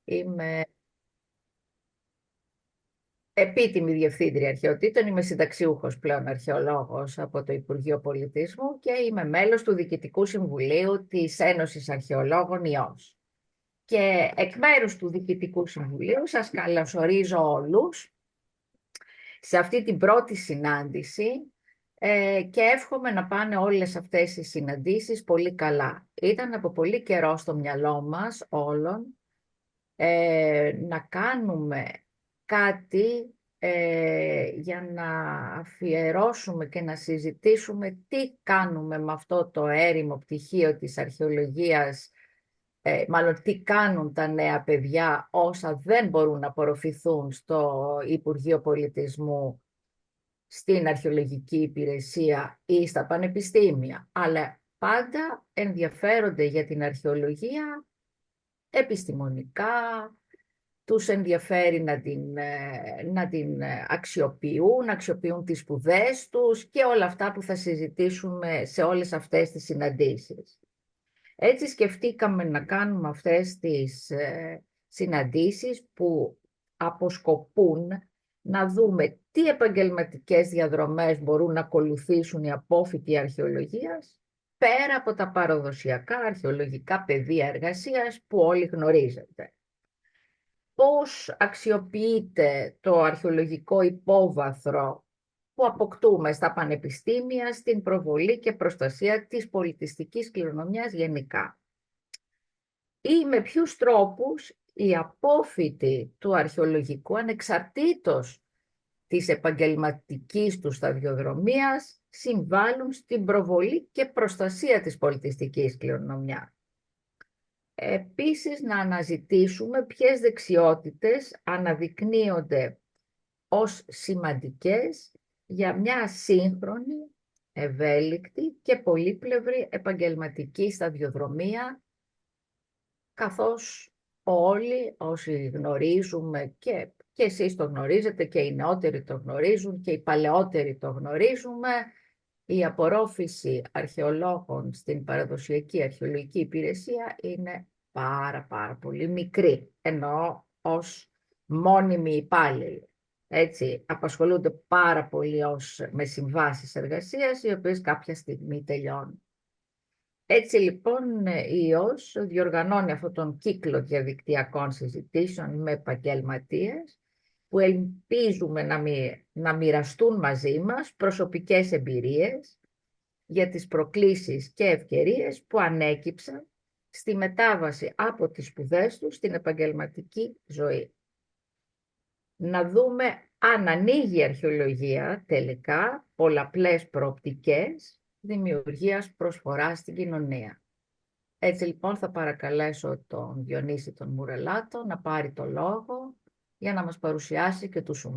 Είμαι επίτιμη διευθύντρια αρχαιοτήτων, είμαι συνταξιούχος πλέον αρχαιολόγος από το Υπουργείο Πολιτισμού και είμαι μέλος του Διοικητικού Συμβουλίου της Ένωσης Αρχαιολόγων ΙΟΣ. Και εκ μέρους του Διοικητικού Συμβουλίου σας καλωσορίζω όλους σε αυτή την πρώτη συνάντηση και εύχομαι να πάνε όλες αυτές οι συναντήσεις πολύ καλά. Ήταν από πολύ καιρό στο μυαλό μας όλων να κάνουμε κάτι για να αφιερώσουμε και να συζητήσουμε τι κάνουμε με αυτό το έρημο πτυχίο της αρχαιολογίας, μάλλον τι κάνουν τα νέα παιδιά όσα δεν μπορούν να απορροφηθούν στο Υπουργείο Πολιτισμού, στην αρχαιολογική υπηρεσία ή στα πανεπιστήμια, αλλά πάντα ενδιαφέρονται για την αρχαιολογία επιστημονικά, τους ενδιαφέρει να την αξιοποιούν τις σπουδές τους και όλα αυτά που θα συζητήσουμε σε όλες αυτές τις συναντήσεις. Έτσι σκεφτήκαμε να κάνουμε αυτές τις συναντήσεις που αποσκοπούν να δούμε τι επαγγελματικές διαδρομές μπορούν να ακολουθήσουν οι απόφοιτοι αρχαιολογίας πέρα από τα παραδοσιακά αρχαιολογικά πεδία εργασίας που όλοι γνωρίζετε. Πώς αξιοποιείται το αρχαιολογικό υπόβαθρο που αποκτούμε στα πανεπιστήμια στην προβολή και προστασία της πολιτιστικής κληρονομιάς γενικά. Ή με ποιους τρόπους οι απόφοιτοι του αρχαιολογικού, ανεξαρτήτως της επαγγελματικής του σταδιοδρομίας, συμβάλλουν στην προβολή και προστασία της πολιτιστικής κληρονομιάς. Επίσης, να αναζητήσουμε ποιες δεξιότητες αναδεικνύονται ως σημαντικές για μια σύγχρονη, ευέλικτη και πολύπλευρη επαγγελματική σταδιοδρομία, καθώς όλοι όσοι γνωρίζουμε και εσείς το γνωρίζετε και οι νεότεροι το γνωρίζουν και οι παλαιότεροι το γνωρίζουμε, η απορρόφηση αρχαιολόγων στην παραδοσιακή αρχαιολογική υπηρεσία είναι πάρα πολύ μικρή, ενώ ως μόνιμοι υπάλληλοι. Έτσι, απασχολούνται πάρα πολύ με συμβάσεις εργασίας, οι οποίες κάποια στιγμή τελειώνουν. Έτσι λοιπόν η ΙΟΣ διοργανώνει αυτόν τον κύκλο διαδικτυακών συζητήσεων με επαγγελματίες που ελπίζουμε να μοιραστούν μαζί μας προσωπικές εμπειρίες για τις προκλήσεις και ευκαιρίες που ανέκυψαν στη μετάβαση από τις σπουδές τους στην επαγγελματική ζωή. Να δούμε αν ανοίγει η αρχαιολογία τελικά πολλαπλές προοπτικές δημιουργίας προσφοράς στην κοινωνία. Έτσι λοιπόν θα παρακαλέσω τον Διονύση τον Μουρελάτο να πάρει το λόγο για να μας παρουσιάσει και τους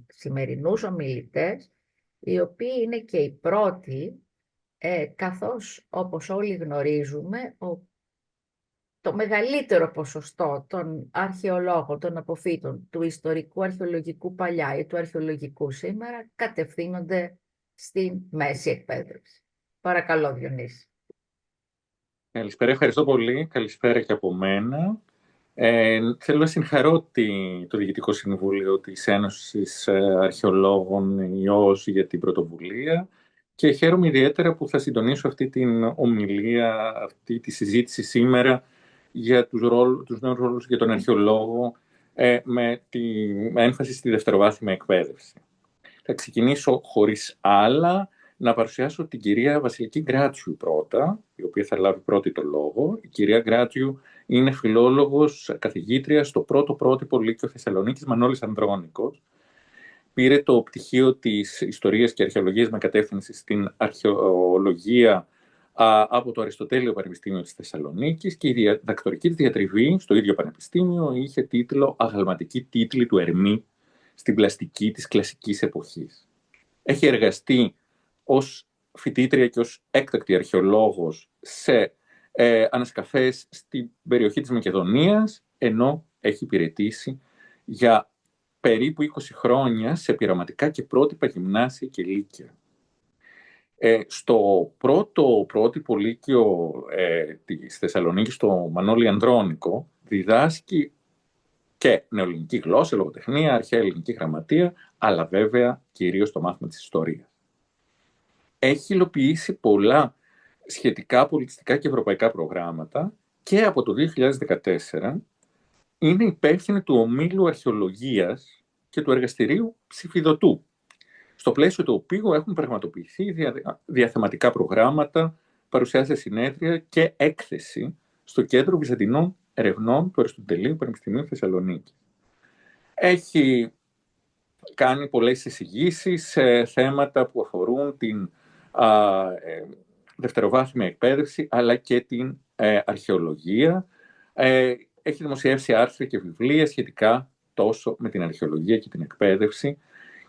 σημερινούς ομιλητές, οι οποίοι είναι και οι πρώτοι, καθώς όπως όλοι γνωρίζουμε, το μεγαλύτερο ποσοστό των αρχαιολόγων, των αποφύτων του ιστορικού αρχαιολογικού παλιά ή του αρχαιολογικού σήμερα κατευθύνονται στην μέση εκπαίδευση. Παρακαλώ, Διονύση. Καλησπέρα, ευχαριστώ πολύ. Καλησπέρα και από μένα. Θέλω να συγχαρώ το Διοικητικό Συμβούλιο της Ένωσης Αρχαιολόγων ΙΟΣ για την πρωτοβουλία και χαίρομαι ιδιαίτερα που θα συντονίσω αυτή την ομιλία, αυτή τη συζήτηση σήμερα για τους νέους ρόλους για τον αρχαιολόγο με έμφαση στη δευτεροβάθμια εκπαίδευση. Θα ξεκινήσω χωρίς άλλα να παρουσιάσω την κυρία Βασιλική Γκράτσιου πρώτα, η οποία θα λάβει πρώτη το λόγο. Η κυρία Γκράτσιου είναι φιλόλογος, καθηγήτρια στο πρώτο πρότυπο Λύκειο Θεσσαλονίκης Μανώλης Ανδρώνικος. Πήρε το πτυχίο της Ιστορίας και Αρχαιολογίας με κατεύθυνση στην Αρχαιολογία από το Αριστοτέλειο Πανεπιστήμιο της Θεσσαλονίκης και η διδακτορική της διατριβή στο ίδιο πανεπιστήμιο είχε τίτλο «Αγαλματική τίτλη του Ερμή στην πλαστική της κλασικής εποχής». Έχει εργαστεί ως φοιτήτρια και ως έκτακτη αρχαιολόγος σε ανασκαφές στην περιοχή της Μακεδονίας, ενώ έχει υπηρετήσει για περίπου 20 χρόνια σε πειραματικά και πρότυπα γυμνάσια και λύκεια. Στο πρώτο πρότυπο λύκειο της Θεσσαλονίκης, στο Μανώλη Ανδρώνικο, διδάσκει και νεοελληνική γλώσσα, λογοτεχνία, αρχαία ελληνική γραμματεία, αλλά βέβαια κυρίως το μάθημα της ιστορίας. Έχει υλοποιήσει πολλά σχετικά πολιτιστικά και ευρωπαϊκά προγράμματα και από το 2014 είναι υπεύθυνη του Ομίλου Αρχαιολογίας και του Εργαστηρίου Ψηφιδωτού, στο πλαίσιο του οποίου έχουν πραγματοποιηθεί διαθεματικά προγράμματα, παρουσιάσει συνέδρια και έκθεση στο Κέντρο Βυζαντινών Ερευνών του Αριστοτελείου Πανεπιστημίου Θεσσαλονίκης. Έχει κάνει πολλές εισηγήσεις σε θέματα που αφορούν την δευτεροβάθμια εκπαίδευση, αλλά και την αρχαιολογία. Έχει δημοσιεύσει άρθρα και βιβλία σχετικά τόσο με την αρχαιολογία και την εκπαίδευση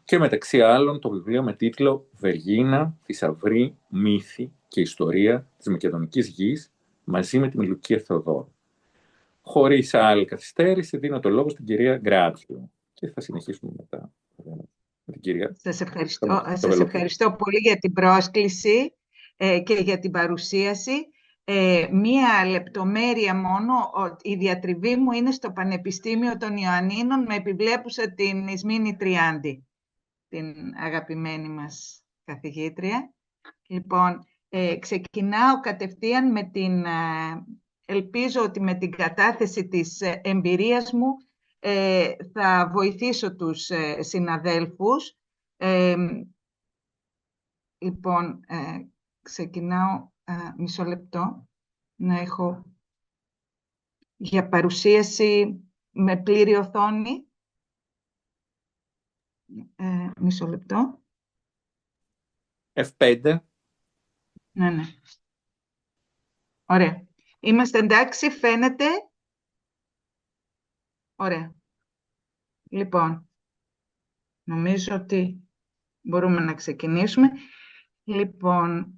και μεταξύ άλλων το βιβλίο με τίτλο «Βεργίνα, Θησαυροί, Μύθοι και Ιστορία της Μακεδονικής Γης» μαζί με την Λουκία Θεοδόρου. Χωρίς άλλη καθυστέρηση δίνω το λόγο στην κυρία Γκράτσιο και θα συνεχίσουμε μετά με την κυρία. Σας ευχαριστώ πολύ για την πρόσκληση και για την παρουσίαση. Μία λεπτομέρεια μόνο, η διατριβή μου είναι στο Πανεπιστήμιο των Ιωαννίνων, με επιβλέπουσα την Ισμήνη Τριάντη, την αγαπημένη μας καθηγήτρια. Λοιπόν, ξεκινάω κατευθείαν με την, ελπίζω ότι με την κατάθεση της εμπειρίας μου θα βοηθήσω τους συναδέλφους. Λοιπόν, ξεκινάω μισό λεπτό να έχω για παρουσίαση με πλήρη οθόνη. Μισό λεπτό. F5. Ναι. Ωραία. Είμαστε εντάξει, φαίνεται. Ωραία. Λοιπόν, νομίζω ότι μπορούμε να ξεκινήσουμε. Λοιπόν,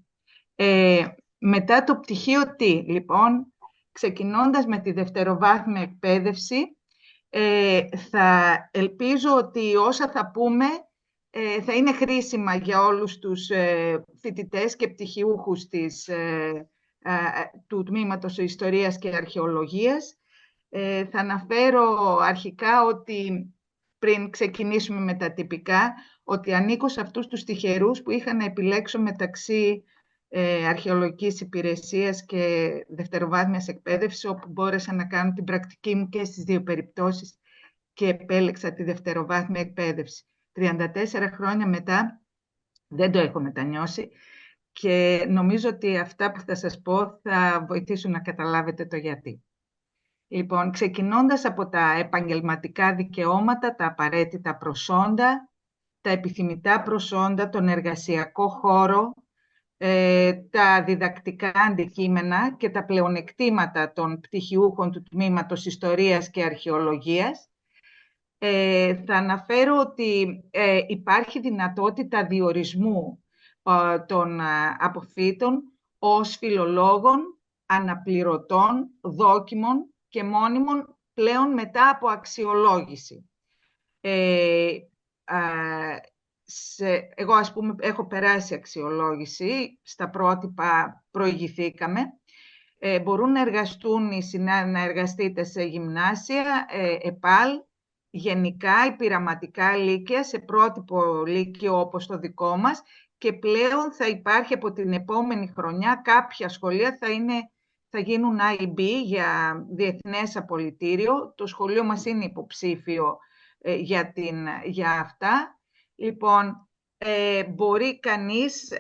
μετά το πτυχίο τι, λοιπόν, ξεκινώντας με τη δευτεροβάθμια εκπαίδευση, θα ελπίζω ότι όσα θα πούμε θα είναι χρήσιμα για όλους τους φοιτητές και πτυχιούχους του Τμήματος Ιστορίας και Αρχαιολογίας. Θα αναφέρω αρχικά ότι πριν ξεκινήσουμε με τα τυπικά, ότι ανήκω σε αυτούς τους τυχερούς που είχαν να επιλέξω μεταξύ αρχαιολογικής υπηρεσίας και δευτεροβάθμιας εκπαίδευσης, όπου μπόρεσα να κάνω την πρακτική μου και στις δύο περιπτώσεις και επέλεξα τη δευτεροβάθμια εκπαίδευση. 34 χρόνια μετά δεν το έχω μετανιώσει και νομίζω ότι αυτά που θα σας πω θα βοηθήσουν να καταλάβετε το γιατί. Λοιπόν, ξεκινώντας από τα επαγγελματικά δικαιώματα, τα απαραίτητα προσόντα, τα επιθυμητά προσόντα, τον εργασιακό χώρο, τα διδακτικά αντικείμενα και τα πλεονεκτήματα των πτυχιούχων του Τμήματος Ιστορίας και Αρχαιολογίας, θα αναφέρω ότι υπάρχει δυνατότητα διορισμού των αποφύτων ως φιλολόγων, αναπληρωτών, δόκιμων και μόνιμων πλέον μετά από αξιολόγηση. Εγώ, ας πούμε, έχω περάσει αξιολόγηση, στα πρότυπα προηγηθήκαμε. Μπορούν να εργαστούν να εργαστείτε σε γυμνάσια, ΕΠΑΛ, γενικά ή πειραματικά λύκεια, σε πρότυπο λύκειο όπως το δικό μας, και πλέον θα υπάρχει από την επόμενη χρονιά κάποια σχολεία θα γίνουν IB για διεθνές απολυτήριο. Το σχολείο μας είναι υποψήφιο για αυτά. Λοιπόν, μπορεί κανείς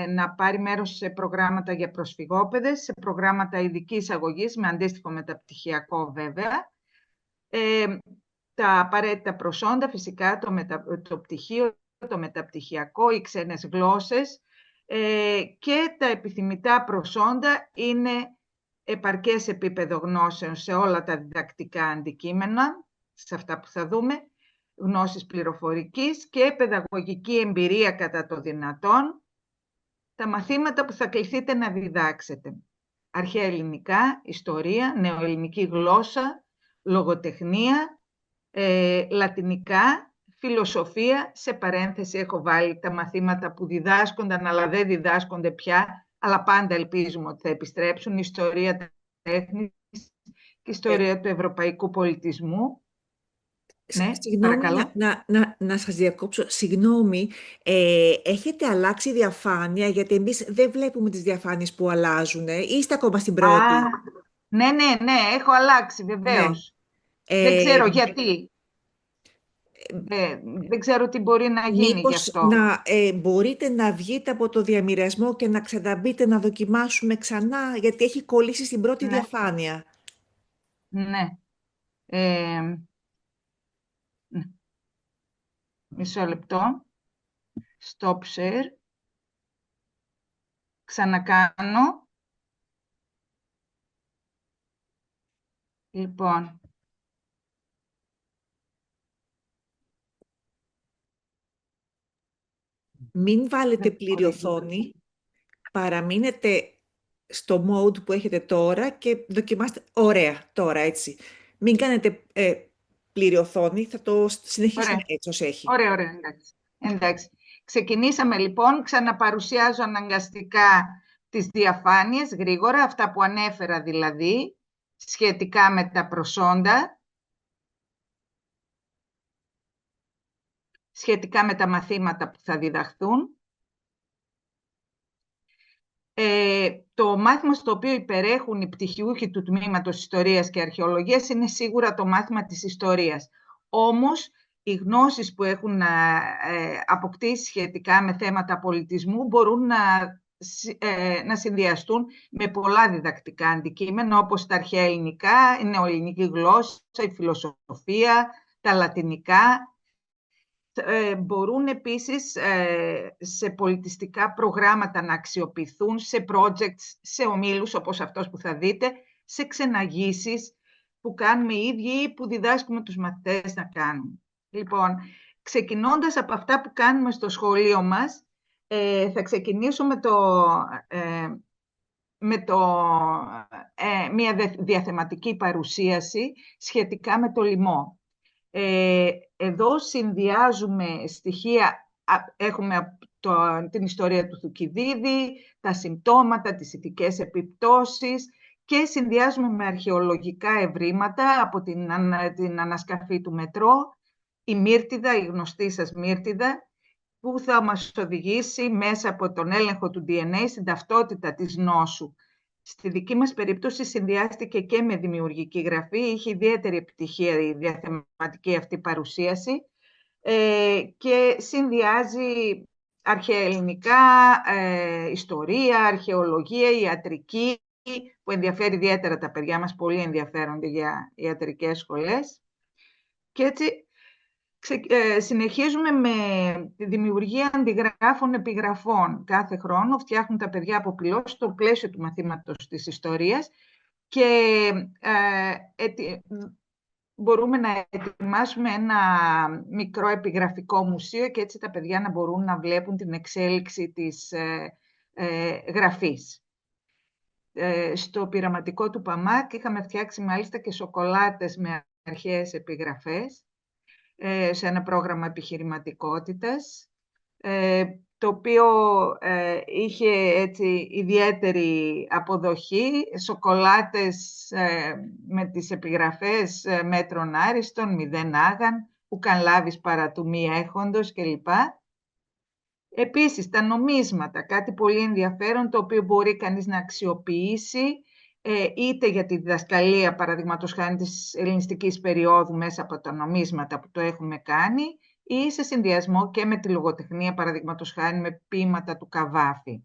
να πάρει μέρος σε προγράμματα για προσφυγόπαιδες, σε προγράμματα ειδικής αγωγής, με αντίστοιχο μεταπτυχιακό βέβαια. Τα απαραίτητα προσόντα, φυσικά το πτυχίο, το μεταπτυχιακό, οι ξένες γλώσσες, και τα επιθυμητά προσόντα είναι επαρκές επίπεδο γνώσεων σε όλα τα διδακτικά αντικείμενα, σε αυτά που θα δούμε, γνώσεις πληροφορικής και παιδαγωγική εμπειρία κατά το δυνατόν, τα μαθήματα που θα κληθείτε να διδάξετε. Αρχαία ελληνικά, ιστορία, νεοελληνική γλώσσα, λογοτεχνία, λατινικά, φιλοσοφία, σε παρένθεση έχω βάλει τα μαθήματα που διδάσκονταν αλλά δεν διδάσκονται πια, αλλά πάντα ελπίζουμε ότι θα επιστρέψουν, ιστορία τέχνης και ιστορία του ευρωπαϊκού πολιτισμού. Ναι, Συγγνώμη παρακαλώ. να σας διακόψω. Συγγνώμη, έχετε αλλάξει διαφάνεια, γιατί εμείς δεν βλέπουμε τις διαφάνειες που αλλάζουν. Είστε ακόμα στην πρώτη. Ναι, έχω αλλάξει, Ναι. βεβαίως. Δεν ξέρω γιατί. Δεν ξέρω τι μπορεί να γίνει γι' Μήπως αυτό. μπορείτε να βγείτε από το διαμοιρασμό και να ξαναμπείτε να δοκιμάσουμε ξανά, γιατί έχει κολλήσει στην πρώτη Ναι. διαφάνεια. Ναι. Μισό λεπτό. Stop share. Ξανακάνω. Λοιπόν. Μην βάλετε πλήρη οθόνη, παραμείνετε στο mode που έχετε τώρα και δοκιμάστε. Ωραία, τώρα έτσι. Μην κάνετε πλήρη οθόνη, θα το συνεχίσουμε Ωραία. έτσι ως έχει. Ωραία, εντάξει. Ξεκινήσαμε λοιπόν, ξαναπαρουσιάζω αναγκαστικά τις διαφάνειες γρήγορα, αυτά που ανέφερα δηλαδή, σχετικά με τα προσόντα, σχετικά με τα μαθήματα που θα διδαχθούν. Το μάθημα στο οποίο υπερέχουν οι πτυχιούχοι του τμήματος Ιστορίας και Αρχαιολογίας είναι σίγουρα το μάθημα της Ιστορίας. Όμως, οι γνώσεις που έχουν αποκτήσει σχετικά με θέματα πολιτισμού μπορούν να συνδυαστούν με πολλά διδακτικά αντικείμενα, όπως τα αρχαία ελληνικά, η νεοελληνική γλώσσα, η φιλοσοφία, τα λατινικά. Μπορούν επίσης σε πολιτιστικά προγράμματα να αξιοποιηθούν, σε projects, σε ομίλους όπως αυτός που θα δείτε, σε ξεναγήσεις που κάνουμε οι ίδιοι ή που διδάσκουμε τους μαθητές να κάνουν. Λοιπόν, ξεκινώντας από αυτά που κάνουμε στο σχολείο μας, θα ξεκινήσω μια διαθεματική παρουσίαση σχετικά με το λοιμό. Εδώ συνδυάζουμε στοιχεία, έχουμε την ιστορία του Θουκυδίδη, τα συμπτώματα, τις ηθικές επιπτώσεις και συνδυάζουμε με αρχαιολογικά ευρήματα από την ανασκαφή του Μετρό, η Μύρτιδα, η γνωστή σας Μύρτιδα, που θα μας οδηγήσει μέσα από τον έλεγχο του DNA στην ταυτότητα της νόσου. Στη δική μας περίπτωση συνδυάστηκε και με δημιουργική γραφή, είχε ιδιαίτερη επιτυχία η διαθεματική αυτή παρουσίαση και συνδυάζει αρχαία ελληνικά, ιστορία, αρχαιολογία, ιατρική, που ενδιαφέρει ιδιαίτερα τα παιδιά μας, πολύ ενδιαφέρονται για ιατρικές σχολές. Και έτσι συνεχίζουμε με τη δημιουργία αντιγράφων επιγραφών. Κάθε χρόνο φτιάχνουν τα παιδιά αποπυλώσεις στο πλαίσιο του μαθήματος της ιστορίας και μπορούμε να ετοιμάσουμε ένα μικρό επιγραφικό μουσείο και έτσι τα παιδιά να μπορούν να βλέπουν την εξέλιξη της γραφής. Στο πειραματικό του ΠΑΜΑΚ είχαμε φτιάξει μάλιστα και σοκολάτες με αρχαίες επιγραφές σε ένα πρόγραμμα επιχειρηματικότητας, το οποίο είχε έτσι ιδιαίτερη αποδοχή, σοκολάτες με τις επιγραφές μέτρων άριστον, μηδέν άγαν, ουκαν λάβεις παρά του μη έχοντος κλπ. Επίσης, τα νομίσματα, κάτι πολύ ενδιαφέρον, το οποίο μπορεί κανείς να αξιοποιήσει είτε για τη διδασκαλία, παραδείγματος χάρη της ελληνιστικής περίοδου μέσα από τα νομίσματα που το έχουμε κάνει, ή σε συνδυασμό και με τη λογοτεχνία, παραδείγματος χάρη με ποίηματα του Καβάφη.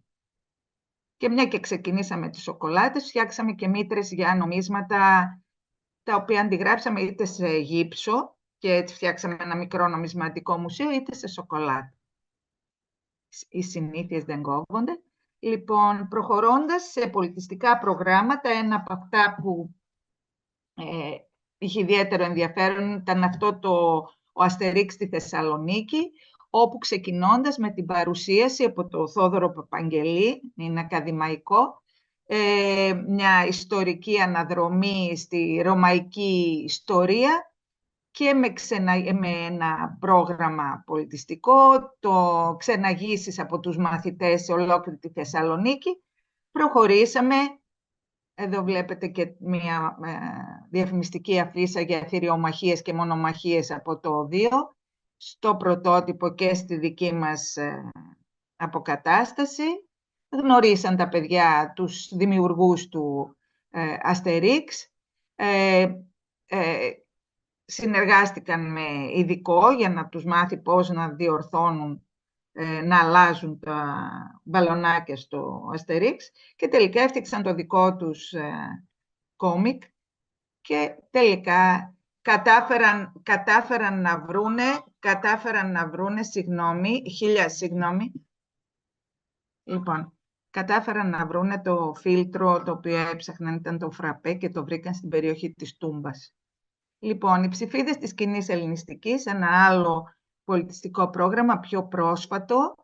Και μια και ξεκινήσαμε τις σοκολάτες, φτιάξαμε και μήτρες για νομίσματα, τα οποία αντιγράψαμε είτε σε γύψο, και έτσι φτιάξαμε ένα μικρό νομισματικό μουσείο, είτε σε σοκολάτα. Οι συνήθειες δεν κόβονται. Λοιπόν, προχωρώντας σε πολιτιστικά προγράμματα, ένα από αυτά που είχε ιδιαίτερο ενδιαφέρον ήταν αυτό ο Αστερίξ στη Θεσσαλονίκη, όπου ξεκινώντας με την παρουσίαση από τον Θόδωρο Παπαγγελή, είναι ακαδημαϊκό, μια ιστορική αναδρομή στη ρωμαϊκή ιστορία και με ένα πρόγραμμα πολιτιστικό, το ξεναγήσεις από τους μαθητές σε ολόκληρη τη Θεσσαλονίκη, προχωρήσαμε Εδώ βλέπετε και μια διαφημιστική αφίσα για θηριομαχίες και μονομαχίες από το 2, στο πρωτότυπο και στη δική μας αποκατάσταση. Γνωρίσαν τα παιδιά τους δημιουργούς του Αστερίξ. Συνεργάστηκαν με ειδικό για να τους μάθει πώς να διορθώνουν, να αλλάζουν τα μπαλονάκια στο Αστερίξ και τελικά έφτιαξαν το δικό τους κόμικ και τελικά κατάφεραν να βρούνε, συγγνώμη, λοιπόν, κατάφεραν να βρούνε το φίλτρο το οποίο έψαχναν, ήταν το φραπέ και το βρήκαν στην περιοχή της Τούμπας. Λοιπόν, οι ψηφίδες της Κοινής Ελληνιστικής, ένα άλλο πολιτιστικό πρόγραμμα πιο πρόσφατο,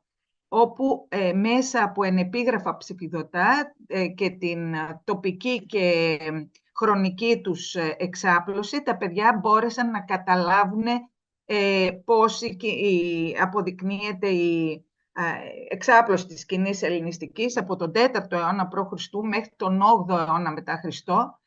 όπου μέσα από ενεπίγραφα ψηφιδωτά και την τοπική και χρονική τους εξάπλωση, τα παιδιά μπόρεσαν να καταλάβουν πώς αποδεικνύεται η εξάπλωση της Κοινής Ελληνιστικής από τον 4ο αιώνα π.Χ. μέχρι τον 8ο αιώνα μετά Χριστό.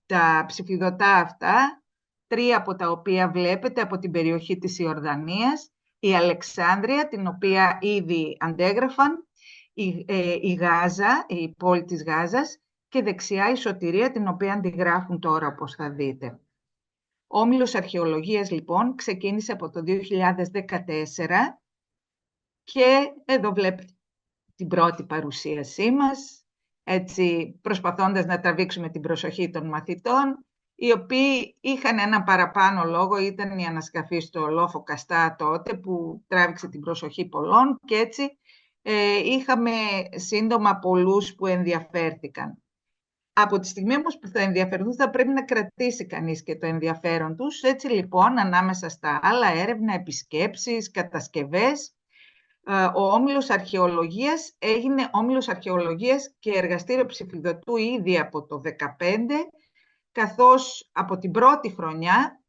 Τα ψηφιδωτά αυτά, 3 από τα οποία βλέπετε από την περιοχή της Ιορδανίας, η Αλεξάνδρεια, την οποία ήδη αντέγραφαν, η Γάζα, η πόλη της Γάζας και δεξιά η Σωτηρία, την οποία αντιγράφουν τώρα, όπως θα δείτε. Ο Όμιλος Αρχαιολογίας, λοιπόν, ξεκίνησε από το 2014 και εδώ βλέπετε την πρώτη παρουσίασή μας, έτσι προσπαθώντας να τραβήξουμε την προσοχή των μαθητών, οι οποίοι είχαν ένα παραπάνω λόγο, ήταν η ανασκαφή στο Λόφο Καστά τότε που τράβηξε την προσοχή πολλών και έτσι είχαμε σύντομα πολλούς που ενδιαφέρθηκαν. Από τη στιγμή όμως που θα ενδιαφερθούν θα πρέπει να κρατήσει κανείς και το ενδιαφέρον τους. Έτσι λοιπόν, ανάμεσα στα άλλα έρευνα, επισκέψεις, κατασκευές, ο Όμιλος Αρχαιολογίας έγινε Όμιλος Αρχαιολογίας και εργαστήριο ψηφιδωτού ήδη από το 2015, καθώς από την πρώτη χρονιά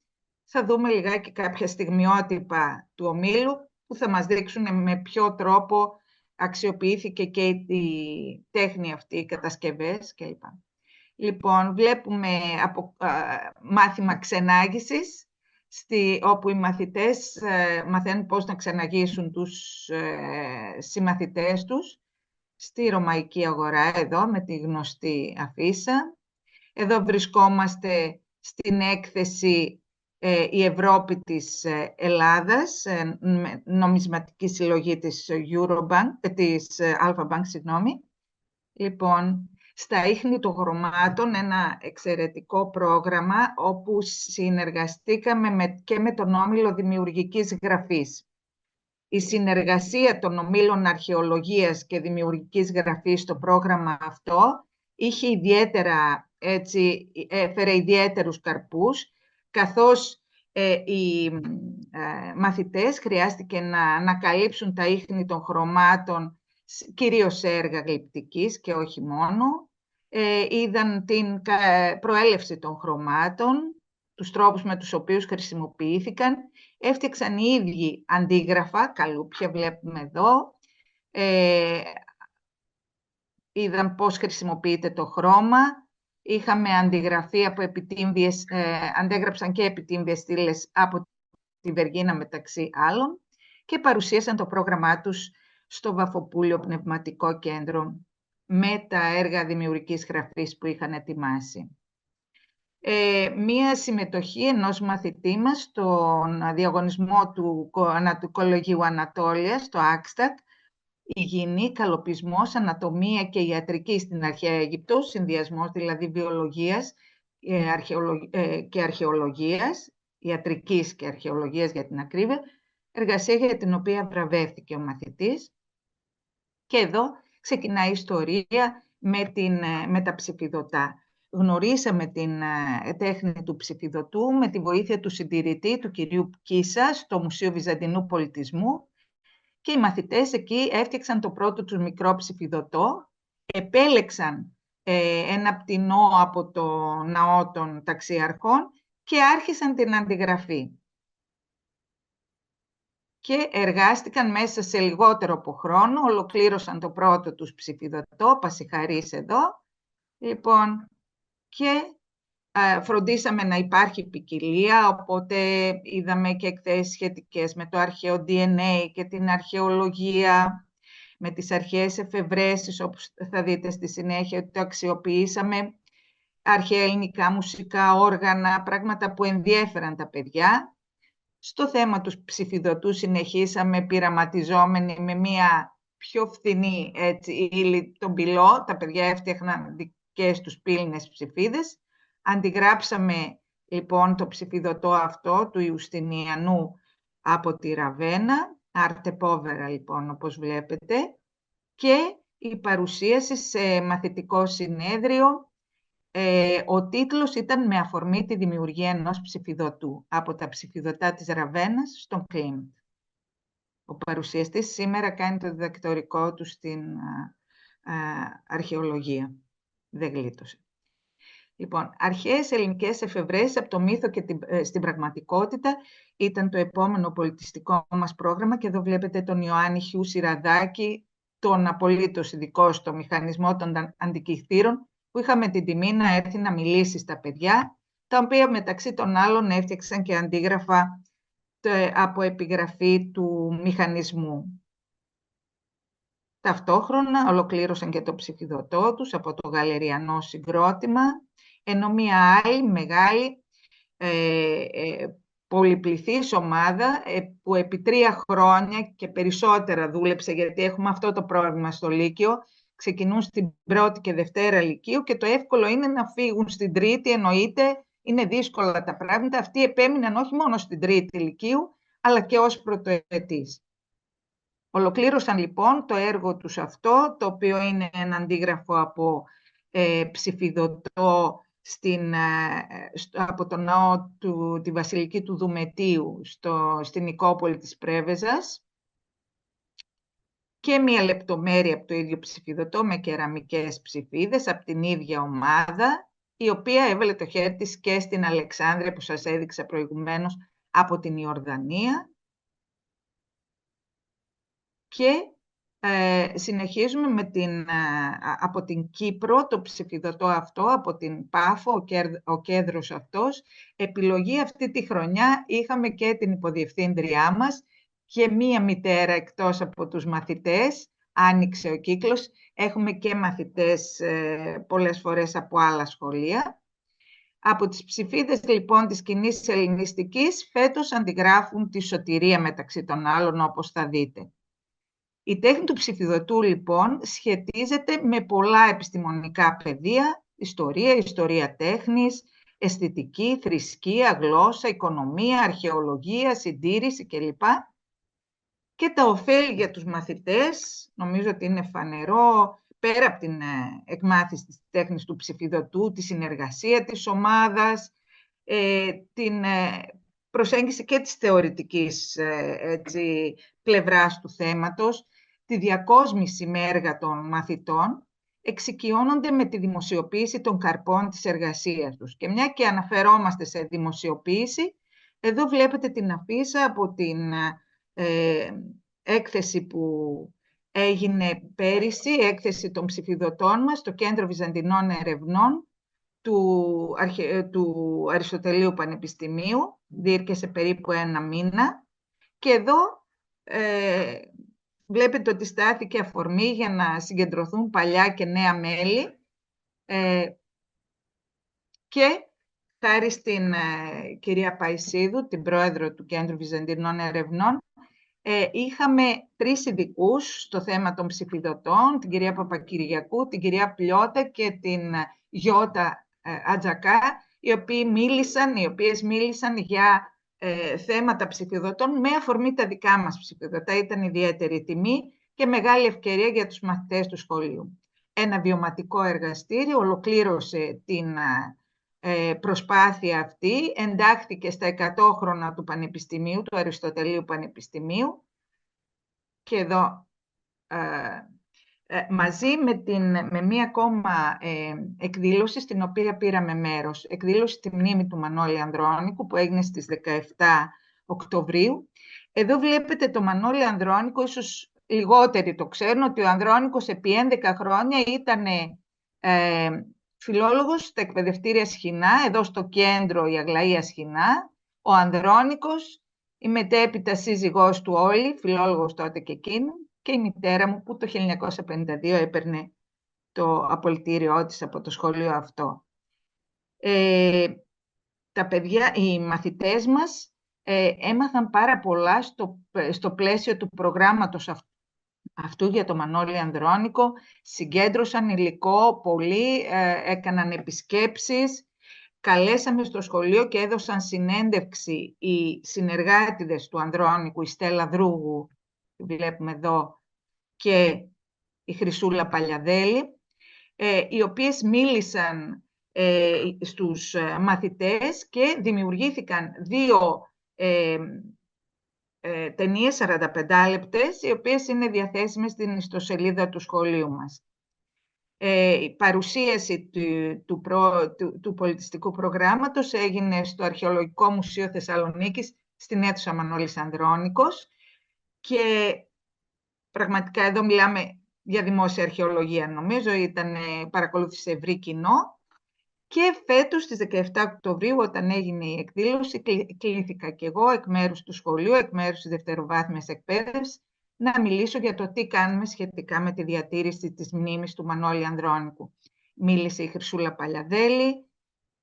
θα δούμε λιγάκι κάποια στιγμιότυπα του ομίλου που θα μας δείξουν με ποιο τρόπο αξιοποιήθηκε και η τέχνη αυτή, οι κατασκευές κλπ. Λοιπόν, βλέπουμε από μάθημα ξενάγησης, όπου οι μαθητές μαθαίνουν πώς να ξεναγήσουν τους συμμαθητές τους, στη Ρωμαϊκή Αγορά, εδώ με τη γνωστή αφίσα. Εδώ βρισκόμαστε στην έκθεση «Η Ευρώπη της Ελλάδας», νομισματική συλλογή της Alpha Bank, συγγνώμη. Λοιπόν, στα ίχνη των χρωμάτων, ένα εξαιρετικό πρόγραμμα όπου συνεργαστήκαμε και με τον Όμιλο Δημιουργικής Γραφής. Η συνεργασία των Ομίλων Αρχαιολογίας και Δημιουργικής Γραφής στο πρόγραμμα αυτό είχε έφερε ιδιαίτερους καρπούς, καθώς οι μαθητές χρειάστηκε να ανακαλύψουν τα ίχνη των χρωμάτων, κυρίως έργα γλυπτικής και όχι μόνο. Είδαν την προέλευση των χρωμάτων, τους τρόπους με τους οποίους χρησιμοποιήθηκαν. Έφτιαξαν οι ίδιοι αντίγραφα, καλούπια βλέπουμε εδώ. Είδαν πώς χρησιμοποιείται το χρώμα. Είχαμε αντιγραφή από επιτύμβιες, αντέγραψαν και επιτύμβιες στήλες από τη Βεργίνα μεταξύ άλλων και παρουσίασαν το πρόγραμμά τους στο Βαφοπούλιο Πνευματικό Κέντρο με τα έργα δημιουργικής γραφής που είχαν ετοιμάσει. Μία συμμετοχή ενός μαθητή μας στον διαγωνισμό του Κολεγίου Ανατόλειας, στο Άξτακ, Υγιεινή, Καλοπισμός, Ανατομία και Ιατρική στην Αρχαία Αίγυπτο, συνδυασμός δηλαδή βιολογίας και αρχαιολογίας, ιατρικής και αρχαιολογίας για την ακρίβεια, εργασία για την οποία βραβεύτηκε ο μαθητής. Και εδώ ξεκινάει η ιστορία με τα ψηφιδωτά. Γνωρίσαμε την τέχνη του ψηφιδωτού με τη βοήθεια του συντηρητή, του κυρίου Κίσα, στο Μουσείο Βυζαντινού Πολιτισμού και οι μαθητές εκεί έφτιαξαν το πρώτο τους μικρό ψηφιδωτό, επέλεξαν ένα πτηνό από το ναό των ταξιαρχών και άρχισαν την αντιγραφή. Και εργάστηκαν μέσα σε λιγότερο από χρόνο, ολοκλήρωσαν το πρώτο τους ψηφιδωτό, Πασιχαρής εδώ. Λοιπόν, και φροντίσαμε να υπάρχει ποικιλία, οπότε είδαμε και εκθέσεις σχετικές με το αρχαίο DNA και την αρχαιολογία, με τις αρχαίες εφευρέσεις, όπως θα δείτε στη συνέχεια ότι το αξιοποιήσαμε, αρχαία ελληνικά μουσικά όργανα, πράγματα που ενδιέφεραν τα παιδιά. Στο θέμα του ψηφιδωτού συνεχίσαμε πειραματιζόμενοι με μία πιο φθηνή ύλη, τον πυλό. Τα παιδιά έφτιαχναν δικές τους πύλινες ψηφίδες. Αντιγράψαμε λοιπόν το ψηφιδωτό αυτό του Ιουστινιανού από τη Ραβένα, arte povera λοιπόν όπως βλέπετε, και η παρουσίαση σε μαθητικό συνέδριο. Ο τίτλος ήταν με αφορμή τη δημιουργία ενός ψηφιδωτού από τα ψηφιδωτά της Ραβένας στον Κλίντ. Ο παρουσιαστής σήμερα κάνει το διδακτορικό του στην αρχαιολογία. Δεν γλίτωσε. Λοιπόν, αρχαίες ελληνικές εφευρέσεις από το μύθο και στην πραγματικότητα ήταν το επόμενο πολιτιστικό μας πρόγραμμα και εδώ βλέπετε τον Ιωάννη Χιού Σιραδάκη, τον απολύτως ειδικό στο μηχανισμό των αντικειχθήρων, που είχαμε την τιμή να έρθει να μιλήσει στα παιδιά, τα οποία μεταξύ των άλλων έφτιαξαν και αντίγραφα από επιγραφή του μηχανισμού. Ταυτόχρονα ολοκλήρωσαν και το ψηφιδωτό τους από το γαλεριανό συγκρότημα, ενώ μία άλλη μεγάλη πολυπληθής ομάδα που επί 3 χρόνια και περισσότερα δούλεψε, γιατί έχουμε αυτό το πρόβλημα στο Λύκειο, ξεκινούν στην πρώτη και δευτέρα Λυκείου και το εύκολο είναι να φύγουν στην τρίτη, εννοείται, είναι δύσκολα τα πράγματα. Αυτοί επέμειναν όχι μόνο στην τρίτη Λυκείου, αλλά και ως πρωτοετής. Ολοκλήρωσαν λοιπόν το έργο τους αυτό, το οποίο είναι ένα αντίγραφο από ψηφιδωτό από το ναό τη Βασιλική του Δουμετίου στην Νικόπολη της Πρέβεζας, και μία λεπτομέρεια από το ίδιο ψηφιδωτό με κεραμικές ψηφίδες από την ίδια ομάδα, η οποία έβαλε το χέρι της και στην Αλεξάνδρεια που σας έδειξα προηγουμένως από την Ιορδανία. Και συνεχίζουμε από την Κύπρο το ψηφιδωτό αυτό, από την Πάφο, ο κέντρος αυτός. Επιλογή αυτή τη χρονιά είχαμε και την υποδιευθύντριά μας και μία μητέρα εκτός από τους μαθητές. Άνοιξε ο κύκλος. Έχουμε και μαθητές πολλές φορές από άλλα σχολεία. Από τις ψηφίδες λοιπόν της κοινής ελληνιστικής φέτος αντιγράφουν τη σωτηρία μεταξύ των άλλων, όπως θα δείτε. Η τέχνη του ψηφιδωτού λοιπόν σχετίζεται με πολλά επιστημονικά πεδία, ιστορία τέχνης, αισθητική, θρησκεία, γλώσσα, οικονομία, αρχαιολογία, συντήρηση κλπ. Και τα ωφέλη για τους μαθητές, νομίζω ότι είναι φανερό, πέρα από την εκμάθηση της τέχνης του ψηφιδωτού, τη συνεργασία της ομάδας, την προσέγγιση και της θεωρητικής πλευράς του θέματος, τη διακόσμηση με έργα των μαθητών, εξοικειώνονται με τη δημοσιοποίηση των καρπών της εργασίας τους. Και μια και αναφερόμαστε σε δημοσιοποίηση, εδώ βλέπετε την αφίσα από την έκθεση που έγινε πέρυσι, έκθεση των ψηφιδωτών μας, στο Κέντρο Βυζαντινών Ερευνών του Αριστοτελείου Πανεπιστημίου, διήρκεσε περίπου 1 μήνα. Και εδώ βλέπετε ότι στάθηκε αφορμή για να συγκεντρωθούν παλιά και νέα μέλη και χάρη στην κυρία Παϊσίδου, την πρόεδρο του Κέντρου Βυζαντινών Ερευνών, είχαμε 3 ειδικούς στο θέμα των ψηφιδωτών, την κυρία Παπακυριακού, την κυρία Πλιώτα και την Γιώτα Ατζακά, οι οποίες μίλησαν για θέματα ψηφιδωτών με αφορμή τα δικά μας ψηφιδωτά. Ήταν ιδιαίτερη τιμή και μεγάλη ευκαιρία για τους μαθητές του σχολείου. Ένα βιωματικό εργαστήριο ολοκλήρωσε την προσπάθεια αυτή, εντάχθηκε στα 100 χρόνια του Πανεπιστημίου, του Αριστοτελείου Πανεπιστημίου, και εδώ μαζί με μία ακόμα εκδήλωση στην οποία πήραμε μέρος, εκδήλωση στη μνήμη του Μανώλη Ανδρώνικου που έγινε στις 17 Οκτωβρίου. Εδώ βλέπετε το Μανώλη Ανδρώνικο, ίσως λιγότεροι το ξέρουν, ότι ο Ανδρώνικος επί 11 χρόνια ήταν φιλόλογος στα εκπαιδευτήρια Σχοινά, εδώ στο κέντρο η Αγλαία Σχοινά, ο Ανδρώνικος, η μετέπειτα σύζυγός του Όλη, φιλόλογος τότε και εκείνη, και η μητέρα μου που το 1952 έπαιρνε το απολυτήριό της από το σχολείο αυτό. Τα παιδιά, οι μαθητές μας έμαθαν πάρα πολλά στο πλαίσιο του προγράμματος αυτού για το Μανώλη Ανδρώνικο, συγκέντρωσαν υλικό πολύ, έκαναν επισκέψεις, καλέσαμε στο σχολείο και έδωσαν συνέντευξη οι συνεργάτιδες του Ανδρώνικου, η Στέλλα Δρούγου, τη βλέπουμε εδώ, και η Χρυσούλα Παλιαδέλη, οι οποίες μίλησαν στους μαθητές και δημιουργήθηκαν 2 ταινίες 45 λεπτές, οι οποίες είναι διαθέσιμες στην ιστοσελίδα του σχολείου μας. Η παρουσίαση του πολιτιστικού προγράμματος έγινε στο Αρχαιολογικό Μουσείο Θεσσαλονίκης, στην αίθουσα Μανώλης Ανδρώνικος, και πραγματικά εδώ μιλάμε για δημόσια αρχαιολογία, νομίζω, παρακολούθησε ευρύ κοινό. Και φέτος, στις 17 Οκτωβρίου, όταν έγινε η εκδήλωση, κλήθηκα και εγώ εκ μέρους του σχολείου, εκ μέρους της δευτεροβάθμιας εκπαίδευσης, να μιλήσω για το τι κάνουμε σχετικά με τη διατήρηση της μνήμης του Μανώλη Ανδρώνικου. Μίλησε η Χρυσούλα Παλιαδέλη,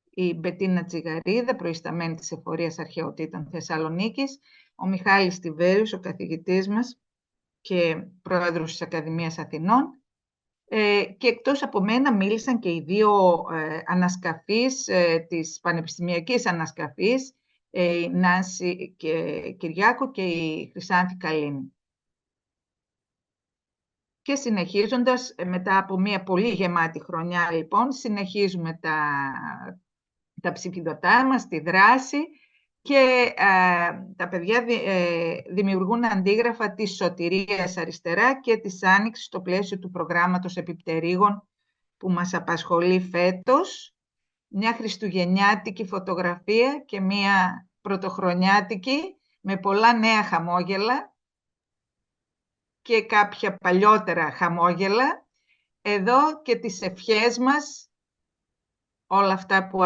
η Μπετίνα Τσιγαρίδα, προϊσταμένη της Εφορίας Αρχαιοτήτων Θεσσαλονίκης, ο Μιχάλης Τιβέριος, ο καθηγητής μας και πρόεδρος της Ακαδημίας Αθηνών, και εκτός από μένα μίλησαν και οι 2 ανασκαφείς της πανεπιστημιακής ανασκαφής, η Νάνση Κυριάκου και η Χρυσάνθη Καλίνη. Και συνεχίζοντας, μετά από μια πολύ γεμάτη χρονιά, λοιπόν, συνεχίζουμε τα ψηφιδωτά μας, τη δράση, και τα παιδιά δημιουργούν αντίγραφα της Σωτηρίας αριστερά και της Άνοιξης στο πλαίσιο του προγράμματος Επιπτερίγων που μας απασχολεί φέτος. Μια χριστουγεννιάτικη φωτογραφία και μια πρωτοχρονιάτικη με πολλά νέα χαμόγελα και κάποια παλιότερα χαμόγελα. Εδώ και τις ευχές μας, όλα αυτά που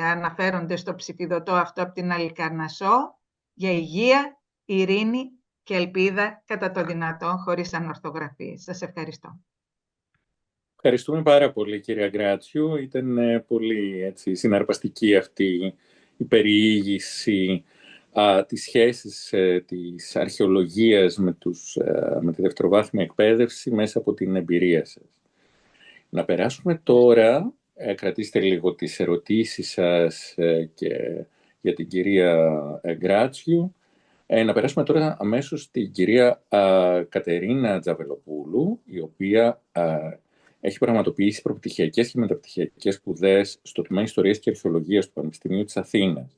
αναφέρονται στο ψηφιδωτό αυτό από την Αλικαρνασσό, για υγεία, ειρήνη και ελπίδα κατά το δυνατόν, χωρίς ανορθογραφίες. Σας ευχαριστώ. Ευχαριστούμε πάρα πολύ, κυρία Γκράτσιου. Ήταν πολύ συναρπαστική αυτή η περιήγηση της σχέσης της αρχαιολογίας με τη δευτεροβάθμια εκπαίδευση μέσα από την εμπειρία σας. Να περάσουμε τώρα, κρατήστε λίγο τις ερωτήσεις σας και για την κυρία Γκράτσιου. Να περάσουμε τώρα αμέσως στην κυρία Κατερίνα Τζαβελοπούλου, η οποία έχει πραγματοποιήσει προπτυχιακές και μεταπτυχιακές σπουδές στο τμήμα Ιστορίας και Αρχαιολογίας του Πανεπιστημίου της Αθήνας.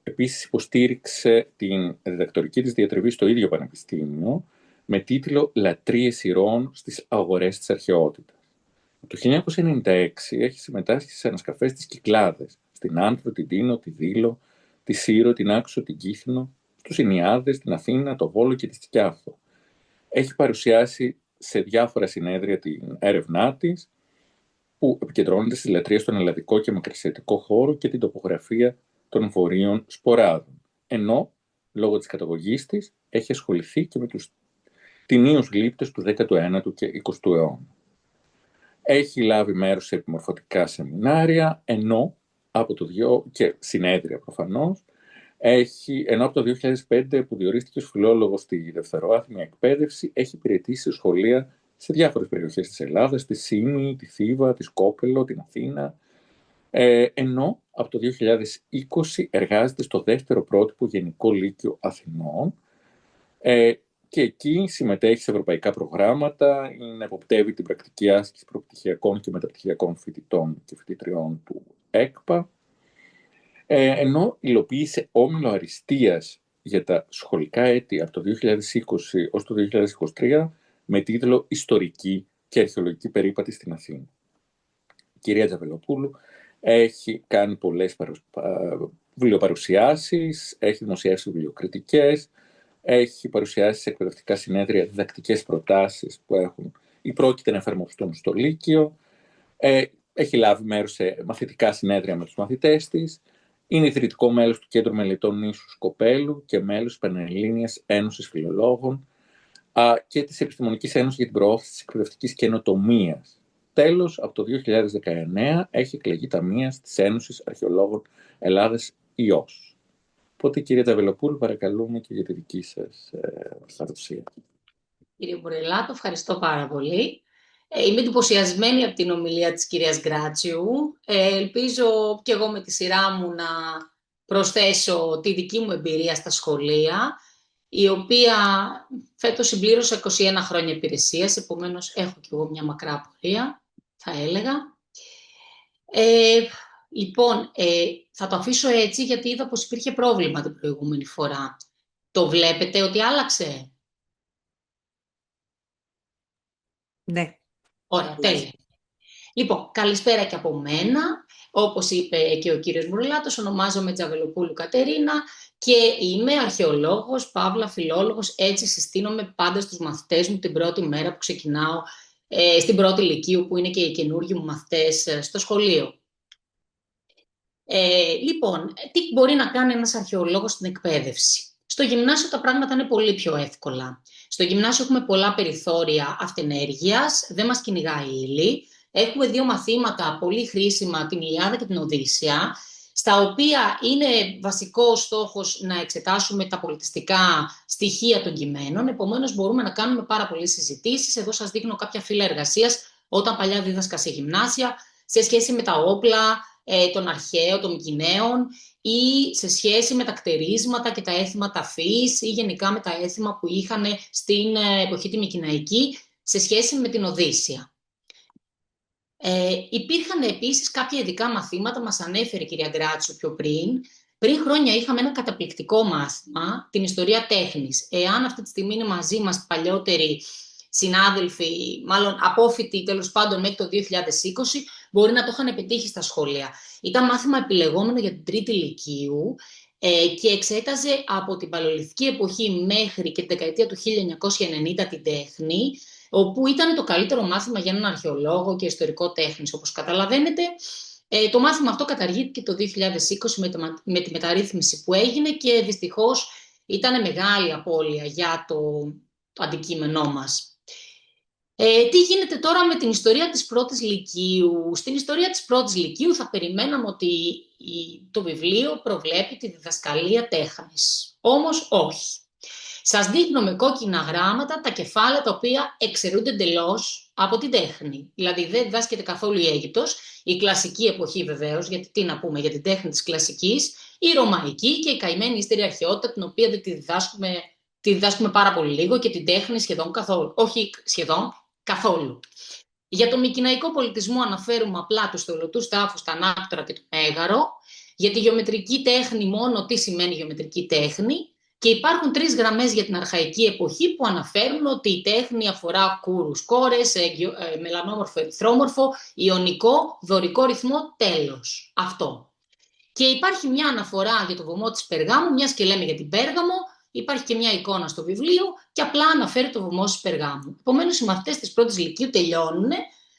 Επίσης υποστήριξε την διδακτορική της διατριβή στο ίδιο πανεπιστήμιο με τίτλο «Λατρείες ηρών στις αγορές της αρχαιότητας». Το 1996 έχει συμμετάσχει σε ανασκαφές της Κυκλάδες, στην Άνθρο, την Τίνο, τη Δήλο, τη Σύρο, την Άξο, την Κύθινο, στους Ινιάδες, την Αθήνα, το Βόλο και τη Σκιάθο. Έχει παρουσιάσει σε διάφορα συνέδρια την έρευνά της, που επικεντρώνεται στις λατρείες στον ελλαδικό και μακρασιατικό χώρο και την τοπογραφία των βορείων σποράδων. Ενώ, λόγω της καταγωγής της, έχει ασχοληθεί και με τους τιμίους γλύπτες του 19ου και 20ου αιώνα. Έχει λάβει μέρος σε επιμορφωτικά σεμινάρια, και συνέδρια προφανώς, ενώ από το 2005 που διορίστηκε ως φιλόλογος στη δευτεροβάθμια εκπαίδευση, έχει υπηρετήσει σε σχολεία σε διάφορες περιοχές της Ελλάδας, τη Σίμη, τη Θήβα, τη Σκόπελο, την Αθήνα, ενώ από το 2020 εργάζεται στο 2ο πρότυπο Γενικό Λύκειο Αθηνών, και εκεί συμμετέχει σε ευρωπαϊκά προγράμματα, εποπτεύει την πρακτική άσκηση προπτυχιακών και μεταπτυχιακών φοιτητών και φοιτητριών του ΕΚΠΑ, ενώ υλοποίησε όμιλο αριστείας για τα σχολικά έτη από το 2020 ως το 2023 με τίτλο «Ιστορική και αρχαιολογική περίπατη στην Αθήνα». Η κυρία Τζαβελοπούλου έχει κάνει πολλές βιβλιοπαρουσιάσεις, έχει δημοσιεύσει βιβλιοκριτικές, έχει παρουσιάσει σε εκπαιδευτικά συνέδρια διδακτικές προτάσεις που έχουν ή πρόκειται να εφαρμοστούν στο Λύκειο, έχει λάβει μέρος σε μαθητικά συνέδρια με τους μαθητές της. Είναι ιδρυτικό μέλος του Κέντρου Μελετών Νήσου Σκοπέλου και μέλος της Πανελλήνιας Ένωσης Φιλολόγων και της Επιστημονικής Ένωσης για την Προώθηση της Εκπαιδευτικής Καινοτομίας. Τέλος, από το 2019 έχει εκλεγεί ταμείας της Ένωσης Αρχαιολόγων Ελλάδας ΙΟΣ. Οπότε, κυρία Τζαβελοπούλου, παρακαλούμε και για τη δική σας παρουσία. Κύριε Μπουρελάτο, ευχαριστώ πάρα πολύ. Είμαι εντυπωσιασμένη από την ομιλία της κυρίας Γκράτσιου. Ελπίζω και εγώ με τη σειρά μου να προσθέσω τη δική μου εμπειρία στα σχολεία, η οποία φέτος συμπλήρωσα 21 χρόνια υπηρεσίας, επομένως έχω κι εγώ μια μακρά πορεία, θα έλεγα. Λοιπόν, θα το αφήσω έτσι γιατί είδα πως υπήρχε πρόβλημα την προηγούμενη φορά. Το βλέπετε ότι άλλαξε? Ναι. Ωραία, τέλεια. Λοιπόν, καλησπέρα και από μένα. Όπως είπε και ο κύριος Μπουρελάτος, ονομάζομαι Τζαβελοπούλου Κατερίνα και είμαι αρχαιολόγος, παύλα φιλόλογος. Έτσι συστήνομαι πάντα στους μαθητές μου την πρώτη μέρα που ξεκινάω στην πρώτη λυκείου, που είναι και οι καινούργοι μου μαθητές στο σχολείο. Λοιπόν, τι μπορεί να κάνει ένας αρχαιολόγος στην εκπαίδευση? Στο γυμνάσιο τα πράγματα είναι πολύ πιο εύκολα. Στο γυμνάσιο έχουμε πολλά περιθώρια αυτενέργειας, δεν μας κυνηγάει η ύλη. Έχουμε 2 μαθήματα πολύ χρήσιμα, την Ιλιάδα και την Οδύσσεια, στα οποία είναι βασικός στόχος να εξετάσουμε τα πολιτιστικά στοιχεία των κειμένων. Επομένως, μπορούμε να κάνουμε πάρα πολλές συζητήσεις. Εδώ σας δείχνω κάποια φύλλα εργασίας, όταν παλιά δίδασκα σε γυμνάσια, σε σχέση με τα όπλα των αρχαίων, των Μικηναίων, ή σε σχέση με τα κτερίσματα και τα έθιμα ταφής, ή γενικά με τα έθιμα που είχαν στην εποχή τη Μικηναϊκή, σε σχέση με την Οδύσσεια. Υπήρχαν επίσης κάποια ειδικά μαθήματα, μας ανέφερε η κυρία Γκράτσιου πιο πριν. Πριν χρόνια είχαμε ένα καταπληκτικό μάθημα, την ιστορία τέχνης. Εάν αυτή τη στιγμή είναι μαζί μας παλιότεροι συνάδελφοι, μάλλον απόφοιτοι τέλος πάντων μέχρι το 2020, μπορεί να το είχαν πετύχει στα σχολεία. Ήταν μάθημα επιλεγόμενο για την τρίτη λυκείου και εξέταζε από την παλαιολιθική εποχή μέχρι και την δεκαετία του 1990 την τέχνη, όπου ήταν το καλύτερο μάθημα για έναν αρχαιολόγο και ιστορικό τέχνης. Όπως καταλαβαίνετε, το μάθημα αυτό καταργήθηκε το 2020 με τη μεταρρύθμιση που έγινε και δυστυχώς ήταν μεγάλη απώλεια για το αντικείμενό μας. Τι γίνεται τώρα με την ιστορία της πρώτης λυκείου? Στην ιστορία της πρώτης λυκείου θα περιμέναμε ότι το βιβλίο προβλέπει τη διδασκαλία τέχνης. Όμως όχι. Σας δείχνω με κόκκινα γράμματα τα κεφάλαια τα οποία εξαιρούνται εντελώς από την τέχνη. Δηλαδή δεν διδάσκεται καθόλου η Αίγυπτος, η κλασική εποχή βεβαίως, γιατί τι να πούμε για την τέχνη της κλασικής, η ρωμαϊκή και η καημένη ύστερη αρχαιότητα, την οποία δεν τη διδάσκουμε πάρα πολύ λίγο και την τέχνη σχεδόν καθόλου. Όχι σχεδόν, καθόλου. Για το μικηναϊκό πολιτισμό αναφέρουμε απλά τους θεολωτούς τάφους, τα ανάκτορα και το μέγαρο. Για τη γεωμετρική τέχνη μόνο τι σημαίνει γεωμετρική τέχνη. Και υπάρχουν 3 γραμμές για την αρχαϊκή εποχή που αναφέρουν ότι η τέχνη αφορά κούρους, κόρες, μελανόμορφο, ερυθρόμορφο, ιωνικό, δωρικό ρυθμό, τέλος. Αυτό. Και υπάρχει μια αναφορά για το βωμό της Περγάμου, μιας και λέμε για την Πέργαμο, υπάρχει και μια εικόνα στο βιβλίο και απλά αναφέρει το βωμό της Περγάμου. Επομένως, οι μαθητές της πρώτης λυκείου τελειώνουν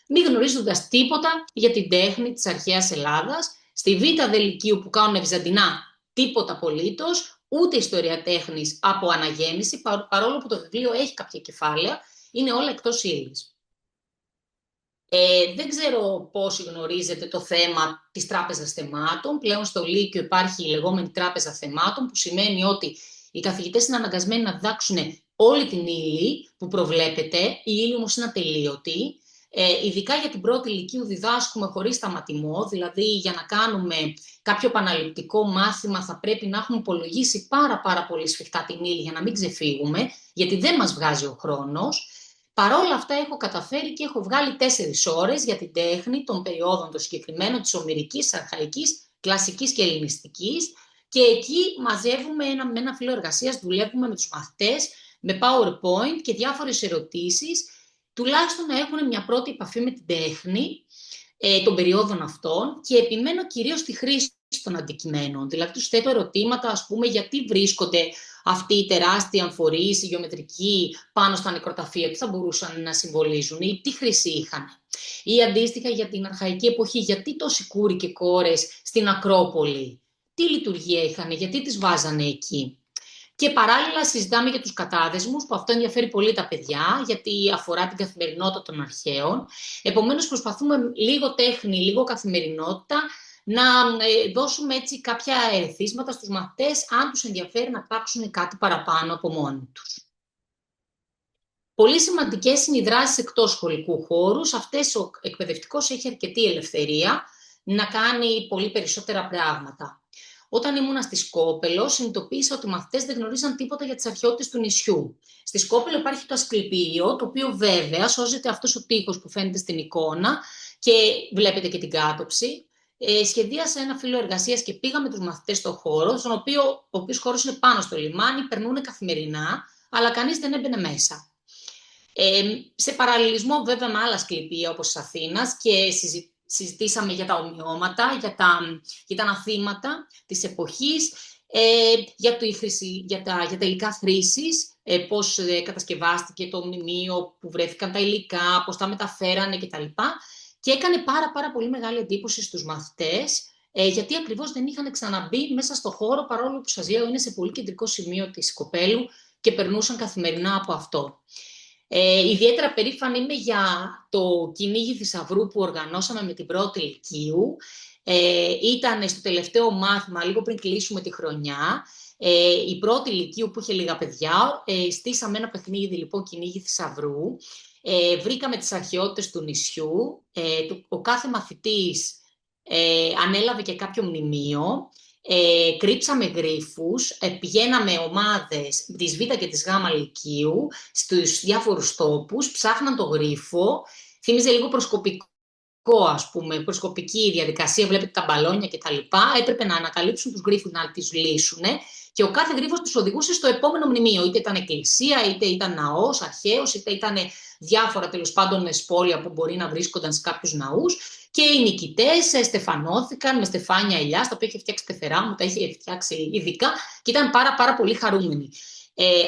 μη γνωρίζοντας τίποτα για την τέχνη της αρχαίας Ελλάδας. Στη β' δε λυκείου που κάνουν βυζαντινά, τίποτα απολύτως. Ούτε ιστορία τέχνης από αναγέννηση, παρόλο που το βιβλίο έχει κάποια κεφάλαια, είναι όλα εκτός ύλης. Δεν ξέρω πόσοι γνωρίζετε το θέμα της τράπεζας θεμάτων. Πλέον στο Λύκειο υπάρχει η λεγόμενη τράπεζα θεμάτων, που σημαίνει ότι οι καθηγητές είναι αναγκασμένοι να διδάξουν όλη την ύλη που προβλέπεται. Η ύλη όμως είναι ατελείωτη. Ειδικά για την πρώτη λυκείου διδάσκουμε χωρίς σταματημό, δηλαδή για να κάνουμε κάποιο επαναληπτικό μάθημα θα πρέπει να έχουμε υπολογίσει πάρα πολύ σφιχτά την ύλη για να μην ξεφύγουμε, γιατί δεν μας βγάζει ο χρόνος. Παρόλα αυτά έχω καταφέρει και έχω βγάλει 4 ώρες για την τέχνη των περιόδων των συγκεκριμένων της ομηρικής, αρχαϊκής, κλασικής και ελληνιστικής, και εκεί μαζεύουμε με ένα φύλλο εργασίας, δουλεύουμε με τους μαθητές, με PowerPoint και διάφορες ερωτήσεις, τουλάχιστον να έχουν μια πρώτη επαφή με την τέχνη των περιόδων αυτών, και επιμένω κυρίως στη χρήση των αντικειμένων. Δηλαδή τους θέτω ερωτήματα, ας πούμε, γιατί βρίσκονται αυτοί οι τεράστιοι αμφορείς, οι γεωμετρικοί, πάνω στα νεκροταφεία, τι θα μπορούσαν να συμβολίζουν ή τι χρήση είχαν. Ή αντίστοιχα για την αρχαϊκή εποχή, γιατί τόσοι κούροι και κόρες στην Ακρόπολη, τι λειτουργία είχαν, γιατί τις βάζανε εκεί. Και παράλληλα συζητάμε για τους κατάδεσμους, που αυτό ενδιαφέρει πολύ τα παιδιά, γιατί αφορά την καθημερινότητα των αρχαίων. Επομένως προσπαθούμε λίγο τέχνη, λίγο καθημερινότητα, να δώσουμε έτσι κάποια ερεθίσματα στους μαθητές, αν τους ενδιαφέρει να πράξουν κάτι παραπάνω από μόνοι τους. Πολύ σημαντικές είναι οι δράσεις εκτός σχολικού χώρου. Σε αυτές ο εκπαιδευτικός έχει αρκετή ελευθερία να κάνει πολύ περισσότερα πράγματα. Όταν ήμουνα στη Σκόπελο, συνειδητοποίησα ότι οι μαθητές δεν γνωρίζαν τίποτα για τις αρχαιότητες του νησιού. Στη Σκόπελο υπάρχει το Ασκληπείο, το οποίο βέβαια σώζεται αυτός ο τοίχος που φαίνεται στην εικόνα και βλέπετε και την κάτωψη. Σχεδίασα ένα φύλλο εργασίας και πήγα με τους μαθητές στο χώρο, ο οποίος χώρος είναι πάνω στο λιμάνι, περνούν καθημερινά, αλλά κανείς δεν έμπαινε μέσα. Σε παραλληλισμό βέβαια με άλλα Ασκληπεία όπως της Αθήνας και συζητήσαμε για τα ομοιώματα, για τα αναθήματα της εποχής, για τα υλικά χρήσης, πώς κατασκευάστηκε το μνημείο, που βρέθηκαν τα υλικά, πώς τα μεταφέρανε κτλ. Και έκανε πάρα πολύ μεγάλη εντύπωση στους μαθητές, γιατί ακριβώς δεν είχαν ξαναμπεί μέσα στο χώρο, παρόλο που σας λέω είναι σε πολύ κεντρικό σημείο της Σκοπέλου και περνούσαν καθημερινά από αυτό. Ιδιαίτερα περήφανη είμαι για το κυνήγι θησαυρού που οργανώσαμε με την πρώτη Λυκείου. Ήταν στο τελευταίο μάθημα, λίγο πριν κλείσουμε τη χρονιά, η πρώτη Λυκείου που είχε λίγα παιδιά, στήσαμε ένα παιχνίδι λοιπόν κυνήγι θησαυρού. Βρήκαμε τις αρχαιότητες του νησιού, ο κάθε μαθητής ανέλαβε και κάποιο μνημείο, κρύψαμε γρίφους, πηγαίναμε ομάδες της Β και της Γ Λυκείου στους διάφορους τόπους, ψάχναν το γρίφο, θύμιζε λίγο προσκοπικό, ας πούμε, προσκοπική διαδικασία, βλέπετε τα μπαλόνια κτλ. Έπρεπε να ανακαλύψουν τους γρίφους, να τις λύσουν και ο κάθε γρίφος τους οδηγούσε στο επόμενο μνημείο, είτε ήταν εκκλησία, είτε ήταν ναός αρχαίος, είτε ήταν διάφορα τέλος πάντων σπόλια που μπορεί να βρίσκονταν σε κάποιους ναούς. Και οι νικητές στεφανώθηκαν με στεφάνια ελιάς, τα οποία είχε φτιάξει πεθερά μου, τα είχε φτιάξει ειδικά και ήταν πάρα πολύ χαρούμενοι.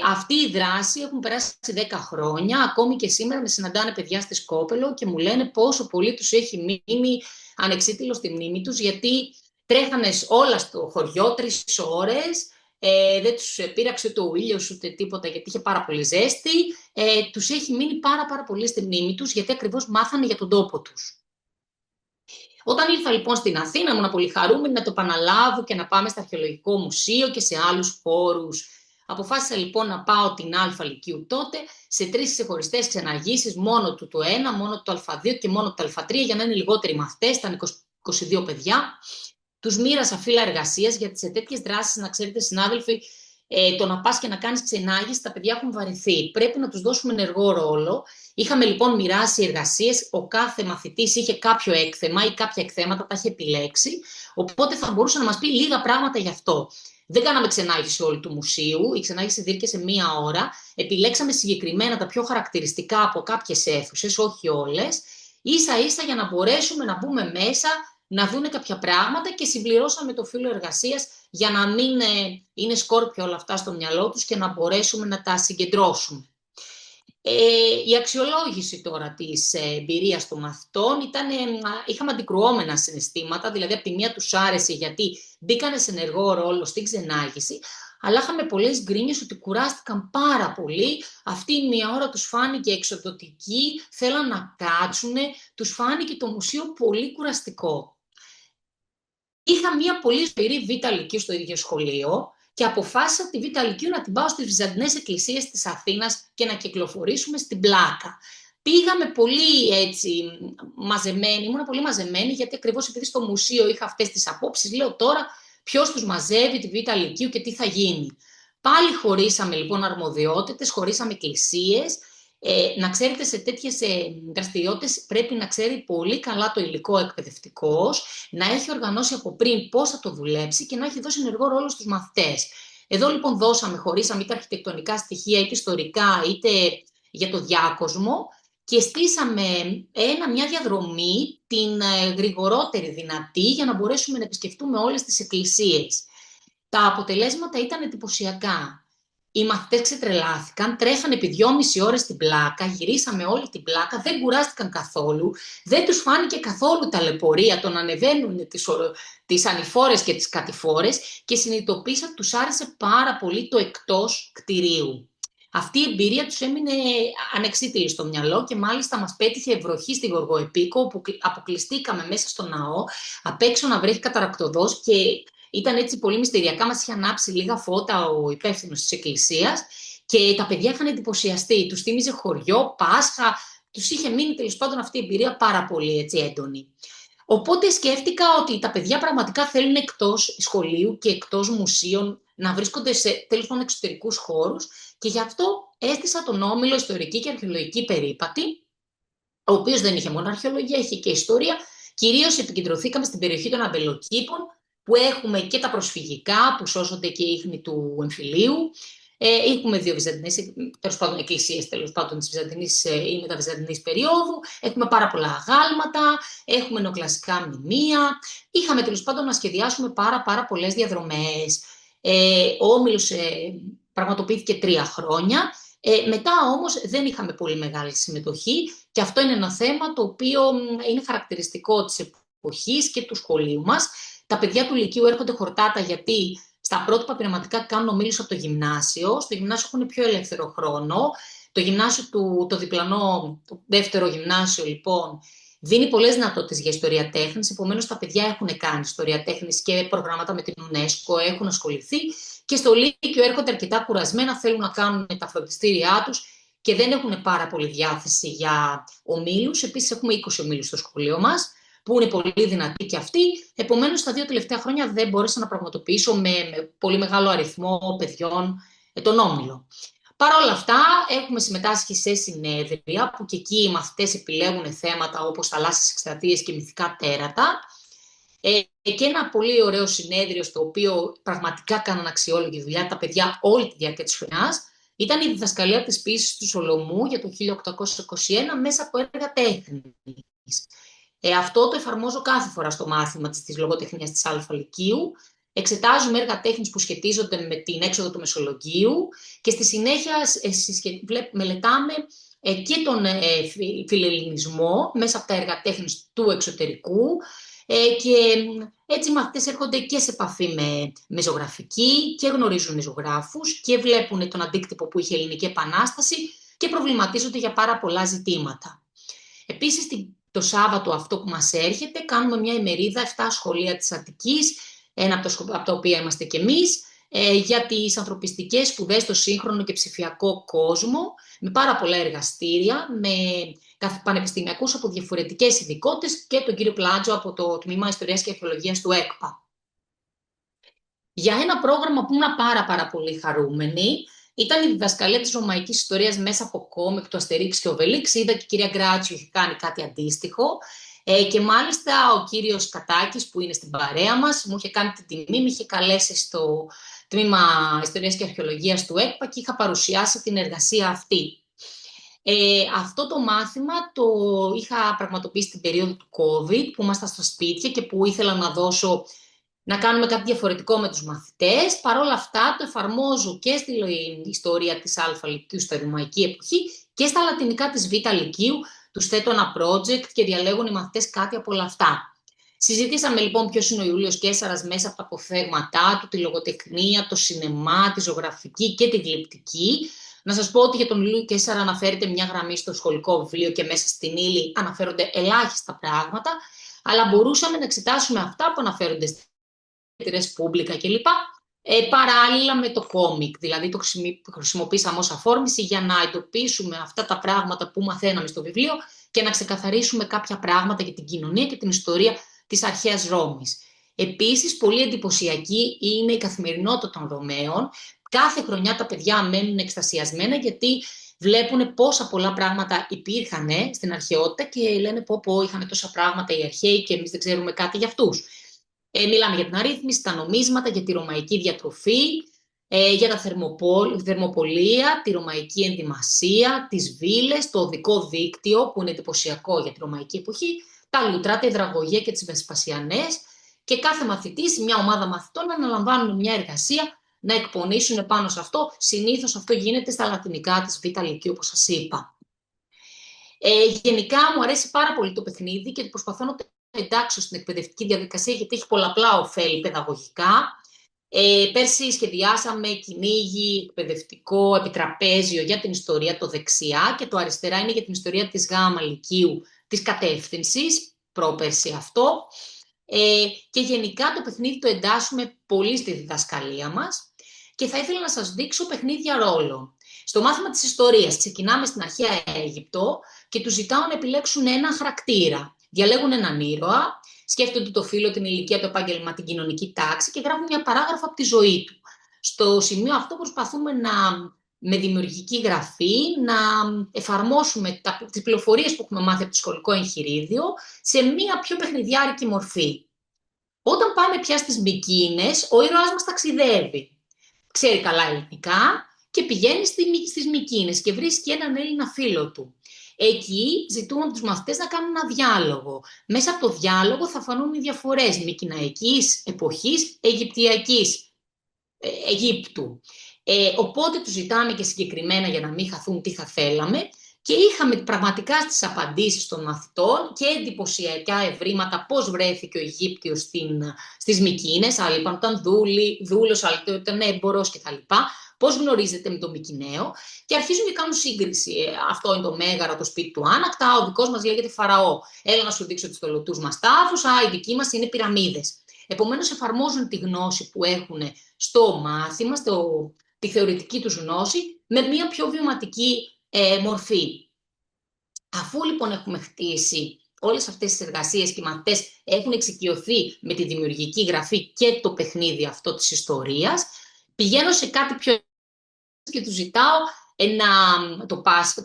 Αυτή η δράση έχουν περάσει 10 χρόνια, ακόμη και σήμερα με συναντάνε παιδιά στη Σκόπελο και μου λένε πόσο πολύ τους έχει μείνει ανεξίτηλο στη μνήμη τους, γιατί τρέχανε όλα στο χωριό 3 ώρες, δεν τους πείραξε ούτε ο ήλιος ούτε τίποτα, γιατί είχε πάρα πολύ ζέστη. Τους έχει μείνει πάρα πολύ στη μνήμη τους, γιατί ακριβώς μάθανε για τον τόπο τους. Όταν ήρθα λοιπόν στην Αθήνα, ήμουν πολύ χαρούμενη να το επαναλάβω και να πάμε στο Αρχαιολογικό Μουσείο και σε άλλους χώρους. Αποφάσισα λοιπόν να πάω την Α Λυκείου τότε σε 3 ξεχωριστές ξεναγήσεις, μόνο του το 1, μόνο το Α2 και μόνο το Α3, για να είναι λιγότεροι μαθητές, ήταν 22 παιδιά. Τους μοίρασα φύλλα εργασίας, γιατί σε τέτοιες δράσεις, να ξέρετε συνάδελφοι, το να πας και να κάνεις ξενάγηση, τα παιδιά έχουν βαρεθεί. Πρέπει να τους δώσουμε ενεργό ρόλο. Είχαμε λοιπόν μοιράσει εργασίες, ο κάθε μαθητής είχε κάποιο έκθεμα ή κάποια εκθέματα, τα είχε επιλέξει, οπότε θα μπορούσε να μας πει λίγα πράγματα γι' αυτό. Δεν κάναμε ξενάγηση όλου του μουσείου, η ξενάγηση διήρκεσε 1 ώρα, επιλέξαμε συγκεκριμένα τα πιο χαρακτηριστικά από κάποιες αίθουσες, όχι όλες, ίσα-ίσα για να μπορέσουμε να μπούμε μέσα, να δούνε κάποια πράγματα και συμπληρώσαμε το φύλλο εργασίας για να μην είναι σκόρπια όλα αυτά στο μυαλό τους και να μπορέσουμε να τα συγκεντρώσουμε. Η αξιολόγηση τώρα της εμπειρίας των μαθητών είχαμε αντικρουόμενα συναισθήματα, δηλαδή από τη μία τους άρεσε γιατί μπήκανε σε ενεργό ρόλο στην ξενάγηση, αλλά είχαμε πολλές γκρίνιες ότι κουράστηκαν πάρα πολύ, αυτή η 1 ώρα τους φάνηκε εξοδοτική, θέλαν να κάτσουν, τους φάνηκε το μουσείο πολύ κουραστικό. Είχα μια πολύ σφαιρή Β' Λυκείου στο ίδιο σχολείο και αποφάσισα τη Β' Λυκείου να την πάω στις Βυζαντινές εκκλησίες της Αθήνας και να κυκλοφορήσουμε στην Πλάκα. Πήγαμε πολύ έτσι μαζεμένοι, ήμουν πολύ μαζεμένη, γιατί ακριβώς επειδή στο μουσείο είχα αυτές τις απόψεις, λέω τώρα ποιος τους μαζεύει τη Β' Λυκείου και τι θα γίνει. Πάλι χωρίσαμε λοιπόν αρμοδιότητες, χωρίσαμε εκκλησίες. Να ξέρετε, σε τέτοιες δραστηριότητες πρέπει να ξέρει πολύ καλά το υλικό εκπαιδευτικός, να έχει οργανώσει από πριν πώς θα το δουλέψει και να έχει δώσει ενεργό ρόλο στους μαθητές. Εδώ λοιπόν χωρίσαμε είτε αρχιτεκτονικά στοιχεία, είτε ιστορικά, είτε για το διάκοσμο και στήσαμε μια διαδρομή την γρηγορότερη δυνατή για να μπορέσουμε να επισκεφτούμε όλες τις εκκλησίες. Τα αποτελέσματα ήταν εντυπωσιακά. Οι μαθητές ξετρελάθηκαν, τρέχανε επί 2,5 ώρες την πλάκα, γυρίσαμε όλη την πλάκα, δεν κουράστηκαν καθόλου, δεν τους φάνηκε καθόλου ταλαιπωρία το να ανεβαίνουν τις ανηφόρες και τις κατηφόρες και συνειδητοποίησαν ότι τους άρεσε πάρα πολύ το εκτός κτηρίου. Αυτή η εμπειρία τους έμεινε ανεξίτηλη στο μυαλό και μάλιστα μας πέτυχε βροχή στη Γοργοεπίκο, όπου αποκλειστήκαμε μέσα στο ναό, απ' έξω να βρέχει καταρακτωδώς και ήταν έτσι πολύ μυστηριακά, μας είχε ανάψει λίγα φώτα ο υπεύθυνος της εκκλησίας και τα παιδιά είχαν εντυπωσιαστεί. Τους θύμιζε χωριό, Πάσχα, τους είχε μείνει τέλος πάντων αυτή η εμπειρία πάρα πολύ έτσι έντονη. Οπότε σκέφτηκα ότι τα παιδιά πραγματικά θέλουν εκτός σχολείου και εκτός μουσείων να βρίσκονται σε τέλος πάντων εξωτερικούς χώρους και γι' αυτό έστησα τον Όμιλο Ιστορική και Αρχαιολογική Περίπατη, ο οποίος δεν είχε μόνο αρχαιολογία, είχε και ιστορία. Κυρίως επικεντρωθήκαμε στην περιοχή των αμπελοκήπων, που έχουμε και τα προσφυγικά, που σώσονται και οι ίχνη του εμφυλίου. Έχουμε 2 βυζαντινές, τέλος πάντων, εκκλησίες της βυζαντινής ή μεταβυζαντινής περίοδου. Έχουμε πάρα πολλά αγάλματα, έχουμε νεοκλασικά μνημεία. Είχαμε τέλος πάντων να σχεδιάσουμε πάρα πολλές διαδρομές. Ο Όμιλος πραγματοποιήθηκε 3 χρόνια. Μετά όμως δεν είχαμε πολύ μεγάλη συμμετοχή και αυτό είναι ένα θέμα το οποίο είναι χαρακτηριστικό της εποχής και του σχολείου μας. Τα παιδιά του Λυκείου έρχονται χορτάτα γιατί στα πρότυπα πειραματικά κάνουν ομίλους από το γυμνάσιο. Στο γυμνάσιο έχουν πιο ελεύθερο χρόνο. Το γυμνάσιο το διπλανό, το δεύτερο γυμνάσιο λοιπόν, δίνει πολλές δυνατότητες για ιστορία τέχνης. Επομένως τα παιδιά έχουν κάνει ιστορία τέχνης και προγράμματα με την UNESCO, έχουν ασχοληθεί. Και στο Λύκειο έρχονται αρκετά κουρασμένα, θέλουν να κάνουν τα φροντιστήριά τους και δεν έχουν πάρα πολύ διάθεση για ομίλους. Επίσης έχουμε 20 ομίλους στο σχολείο μας, που είναι πολύ δυνατοί και αυτοί. Επομένως, τα 2 τελευταία χρόνια δεν μπόρεσα να πραγματοποιήσω με πολύ μεγάλο αριθμό παιδιών τον όμιλο. Παρ' όλα αυτά, έχουμε συμμετάσχει σε συνέδρια, που και εκεί οι μαθητές επιλέγουν θέματα όπως θαλάσσιες εκστρατείες και μυθικά τέρατα. Και ένα πολύ ωραίο συνέδριο, στο οποίο πραγματικά κάναν αξιόλογη δουλειά τα παιδιά όλη τη διάρκεια της χρονιάς, ήταν η διδασκαλία της ποίησης του Σολομού για το 1821 μέσα από έργα τέχνης. Αυτό το εφαρμόζω κάθε φορά στο μάθημα της λογοτεχνίας της Α Λυκείου. Εξετάζουμε έργα τέχνης που σχετίζονται με την έξοδο του Μεσολογγίου και στη συνέχεια μελετάμε και τον φιλελληνισμό μέσα από τα έργα τέχνης του εξωτερικού και έτσι οι μαθητές έρχονται και σε επαφή με ζωγραφική και γνωρίζουν ζωγράφους και βλέπουν τον αντίκτυπο που είχε η Ελληνική Επανάσταση και προβληματίζονται για πάρα πολλά ζητήματα. Επίσης, το Σάββατο αυτό που μας έρχεται, κάνουμε μια ημερίδα 7 σχολεία της Αττικής, ένα από τα οποία είμαστε κι εμείς, για τις ανθρωπιστικές σπουδές στο σύγχρονο και ψηφιακό κόσμο, με πάρα πολλά εργαστήρια, με πανεπιστημιακούς από διαφορετικές ειδικότητες και τον κύριο Πλάτζο από το Τμήμα Ιστορίας και Αρχαιολογίας του ΕΚΠΑ. Για ένα πρόγραμμα που ήμουν πάρα πολύ χαρούμενη, ήταν η διδασκαλία της ρωμαϊκής ιστορίας μέσα από κόμικ του Αστερίξ και Οβελίξ. Είδα και η κυρία Γκράτσιο είχε κάνει κάτι αντίστοιχο. Και μάλιστα ο κύριος Κατάκης, που είναι στην παρέα μας, μου είχε κάνει την τιμή, με είχε καλέσει στο Τμήμα Ιστορίας και Αρχαιολογίας του ΕΚΠΑ και είχα παρουσιάσει την εργασία αυτή. Αυτό το μάθημα το είχα πραγματοποιήσει την περίοδο του COVID, που ήμασταν στα σπίτια και που ήθελα να κάνουμε κάτι διαφορετικό με τους μαθητές. Παρ' όλα αυτά το εφαρμόζω και στη ιστορία της Α Λυκείου στα ρωμαϊκή εποχή και στα λατινικά της Β Λυκείου. Τους θέτω ένα project και διαλέγουν οι μαθητές κάτι από όλα αυτά. Συζητήσαμε λοιπόν ποιος είναι ο Ιούλιος Καίσαρας μέσα από τα αποφθέγματά του, τη λογοτεχνία, το σινεμά, τη ζωγραφική και τη γλυπτική. Να σας πω ότι για τον Ιούλιο Καίσαρα αναφέρεται μια γραμμή στο σχολικό βιβλίο και μέσα στην ύλη αναφέρονται ελάχιστα πράγματα, αλλά μπορούσαμε να εξετάσουμε αυτά που αναφέρονται στη Ρεσπούμπλικα κλπ. Παράλληλα με το κόμικ, δηλαδή το χρησιμοποίησαμε ως αφόρμηση για να εντοπίσουμε αυτά τα πράγματα που μαθαίναμε στο βιβλίο και να ξεκαθαρίσουμε κάποια πράγματα για την κοινωνία και την ιστορία της αρχαίας Ρώμης. Επίσης, πολύ εντυπωσιακή είναι η καθημερινότητα των Ρωμαίων. Κάθε χρονιά τα παιδιά μένουν εκστασιασμένα γιατί βλέπουν πόσα πολλά πράγματα υπήρχαν στην αρχαιότητα και λένε πω είχαν τόσα πράγματα οι αρχαίοι και εμείς δεν ξέρουμε κάτι για αυτούς. Μιλάμε για την αρρύθμιση, τα νομίσματα, για τη ρωμαϊκή διατροφή, για τα θερμοπολία, τη ρωμαϊκή ενδυμασία, τις βίλες, το οδικό δίκτυο που είναι εντυπωσιακό για τη ρωμαϊκή εποχή, τα λουτρά, τα υδραγωγεία και τις Βεσπασιανές και κάθε μαθητής, μια ομάδα μαθητών αναλαμβάνουν μια εργασία να εκπονήσουν πάνω σε αυτό. Συνήθως αυτό γίνεται στα λατινικά της Β' Λυκείου, όπως σας είπα. Γενικά μου αρέσει πάρα πολύ το παιχνίδι και προσπαθώ να το εντάξω στην εκπαιδευτική διαδικασία, γιατί έχει πολλαπλά ωφέλη παιδαγωγικά. Πέρσι σχεδιάσαμε κυνήγι εκπαιδευτικό επιτραπέζιο για την ιστορία, το δεξιά, και το αριστερά είναι για την ιστορία της Γ' Λυκείου, της κατεύθυνσης, πρόπερσι αυτό. Και γενικά το παιχνίδι το εντάσσουμε πολύ στη διδασκαλία μας και θα ήθελα να σας δείξω παιχνίδια ρόλων. Στο μάθημα της ιστορίας ξεκινάμε στην αρχαία Αίγυπτο και τους ζητάω να επιλέξουν έναν χαρακτήρα. Διαλέγουν έναν ήρωα, σκέφτονται το φύλο, την ηλικία, το επάγγελμα, την κοινωνική τάξη και γράφουν μια παράγραφο από τη ζωή του. Στο σημείο αυτό προσπαθούμε με δημιουργική γραφή να εφαρμόσουμε τις πληροφορίες που έχουμε μάθει από το σχολικό εγχειρίδιο σε μια πιο παιχνιδιάρικη μορφή. Όταν πάμε πια στις Μυκήνες, ο ήρωας μας ταξιδεύει. Ξέρει καλά ελληνικά και πηγαίνει στις Μυκήνες και βρίσκει έναν Έλληνα φίλο του. Εκεί ζητούμε από τους μαθητές να κάνουν ένα διάλογο. Μέσα από το διάλογο θα φανούν οι διαφορές μικηναϊκής εποχής, αιγυπτιακής Αιγύπτου. Οπότε τους ζητάμε και συγκεκριμένα για να μην χαθούν τι θα θέλαμε και είχαμε πραγματικά στις απαντήσεις των μαθητών και εντυπωσιακά ευρήματα πώς βρέθηκε ο Αιγύπτιος στις Μυκήνες. Άλλοι είπαν ότι ήταν δούλος, άλλοι ότι ήταν έμπορος κτλ. Πώς γνωρίζετε με τον Μυκηναίο και αρχίζουν και κάνουν σύγκριση. Αυτό είναι το Μέγαρο, το σπίτι του Άνακτα, ο δικός μας λέγεται Φαραώ. Έλα να σου δείξω τους θολωτούς μας τάφους, οι δικοί μας είναι πυραμίδες. Επομένως εφαρμόζουν τη γνώση που έχουν στο μάθημα, τη θεωρητική τους γνώση, με μια πιο βιωματική μορφή. Αφού λοιπόν έχουμε χτίσει όλες αυτές τις εργασίες και οι μαθητές έχουν εξοικειωθεί με τη δημιουργική γραφή και το παιχνίδι αυτό της ιστορίας, πηγαίνω σε κάτι πιο και τους ζητάω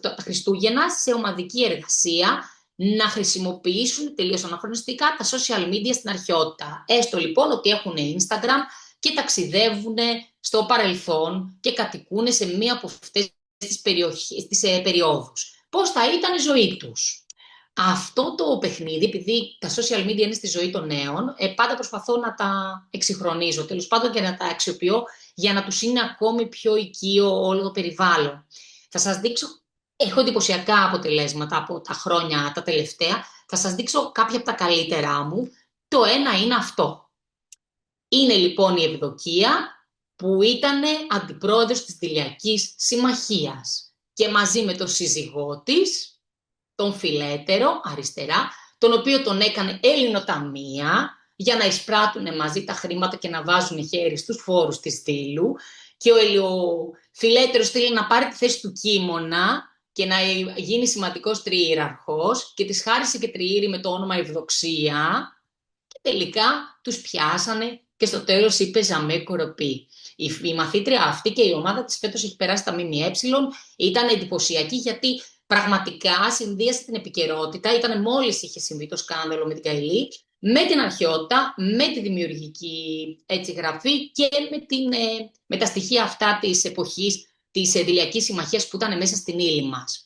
τα Χριστούγεννα σε ομαδική εργασία να χρησιμοποιήσουν τελείως αναχρονιστικά τα social media στην αρχαιότητα. Έστω λοιπόν ότι έχουν Instagram και ταξιδεύουν στο παρελθόν και κατοικούν σε μία από αυτές τις περιόδους. Πώς θα ήταν η ζωή τους. Αυτό το παιχνίδι, επειδή τα social media είναι στη ζωή των νέων, πάντα προσπαθώ να τα εξυγχρονίζω, τέλος πάντων και να τα αξιοποιώ για να τους είναι ακόμη πιο οικείο όλο το περιβάλλον. Θα σας δείξω, έχω εντυπωσιακά αποτελέσματα από τα χρόνια τα τελευταία, θα σας δείξω κάποια από τα καλύτερά μου. Το ένα είναι αυτό. Είναι λοιπόν η Ευδοκία που ήταν αντιπρόεδρος της Δειλιακής Συμμαχίας και μαζί με τον σύζυγό της, τον Φιλέτερο, αριστερά, τον οποίο τον έκανε Ελληνοταμεία για να εισπράττουν μαζί τα χρήματα και να βάζουν χέρι στους φόρους της Δήλου και ο Φιλέτερος θέλει να πάρει τη θέση του Κίμωνα και να γίνει σημαντικός τριήραρχος και της χάρισε και τριήρη με το όνομα Ευδοξία και τελικά τους πιάσανε και στο τέλος είπε «Ζαμέ κοροπή». Η μαθήτρια αυτή και η ομάδα της φέτος έχει περάσει τα ΜΜΕ, ήταν εντυπωσιακή γιατί πραγματικά συνδύασε την επικαιρότητα, ήταν μόλις είχε συμβεί το σκάνδαλο με την Καηλή, με την αρχαιότητα, με τη δημιουργική γραφή και με τα στοιχεία αυτά της εποχής της Δειλιακής Συμμαχίας που ήταν μέσα στην ύλη μας.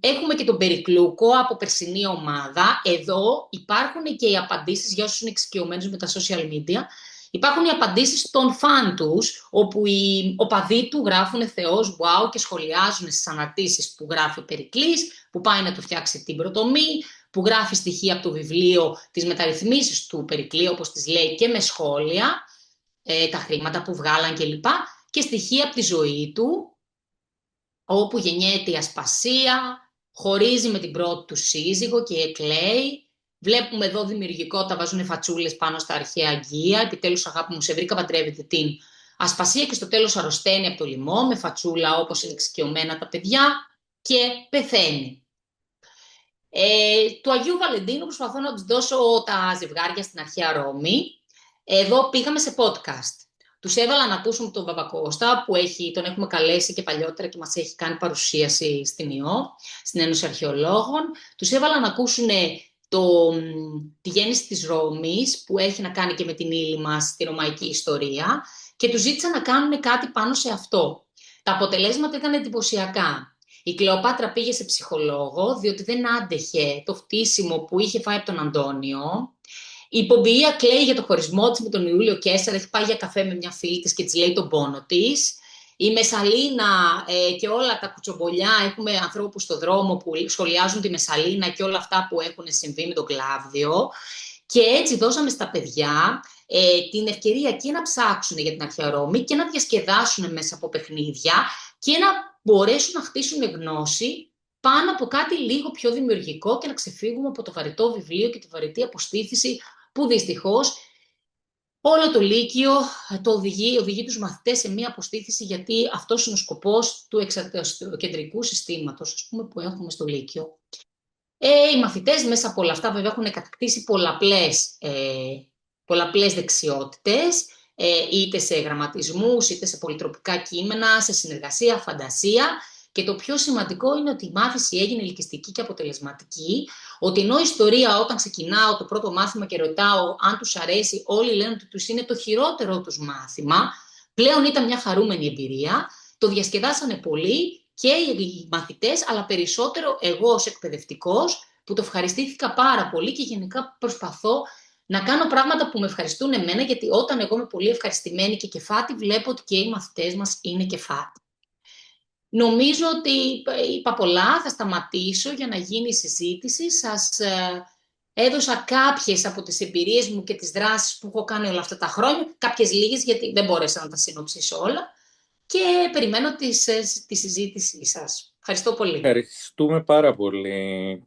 Έχουμε και τον Περικλούκο από περσινή ομάδα. Εδώ υπάρχουν και οι απαντήσεις για όσους είναι εξοικειωμένους με τα social media. Υπάρχουν οι απαντήσεις των φαν τους, όπου οι οπαδοί του γράφουν Θεός, wow και σχολιάζουν στις αναρτήσεις που γράφει ο Περικλής, που πάει να του φτιάξει την πρωτομή, που γράφει στοιχεία από το βιβλίο τις μεταρρυθμίσεις του Περικλή, όπως τις λέει και με σχόλια, τα χρήματα που βγάλαν κλπ. Και στοιχεία από τη ζωή του, όπου γεννιέται η Ασπασία, χωρίζει με την πρώτη του σύζυγο και εκλέει. Βλέπουμε εδώ δημιουργικότητα, βάζουν φατσούλες πάνω στα αρχαία αγγεία. Επιτέλους, αγάπη μου, σε βρήκα, παντρεύεται την Ασπασία και στο τέλος αρρωσταίνει από το λοιμό με φατσούλα όπως είναι εξοικειωμένα τα παιδιά και πεθαίνει. Του Αγίου Βαλεντίνου προσπαθώ να τους δώσω τα ζευγάρια στην αρχαία Ρώμη. Εδώ πήγαμε σε podcast. Τους έβαλα να ακούσουν τον Βαβακώστα που τον έχουμε καλέσει και παλιότερα και μας έχει κάνει παρουσίαση στην ΙΟ, στην Ένωση Αρχαιολόγων. Τους έβαλα να ακούσουν τη γέννηση της Ρώμης που έχει να κάνει και με την ύλη μας στη ρωμαϊκή ιστορία και τους ζήτησα να κάνουν κάτι πάνω σε αυτό. Τα αποτελέσματα ήταν εντυπωσιακά. Η Κλεοπάτρα πήγε σε ψυχολόγο διότι δεν άντεχε το φτύσιμο που είχε φάει από τον Αντώνιο. Η Πομπιεία κλαίει για το χωρισμό της με τον Ιούλιο Καίσαρα, έχει πάει για καφέ με μια φίλη της και της λέει τον πόνο της. Η Μεσσαλίνα και όλα τα κουτσομπολιά, έχουμε ανθρώπους στο δρόμο που σχολιάζουν τη Μεσσαλίνα και όλα αυτά που έχουν συμβεί με τον Κλάβδιο. Και έτσι δώσαμε στα παιδιά την ευκαιρία και να ψάξουν για την αρχαία Ρώμη και να διασκεδάσουν μέσα από παιχνίδια και να μπορέσουν να χτίσουν γνώση πάνω από κάτι λίγο πιο δημιουργικό και να ξεφύγουμε από το βαρετό βιβλίο και τη βαρετή αποστήθηση που δυστυχώς όλο το Λύκειο οδηγεί τους μαθητές σε μία αποστήθηση, γιατί αυτός είναι ο σκοπός του εξωτεροκεντρικού συστήματος, ας πούμε, που έχουμε στο Λύκειο. Οι μαθητές μέσα από όλα αυτά βέβαια έχουν κατακτήσει πολλαπλές δεξιότητες, είτε σε γραμματισμούς, είτε σε πολυτροπικά κείμενα, σε συνεργασία, φαντασία. Και το πιο σημαντικό είναι ότι η μάθηση έγινε ελκυστική και αποτελεσματική, ότι ενώ η ιστορία, όταν ξεκινάω το πρώτο μάθημα και ρωτάω αν τους αρέσει, όλοι λένε ότι τους είναι το χειρότερο τους μάθημα, πλέον ήταν μια χαρούμενη εμπειρία, το διασκεδάσανε πολύ και οι μαθητές, αλλά περισσότερο εγώ ως εκπαιδευτικός, που το ευχαριστήθηκα πάρα πολύ και γενικά προσπαθώ να κάνω πράγματα που με ευχαριστούν εμένα, γιατί όταν εγώ είμαι πολύ ευχαριστημένη και κεφάτη, βλέπω ότι και οι μαθητές μας είναι κεφάτη. Νομίζω ότι είπα πολλά, θα σταματήσω για να γίνει η συζήτηση. Σας έδωσα κάποιες από τις εμπειρίες μου και τις δράσεις που έχω κάνει όλα αυτά τα χρόνια, κάποιες λίγες γιατί δεν μπόρεσα να τα συνοψίσω όλα και περιμένω τη συζήτησή σας. Ευχαριστώ πολύ. Ευχαριστούμε πάρα πολύ,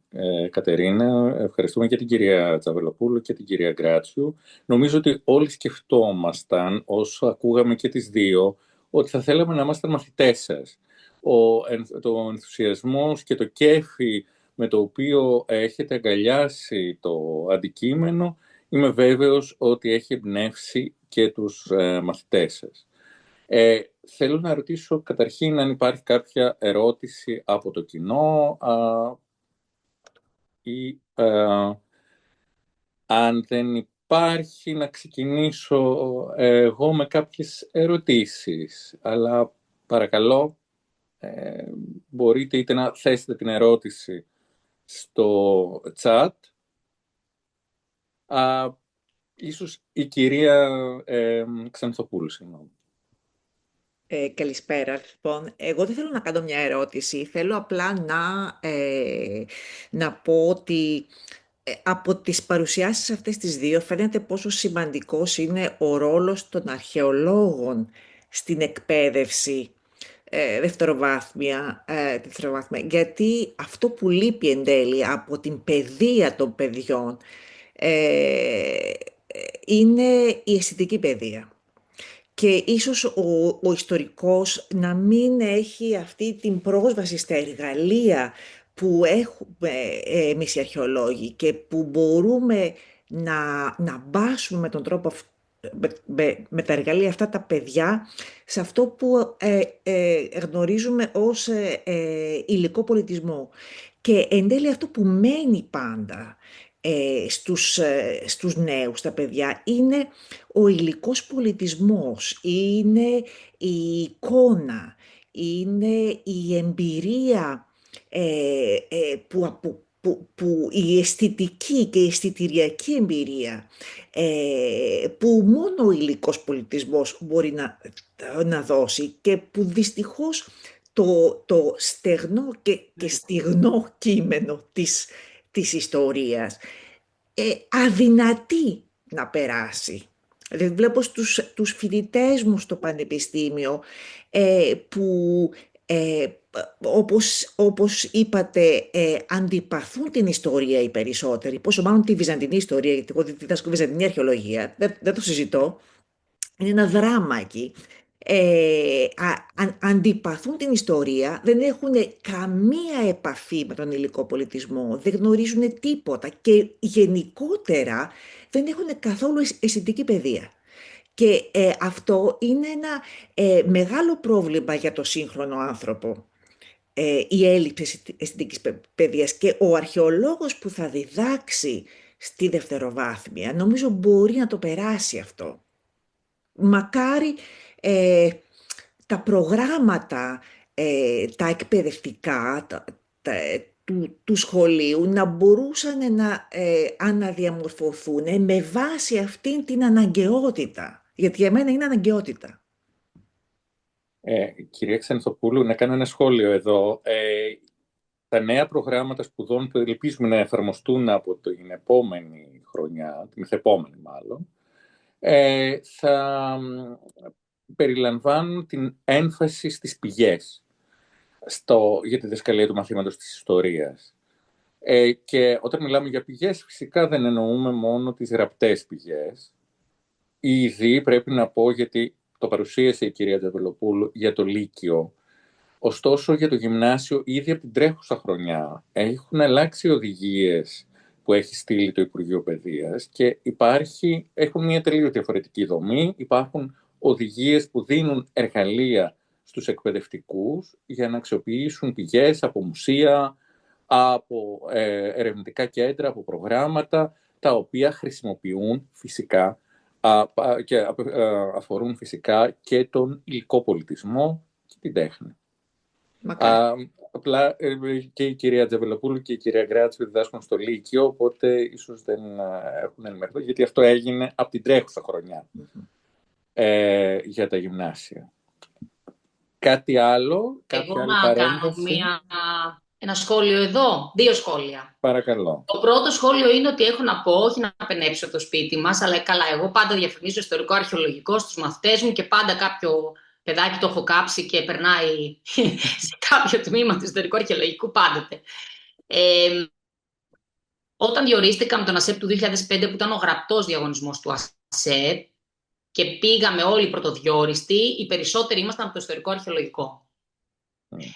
Κατερίνα. Ευχαριστούμε και την κυρία Τσαβελοπούλου και την κυρία Γκράτσιου. Νομίζω ότι όλοι σκεφτόμασταν, όσο ακούγαμε και τις δύο, ότι θα θέλαμε να ήμασταν μαθητές σας. Το ενθουσιασμός και το κέφι με το οποίο έχετε αγκαλιάσει το αντικείμενο, είμαι βέβαιος ότι έχει εμπνεύσει και τους μαθητές σας. Θέλω να ρωτήσω καταρχήν αν υπάρχει κάποια ερώτηση από το κοινό ή αν δεν υπάρχει, να ξεκινήσω εγώ με κάποιες ερωτήσεις. Αλλά παρακαλώ, μπορείτε είτε να θέσετε την ερώτηση στο chat. Ίσως η κυρία Ξανθοπούλου, συγγνώμη. Καλησπέρα. Λοιπόν, εγώ δεν θέλω να κάνω μια ερώτηση. Θέλω απλά να πω ότι από τις παρουσιάσεις αυτές τις δύο φαίνεται πόσο σημαντικός είναι ο ρόλος των αρχαιολόγων στην εκπαίδευση δευτεροβάθμια, γιατί αυτό που λείπει εν τέλει από την παιδεία των παιδιών είναι η αισθητική παιδεία. Και ίσως ο ιστορικός να μην έχει αυτή την πρόσβαση στα εργαλεία που έχουμε εμείς οι αρχαιολόγοι και που μπορούμε να μπάσουμε με τον τρόπο με τα εργαλεία αυτά τα παιδιά σε αυτό που γνωρίζουμε ως υλικό πολιτισμό. Και εν τέλει αυτό που μένει πάντα στους νέους, τα παιδιά, είναι ο υλικός πολιτισμός, είναι η εικόνα, είναι η εμπειρία, που η αισθητική και η αισθητηριακή εμπειρία που μόνο ο υλικός πολιτισμός μπορεί να δώσει και που δυστυχώς το στεγνό και στιγνό κείμενο της ιστορίας αδυνατεί να περάσει. Δηλαδή βλέπω τους φοιτητές μου στο πανεπιστήμιο που όπως είπατε αντιπαθούν την ιστορία οι περισσότεροι, πόσο μάλλον τη βυζαντινή ιστορία, γιατί εγώ διδάσκω βυζαντινή αρχαιολογία, δεν το συζητώ, είναι ένα δράμα εκεί. Αντιπαθούν την ιστορία, δεν έχουν καμία επαφή με τον υλικό πολιτισμό, δεν γνωρίζουν τίποτα και γενικότερα δεν έχουν καθόλου αισθητική παιδεία. Και αυτό είναι ένα μεγάλο πρόβλημα για το σύγχρονο άνθρωπο, η έλλειψη αισθητικής παιδείας. Και ο αρχαιολόγος που θα διδάξει στη δευτεροβάθμια νομίζω μπορεί να το περάσει αυτό. Μακάρι τα προγράμματα, τα εκπαιδευτικά, του σχολείου να μπορούσαν να αναδιαμορφωθούν με βάση αυτήν την αναγκαιότητα. Γιατί για μένα είναι αναγκαιότητα. Κυρία Ξανθοπούλου, να κάνω ένα σχόλιο εδώ. Τα νέα προγράμματα σπουδών που ελπίζουμε να εφαρμοστούν από την επόμενη χρονιά, την μεθεπόμενη μάλλον, θα περιλαμβάνουν την έμφαση στις πηγές για τη διδασκαλία του μαθήματος της ιστορίας. Και όταν μιλάμε για πηγές, φυσικά δεν εννοούμε μόνο τις γραπτές πηγές. Ήδη πρέπει να πω, γιατί το παρουσίασε η κυρία Τζαβελοπούλου για το Λύκειο. Ωστόσο, για το γυμνάσιο, ήδη από την τρέχουσα χρονιά έχουν αλλάξει οδηγίες που έχει στείλει το Υπουργείο Παιδείας και έχουν μια τελείως διαφορετική δομή. Υπάρχουν οδηγίες που δίνουν εργαλεία στους εκπαιδευτικούς για να αξιοποιήσουν πηγές από μουσεία, από ερευνητικά κέντρα, από προγράμματα, τα οποία χρησιμοποιούν φυσικά και αφορούν φυσικά και τον υλικό πολιτισμό και την τέχνη. Απλά και η κυρία Τζαβελοπούλου και η κυρία Γκράτσου διδάσκουν στο Λύκειο, οπότε ίσως δεν έχουν ενημερωθεί, γιατί αυτό έγινε από την τρέχουσα χρονιά για τα γυμνάσια. Κάτι άλλο, κάποια άλλη παρέμβαση? Ένα σχόλιο εδώ, 2 σχόλια. Παρακαλώ. Το πρώτο σχόλιο είναι ότι έχω να πω, όχι να πενέψω το σπίτι μας, αλλά καλά, εγώ πάντα διαφημίζω ιστορικό αρχαιολογικό στους μαθητές μου και πάντα κάποιο παιδάκι το έχω κάψει και περνάει σε κάποιο τμήμα του ιστορικού αρχαιολογικού πάντοτε. Όταν διορίστηκα με τον ΑΣΕΠ του 2005, που ήταν ο γραπτός διαγωνισμός του ΑΣΕΠ, και πήγαμε όλοι πρωτοδιόριστοι, οι περισσότεροι ήμασταν από το ιστορικό αρχαιολογικό.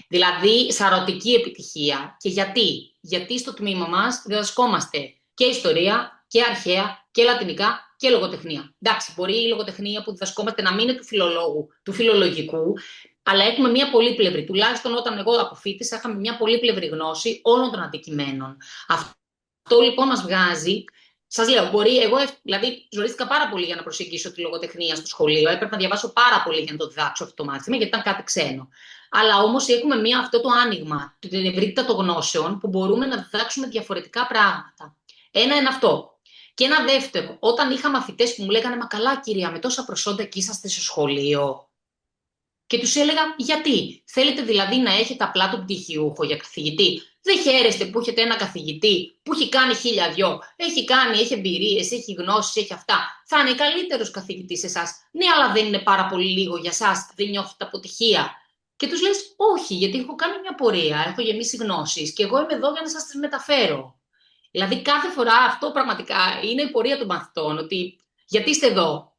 Δηλαδή, σαρωτική επιτυχία. Και γιατί? Γιατί στο τμήμα μας διδασκόμαστε και ιστορία και αρχαία και λατινικά και λογοτεχνία. Εντάξει, μπορεί η λογοτεχνία που διδασκόμαστε να μην είναι του φιλολόγου, του φιλολογικού, αλλά έχουμε μια πολύπλευρη. Τουλάχιστον όταν εγώ αποφοίτησα, είχαμε μια πολύπλευρη γνώση όλων των αντικειμένων. Αυτό λοιπόν μας βγάζει. Σας λέω, εγώ δηλαδή ζορίστηκα πάρα πολύ για να προσεγγίσω τη λογοτεχνία στο σχολείο. Έπρεπε να διαβάσω πάρα πολύ για να το διδάξω αυτό το μάθημα, γιατί ήταν κάτι ξένο. Αλλά όμως έχουμε αυτό το άνοιγμα, την ευρύτητα των γνώσεων, που μπορούμε να διδάξουμε διαφορετικά πράγματα. Ένα είναι αυτό. Και ένα δεύτερο, όταν είχα μαθητές που μου λέγανε «Μα καλά, κυρία, με τόσα προσόντα και είσαστε σε σχολείο». Και τους έλεγα «Γιατί? Θέλετε δηλαδή να έχετε απλά τον πτυχιούχο για καθηγητή? Δεν χαίρεστε που έχετε ένα καθηγητή που έχει κάνει 1002, έχει εμπειρίες, έχει γνώσεις, έχει αυτά. Θα είναι καλύτερος καθηγητής σε εσάς. Ναι, αλλά δεν είναι πάρα πολύ λίγο για εσάς, δεν νιώθετε αποτυχία?» Και τους λες «Όχι, γιατί έχω κάνει μια πορεία, έχω γεμίσει γνώσεις και εγώ είμαι εδώ για να σας τις μεταφέρω». Δηλαδή κάθε φορά αυτό πραγματικά είναι η πορεία των μαθητών, ότι γιατί είστε εδώ.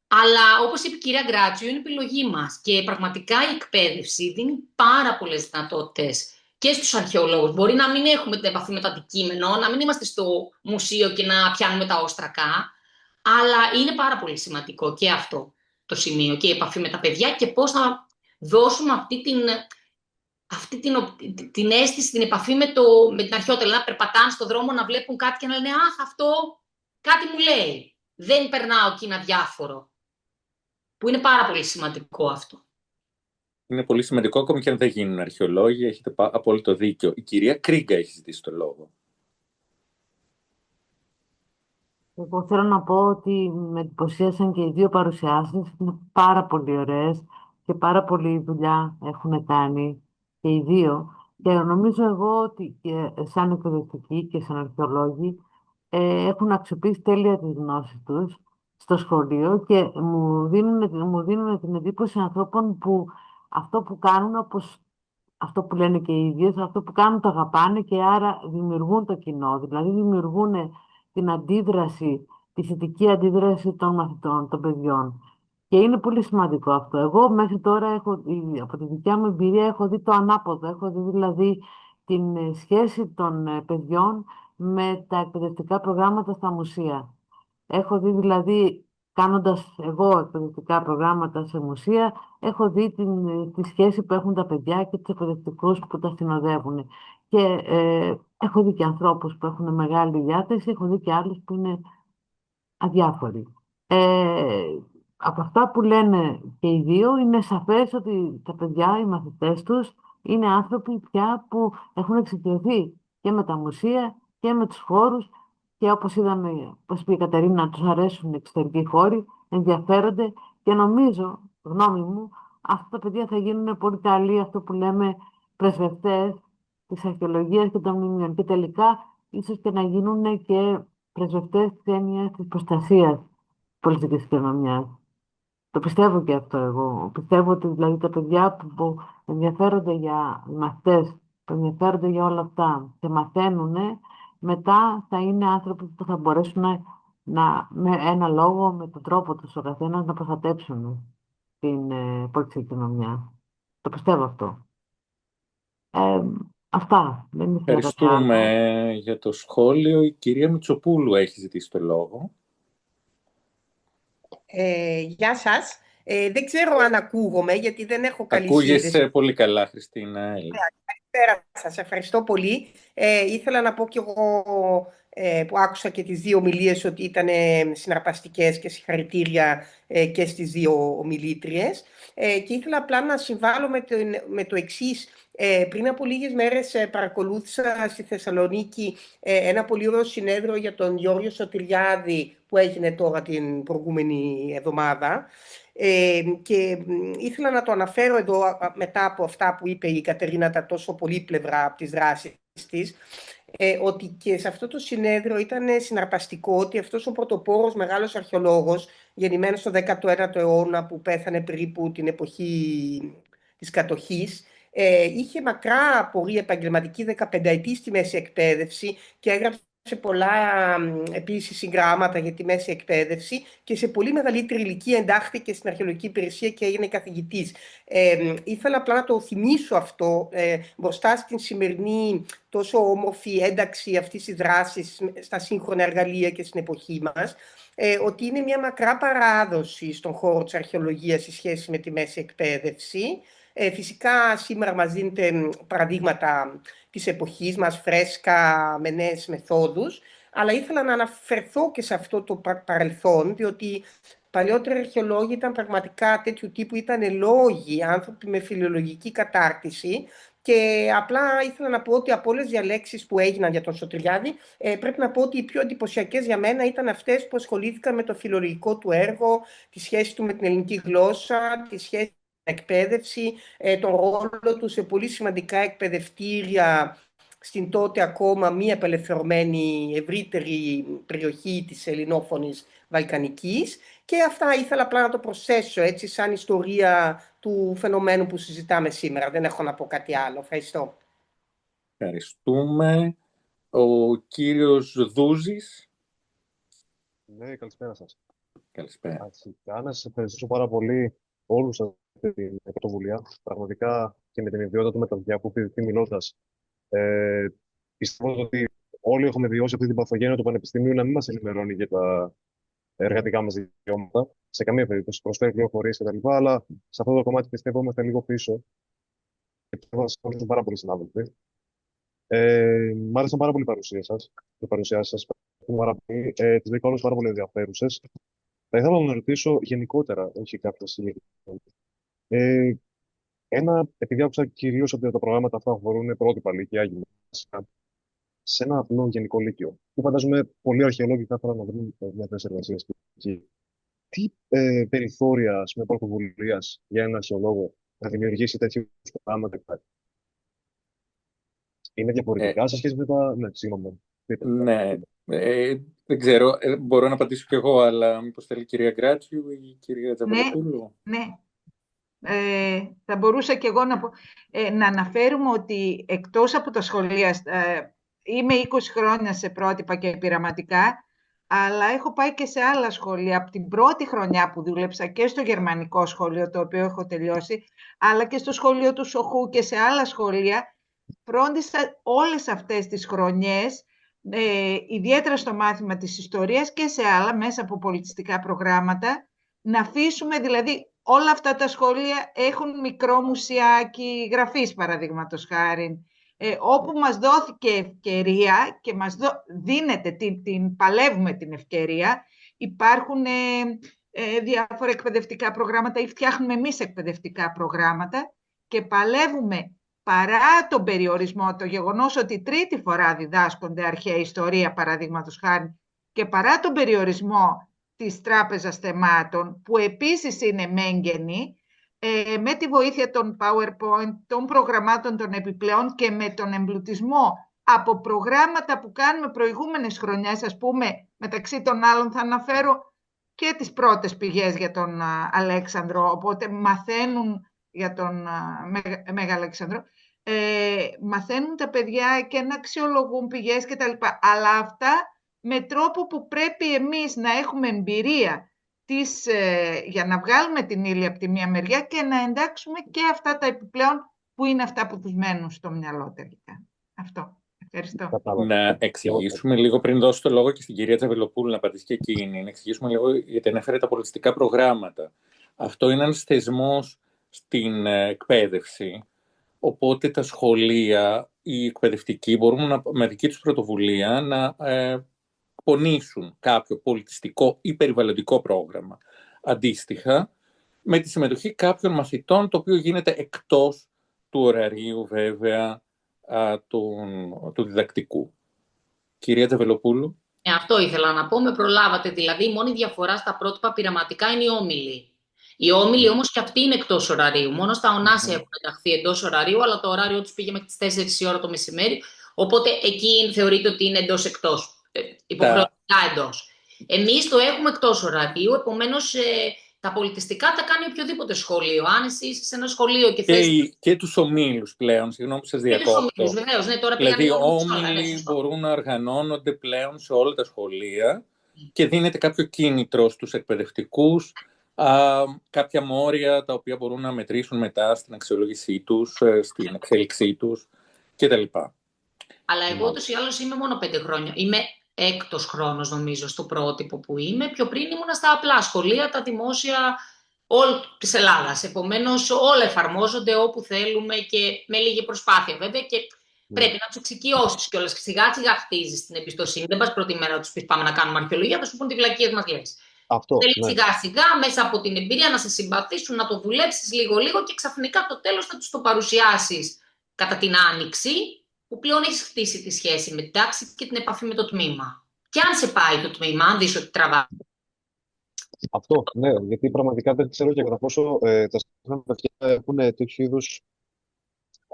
Αλλά όπως είπε η κυρία Γκράτσου, είναι επιλογή μας και πραγματικά η εκπαίδευση δίνει πάρα πολλές δυνατότητες και στους αρχαιολόγους. Μπορεί να μην έχουμε την επαφή με το αντικείμενο, να μην είμαστε στο μουσείο και να πιάνουμε τα όστρακα, αλλά είναι πάρα πολύ σημαντικό και αυτό το σημείο και η επαφή με τα παιδιά και πώς να δώσουμε αυτή την αίσθηση, την επαφή με την αρχαιότητα. Να περπατάνε στον δρόμο, να βλέπουν κάτι και να λένε «Αχ, αυτό κάτι μου λέει. Δεν περνάω εκεί ένα διάφορο». Που είναι πάρα πολύ σημαντικό αυτό. Είναι πολύ σημαντικό, ακόμη και αν δεν γίνουν αρχαιολόγοι. Έχετε απόλυτο δίκιο. Η κυρία Κρίγκα έχει ζητήσει το λόγο. Εγώ θέλω να πω ότι με εντυπωσίασαν και οι 2 παρουσιάσεις. Είναι πάρα πολύ ωραίες και πάρα πολλή δουλειά έχουν κάνει και οι 2. Και νομίζω εγώ ότι και σαν εκπαιδευτικοί και σαν αρχαιολόγοι έχουν αξιοποιήσει τέλεια τις γνώσεις τους στο σχολείο και μου δίνουν την εντύπωση ανθρώπων που αυτό που κάνουν, όπως αυτό που λένε και οι ίδιες, αυτό που κάνουν το αγαπάνε και άρα δημιουργούν το κοινό. Δηλαδή δημιουργούν την αντίδραση, τη θετική αντίδραση των μαθητών, των παιδιών. Και είναι πολύ σημαντικό αυτό. Εγώ μέχρι τώρα από τη δικιά μου εμπειρία έχω δει το ανάποδο. Έχω δει δηλαδή την σχέση των παιδιών με τα εκπαιδευτικά προγράμματα στα μουσεία. Έχω δει δηλαδή, κάνοντας εγώ εκπαιδευτικά προγράμματα σε μουσεία, έχω δει τη σχέση που έχουν τα παιδιά και τους εκπαιδευτικούς που τα συνοδεύουν. Και έχω δει και ανθρώπους που έχουν μεγάλη διάθεση, έχω δει και άλλους που είναι αδιάφοροι. Από αυτά που λένε και οι 2, είναι σαφές ότι τα παιδιά, οι μαθητές τους, είναι άνθρωποι πια που έχουν εξοικειωθεί και με τα μουσεία και με τους χώρους και όπως είδαμε, όπως είπε η Κατερίνα, τους αρέσουν οι εξωτερικοί χώροι, ενδιαφέρονται και νομίζω, γνώμη μου, αυτά τα παιδιά θα γίνουν πολύ καλοί, αυτό που λέμε πρεσβευτές της αρχαιολογίας και των μνημείων. Και τελικά ίσως και να γίνουν και πρεσβευτές της έννοιας της προστασίας πολιτικής κληρονομιάς. Το πιστεύω και αυτό εγώ. Πιστεύω ότι δηλαδή τα παιδιά που ενδιαφέρονται για οι μαθητές, που ενδιαφέρονται για όλα αυτά και μαθαίνουν, μετά θα είναι άνθρωποι που θα μπορέσουν με ένα λόγο, με τον τρόπο τους ο καθένας να προστατέψουν την πολιτική κοινωνία. Το πιστεύω αυτό. Αυτά. Δεν ήθελα κάτι άλλο. Ευχαριστούμε για το σχόλιο. Η κυρία Μητσοπούλου έχει ζητήσει το λόγο. Γεια σας. Δεν ξέρω αν ακούγομαι, γιατί δεν έχω καλή Ακούγεσαι σύνδεση. πολύ καλά, Χριστίνα. Καλησπέρα σας. Ευχαριστώ πολύ. Ήθελα να πω κι εγώ που άκουσα και τις δύο ομιλίες ότι ήταν συναρπαστικές και συγχαρητήρια και στις δύο ομιλήτριες. Και ήθελα απλά να συμβάλλω με το εξής. Πριν από λίγες μέρες παρακολούθησα στη Θεσσαλονίκη ένα πολύ ωραίο συνέδριο για τον Γιώργο Σωτηριάδη που έγινε τώρα την προηγούμενη εβδομάδα. Και ήθελα να το αναφέρω εδώ μετά από αυτά που είπε η Κατερίνα τα τόσο πολύπλευρα από τις δράσεις της, ότι και σε αυτό το συνέδριο ήταν συναρπαστικό ότι αυτός ο πρωτοπόρος μεγάλος αρχαιολόγος, γεννημένος στο 19ο αιώνα που πέθανε περίπου την εποχή της κατοχής, είχε μακρά πορεία επαγγελματική 15 ετή στη μέση εκπαίδευση και έγραψε σε πολλά επίσης συγγράμματα για τη μέση εκπαίδευση και σε πολύ μεγαλύτερη ηλικία εντάχθηκε στην αρχαιολογική υπηρεσία και έγινε καθηγητής. Ήθελα απλά να το θυμίσω αυτό μπροστά στην σημερινή τόσο όμορφη ένταξη αυτής της δράσης στα σύγχρονα εργαλεία και στην εποχή μας, ότι είναι μια μακρά παράδοση στον χώρο της αρχαιολογίας σε σχέση με τη μέση εκπαίδευση. Φυσικά σήμερα μας δίνετε παραδείγματα της εποχής μας, φρέσκα, με νέες μεθόδους, αλλά ήθελα να αναφερθώ και σε αυτό το παρελθόν, διότι παλιότεροι αρχαιολόγοι ήταν πραγματικά τέτοιου τύπου, ήταν λόγοι, άνθρωποι με φιλολογική κατάρτιση, και απλά ήθελα να πω ότι από όλες τις διαλέξεις που έγιναν για τον Σωτηριάδη, πρέπει να πω ότι οι πιο εντυπωσιακές για μένα ήταν αυτές που ασχολήθηκαν με το φιλολογικό του έργο, τη σχέση του με την ελληνική γλώσσα, τη σχέση εκπαίδευση, τον ρόλο του σε πολύ σημαντικά εκπαιδευτήρια στην τότε ακόμα μη απελευθερωμένη ευρύτερη περιοχή της ελληνόφωνης Βαλκανικής. Και αυτά ήθελα απλά να το προσθέσω έτσι σαν ιστορία του φαινομένου που συζητάμε σήμερα. Δεν έχω να πω κάτι άλλο. Ευχαριστώ. Ευχαριστούμε. Ο κύριος Δούζης. Ναι, καλησπέρα σας. Καλησπέρα. Αρχικά να σας ευχαριστήσω πάρα πολύ όλους σας για την πρωτοβουλία. Πραγματικά και με την ιδιότητα του μεταδιά που επιδειχθεί μιλώντας. Πιστεύω ότι όλοι έχουμε βιώσει αυτή την παθογένεια του Πανεπιστημίου να μην μας ενημερώνει για τα εργατικά μας δικαιώματα. Σε καμία περίπτωση προσφέρει πληροφορίες κτλ. Αλλά σε αυτό το κομμάτι πιστεύω είμαστε λίγο πίσω. Και πιστεύω ότι σας πάρα πολύ συνάδελφοι. Μ' άρεσαν πάρα πολύ οι παρουσιάσεις σας. Τις βρήκα όλες πάρα πολύ ενδιαφέρουσες. Θα ήθελα να ρωτήσω γενικότερα, όχι κάποια συγκεκριμένα. Επειδή άκουσα κυρίως ότι τα προγράμματα αυτά αφορούν πρότυπα λύκεια, γυμνάσια, σε ένα απλό γενικό λύκειο, που φαντάζομαι πολλοί αρχαιολόγοι θα ήθελαν να βρουν μια θέση εργασίας εκεί. Τι περιθώρια πρωτοβουλίας για έναν αρχαιολόγο να δημιουργήσει τέτοιου προγράμματα υπάρχει? Είναι διαφορετικά σε σχέση με τα. Ναι, συγγνώμη. Ναι, δεν ξέρω. Μπορώ να απαντήσω κι εγώ, αλλά μήπως θέλει η κυρία Γκράτσιου ή η κυρία Τζαβελοπούλου? Ναι. Θα μπορούσα κι εγώ να αναφέρουμε ότι εκτός από τα σχολεία, είμαι 20 χρόνια σε πρότυπα και πειραματικά, αλλά έχω πάει και σε άλλα σχολεία. Από την πρώτη χρονιά που δούλεψα και στο γερμανικό σχολείο, το οποίο έχω τελειώσει, αλλά και στο σχολείο του Σοχού και σε άλλα σχολεία, φρόντισα όλες αυτές τις χρονιές, ιδιαίτερα στο μάθημα της ιστορίας και σε άλλα, μέσα από πολιτιστικά προγράμματα, να αφήσουμε, δηλαδή, όλα αυτά τα σχολεία έχουν μικρό μουσιάκι γραφής, παραδείγματος χάριν, όπου μας δόθηκε ευκαιρία και μας δίνεται, παλεύουμε την ευκαιρία. Υπάρχουν διάφορα εκπαιδευτικά προγράμματα ή φτιάχνουμε εμείς εκπαιδευτικά προγράμματα και παλεύουμε παρά τον περιορισμό, το γεγονός ότι τρίτη φορά διδάσκονται αρχαία ιστορία, παραδείγματος χάρη, και παρά τον περιορισμό της Τράπεζας Θεμάτων, που επίσης είναι μέγενη, με τη βοήθεια των PowerPoint, των προγραμμάτων των επιπλέον και με τον εμπλουτισμό από προγράμματα που κάνουμε προηγούμενες χρονιές, ας πούμε, μεταξύ των άλλων θα αναφέρω και τις πρώτες πηγές για τον Αλέξανδρο, οπότε μαθαίνουν για τον Μέγα Αλέξανδρο, μαθαίνουν τα παιδιά και να αξιολογούν πηγές και τα λοιπά. Αλλά αυτά με τρόπο που πρέπει εμείς να έχουμε εμπειρία για να βγάλουμε την ύλη από τη μία μεριά και να εντάξουμε και αυτά τα επιπλέον που είναι αυτά που τους μένουν στο μυαλό τελικά. Αυτό. Ευχαριστώ. Να εξηγήσουμε λίγο, πριν δώσω το λόγο και στην κυρία Τζαβελοπούλου να απαντήσει και εκείνη, να εξηγήσουμε λίγο, γιατί ανέφερε τα πολιτιστικά προγράμματα. Αυτό είναι ένας θεσμός στην εκπαίδευση, οπότε τα σχολεία, οι εκπαιδευτικοί μπορούν με δική τους πρωτοβουλία να πονήσουν κάποιο πολιτιστικό ή περιβαλλοντικό πρόγραμμα. Αντίστοιχα, με τη συμμετοχή κάποιων μαθητών, το οποίο γίνεται εκτός του ωραρίου, βέβαια, του διδακτικού. Κυρία Τζαβελοπούλου. Αυτό ήθελα να πω, με προλάβατε. Δηλαδή, η μόνη διαφορά στα πρότυπα πειραματικά είναι οι όμιλοι. Οι όμιλοι όμως και αυτοί είναι εκτός ωραρίου. Μόνο στα ονάσια έχουν ενταχθεί εντός ωραρίου, αλλά το ωράριο τους πήγε μέχρι τις 4 η ώρα το μεσημέρι. Οπότε εκεί θεωρείται ότι είναι εντός-εκτός. Υποχρεωτικά εντός. Εμείς το έχουμε εκτός ωραρίου, επομένως τα πολιτιστικά τα κάνει οποιοδήποτε σχολείο. Αν εσύ είσαι σε ένα σχολείο και θες... Και τους ομίλους πλέον, συγγνώμη που σας διακόπτω. Και τους ομίλους, βεβαίως. Ναι, τώρα δηλαδή, όμιλοι μπορούν να οργανώνονται πλέον σε όλα τα σχολεία και δίνεται κάποιο κίνητρο στους εκπαιδευτικούς, κάποια μόρια τα οποία μπορούν να μετρήσουν μετά στην αξιολόγησή τους, στην εξέλιξή τους κτλ. Αλλά εγώ ούτως ή άλλως είμαι μόνο 5 χρόνια. Είμαι έκτος χρόνος, νομίζω, στο πρότυπο που είμαι. Πιο πριν ήμουνα στα απλά σχολεία, τα δημόσια όλη της Ελλάδας. Επομένως, όλα εφαρμόζονται όπου θέλουμε και με λίγη προσπάθεια, βέβαια. Και πρέπει να τους εξοικειώσεις κιόλας. Σιγά-σιγά χτίζεις την εμπιστοσύνη. Δεν πας πρώτη μέρα να τους πεις πάμε να κάνουμε αρχαιολογία, θα σου πούν τι βλακίες μας λες. Θέλει σιγά-σιγά μέσα από την εμπειρία να σε συμπαθήσουν, να το δουλέψεις λίγο-λίγο και ξαφνικά το τέλος θα τους το παρουσιάσεις κατά την άνοιξη, που πλέον έχεις χτίσει τη σχέση με την τάξη και την επαφή με το τμήμα. Και αν σε πάει το τμήμα, αν δεις ότι τραβά. Αυτό, ναι, γιατί πραγματικά δεν ξέρω και κατά πόσο τα συγκεκριμένα παιδιά έχουν τέτοιου είδους,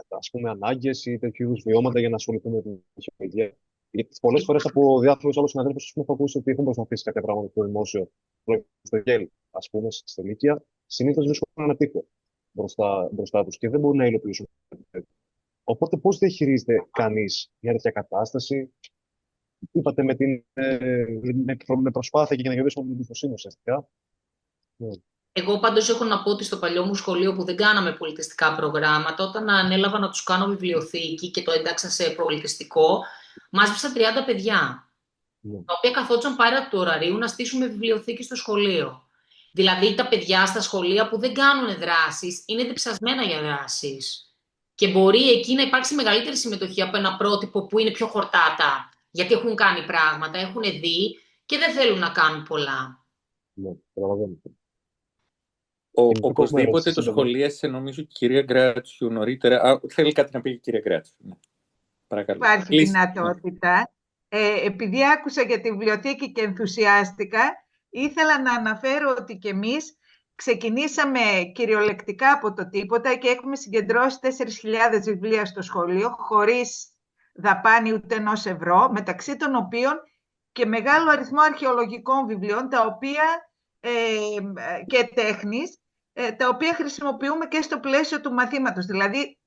ας πούμε, ανάγκες ή τέτοιου είδους βιώματα για να ασχοληθούν με την αρχαιολογία. Γιατί πολλές φορές από διάφορους άλλους συναδέλφους έχω ακούσει ότι έχουν προσπαθήσει κάποια πράγματα στο δημόσιο, στο ΓΕΛ, ας πούμε, στη Λύκεια, συνήθως βρίσκουν ένα τείχο μπροστά τους και δεν μπορούν να υλοποιήσουν. Οπότε, πώς διαχειρίζεται κανείς μια τέτοια κατάσταση, είπατε, με προσπάθεια και για να κερδίσουμε την εμπιστοσύνη ουσιαστικά. Εγώ πάντως έχω να πω ότι στο παλιό μου σχολείο που δεν κάναμε πολιτιστικά προγράμματα, όταν ανέλαβα να τους κάνω βιβλιοθήκη και το ένταξα σε πολιτιστικό, μάζεψα 30 παιδιά, τα οποία καθόντουσαν πάρα του ωραρίου να στήσουμε βιβλιοθήκη στο σχολείο. Δηλαδή, τα παιδιά στα σχολεία που δεν κάνουν δράσεις είναι διψασμένα για δράσεις. Και μπορεί εκεί να υπάρξει μεγαλύτερη συμμετοχή από ένα πρότυπο που είναι πιο χορτάτα. Γιατί έχουν κάνει πράγματα, έχουν δει και δεν θέλουν να κάνουν πολλά. Ναι, καταλαβαίνω. Οπωσδήποτε το σχολίασε, νομίζω, η κυρία Γκράτσιου νωρίτερα. Θέλει κάτι να πει η κυρία Γκράτσιου. Ναι. Παρακαλώ. Υπάρχει δυνατότητα. Επειδή άκουσα για τη βιβλιοθήκη και ενθουσιάστηκα, ήθελα να αναφέρω ότι και εμείς ξεκινήσαμε κυριολεκτικά από το τίποτα και έχουμε συγκεντρώσει 4.000 βιβλία στο σχολείο, χωρίς δαπάνη ούτε ενός ευρώ, μεταξύ των οποίων και μεγάλο αριθμό αρχαιολογικών βιβλίων, τα οποία, και τέχνης, τα οποία χρησιμοποιούμε και στο πλαίσιο του μαθήματος. Δηλαδή,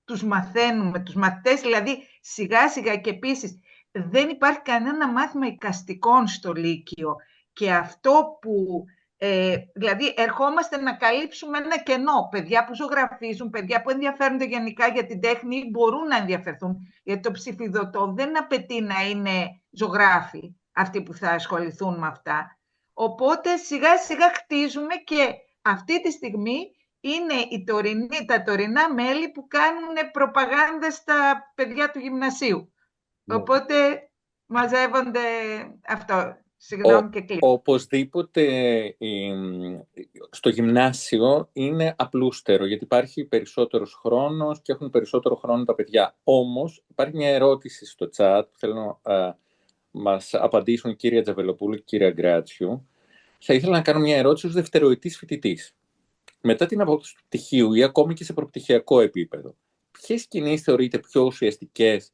τους μαθαίνουμε, τους μαθητές, δηλαδή σιγά-σιγά, και επίσης δεν υπάρχει κανένα μάθημα εικαστικών στο Λύκειο. Και αυτό που... δηλαδή, ερχόμαστε να καλύψουμε ένα κενό. Παιδιά που ζωγραφίζουν, παιδιά που ενδιαφέρονται γενικά για την τέχνη, μπορούν να ενδιαφερθούν. Γιατί το ψηφιδωτό δεν απαιτεί να είναι ζωγράφοι αυτοί που θα ασχοληθούν με αυτά. Οπότε, σιγά-σιγά χτίζουμε και αυτή τη στιγμή είναι τα τωρινά μέλη που κάνουν προπαγάνδα στα παιδιά του γυμνασίου. Οπότε, μαζεύονται αυτό. Συγγνώμη και κλείνω. Οπωσδήποτε στο γυμνάσιο είναι απλούστερο, γιατί υπάρχει περισσότερος χρόνος και έχουν περισσότερο χρόνο τα παιδιά. Όμως υπάρχει μια ερώτηση στο chat που θέλω να μας απαντήσουν η κυρία Τζαβελοπούλου και η κυρία Γκράτσιου. Θα ήθελα να κάνω μια ερώτηση ως δευτεροετής φοιτητής. Μετά την απόκτηση του πτυχίου ή ακόμη και σε προπτυχιακό επίπεδο, ποιες κινήσεις θεωρείτε πιο ουσιαστικές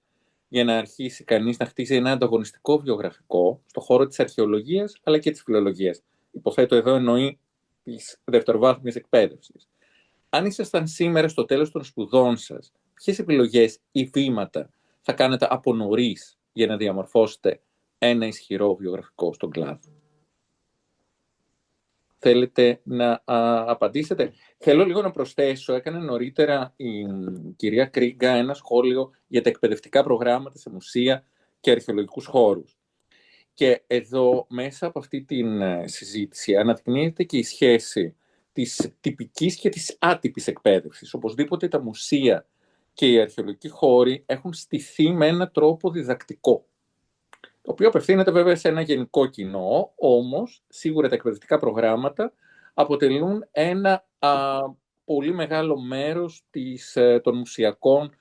για να αρχίσει κανείς να χτίσει ένα ανταγωνιστικό βιογραφικό στον χώρο της αρχαιολογίας αλλά και της φιλολογίας? Υποθέτω εδώ εννοεί της δευτεροβάθμιας εκπαίδευσης. Αν ήσασταν σήμερα στο τέλος των σπουδών σας, ποιες επιλογές ή βήματα θα κάνετε από νωρίς για να διαμορφώσετε ένα ισχυρό βιογραφικό στον κλάδο? Θέλετε να απαντήσετε? Θέλω λίγο να προσθέσω. Έκανε νωρίτερα η κυρία Κρίγκα ένα σχόλιο για τα εκπαιδευτικά προγράμματα σε μουσεία και αρχαιολογικούς χώρους. Και εδώ, μέσα από αυτή τη συζήτηση, αναδεικνύεται και η σχέση της τυπικής και της άτυπης εκπαίδευσης. Οπωσδήποτε τα μουσεία και οι αρχαιολογικοί χώροι έχουν στηθεί με έναν τρόπο διδακτικό, το οποίο απευθύνεται βέβαια σε ένα γενικό κοινό, όμως σίγουρα τα εκπαιδευτικά προγράμματα αποτελούν ένα πολύ μεγάλο μέρος των μουσιακών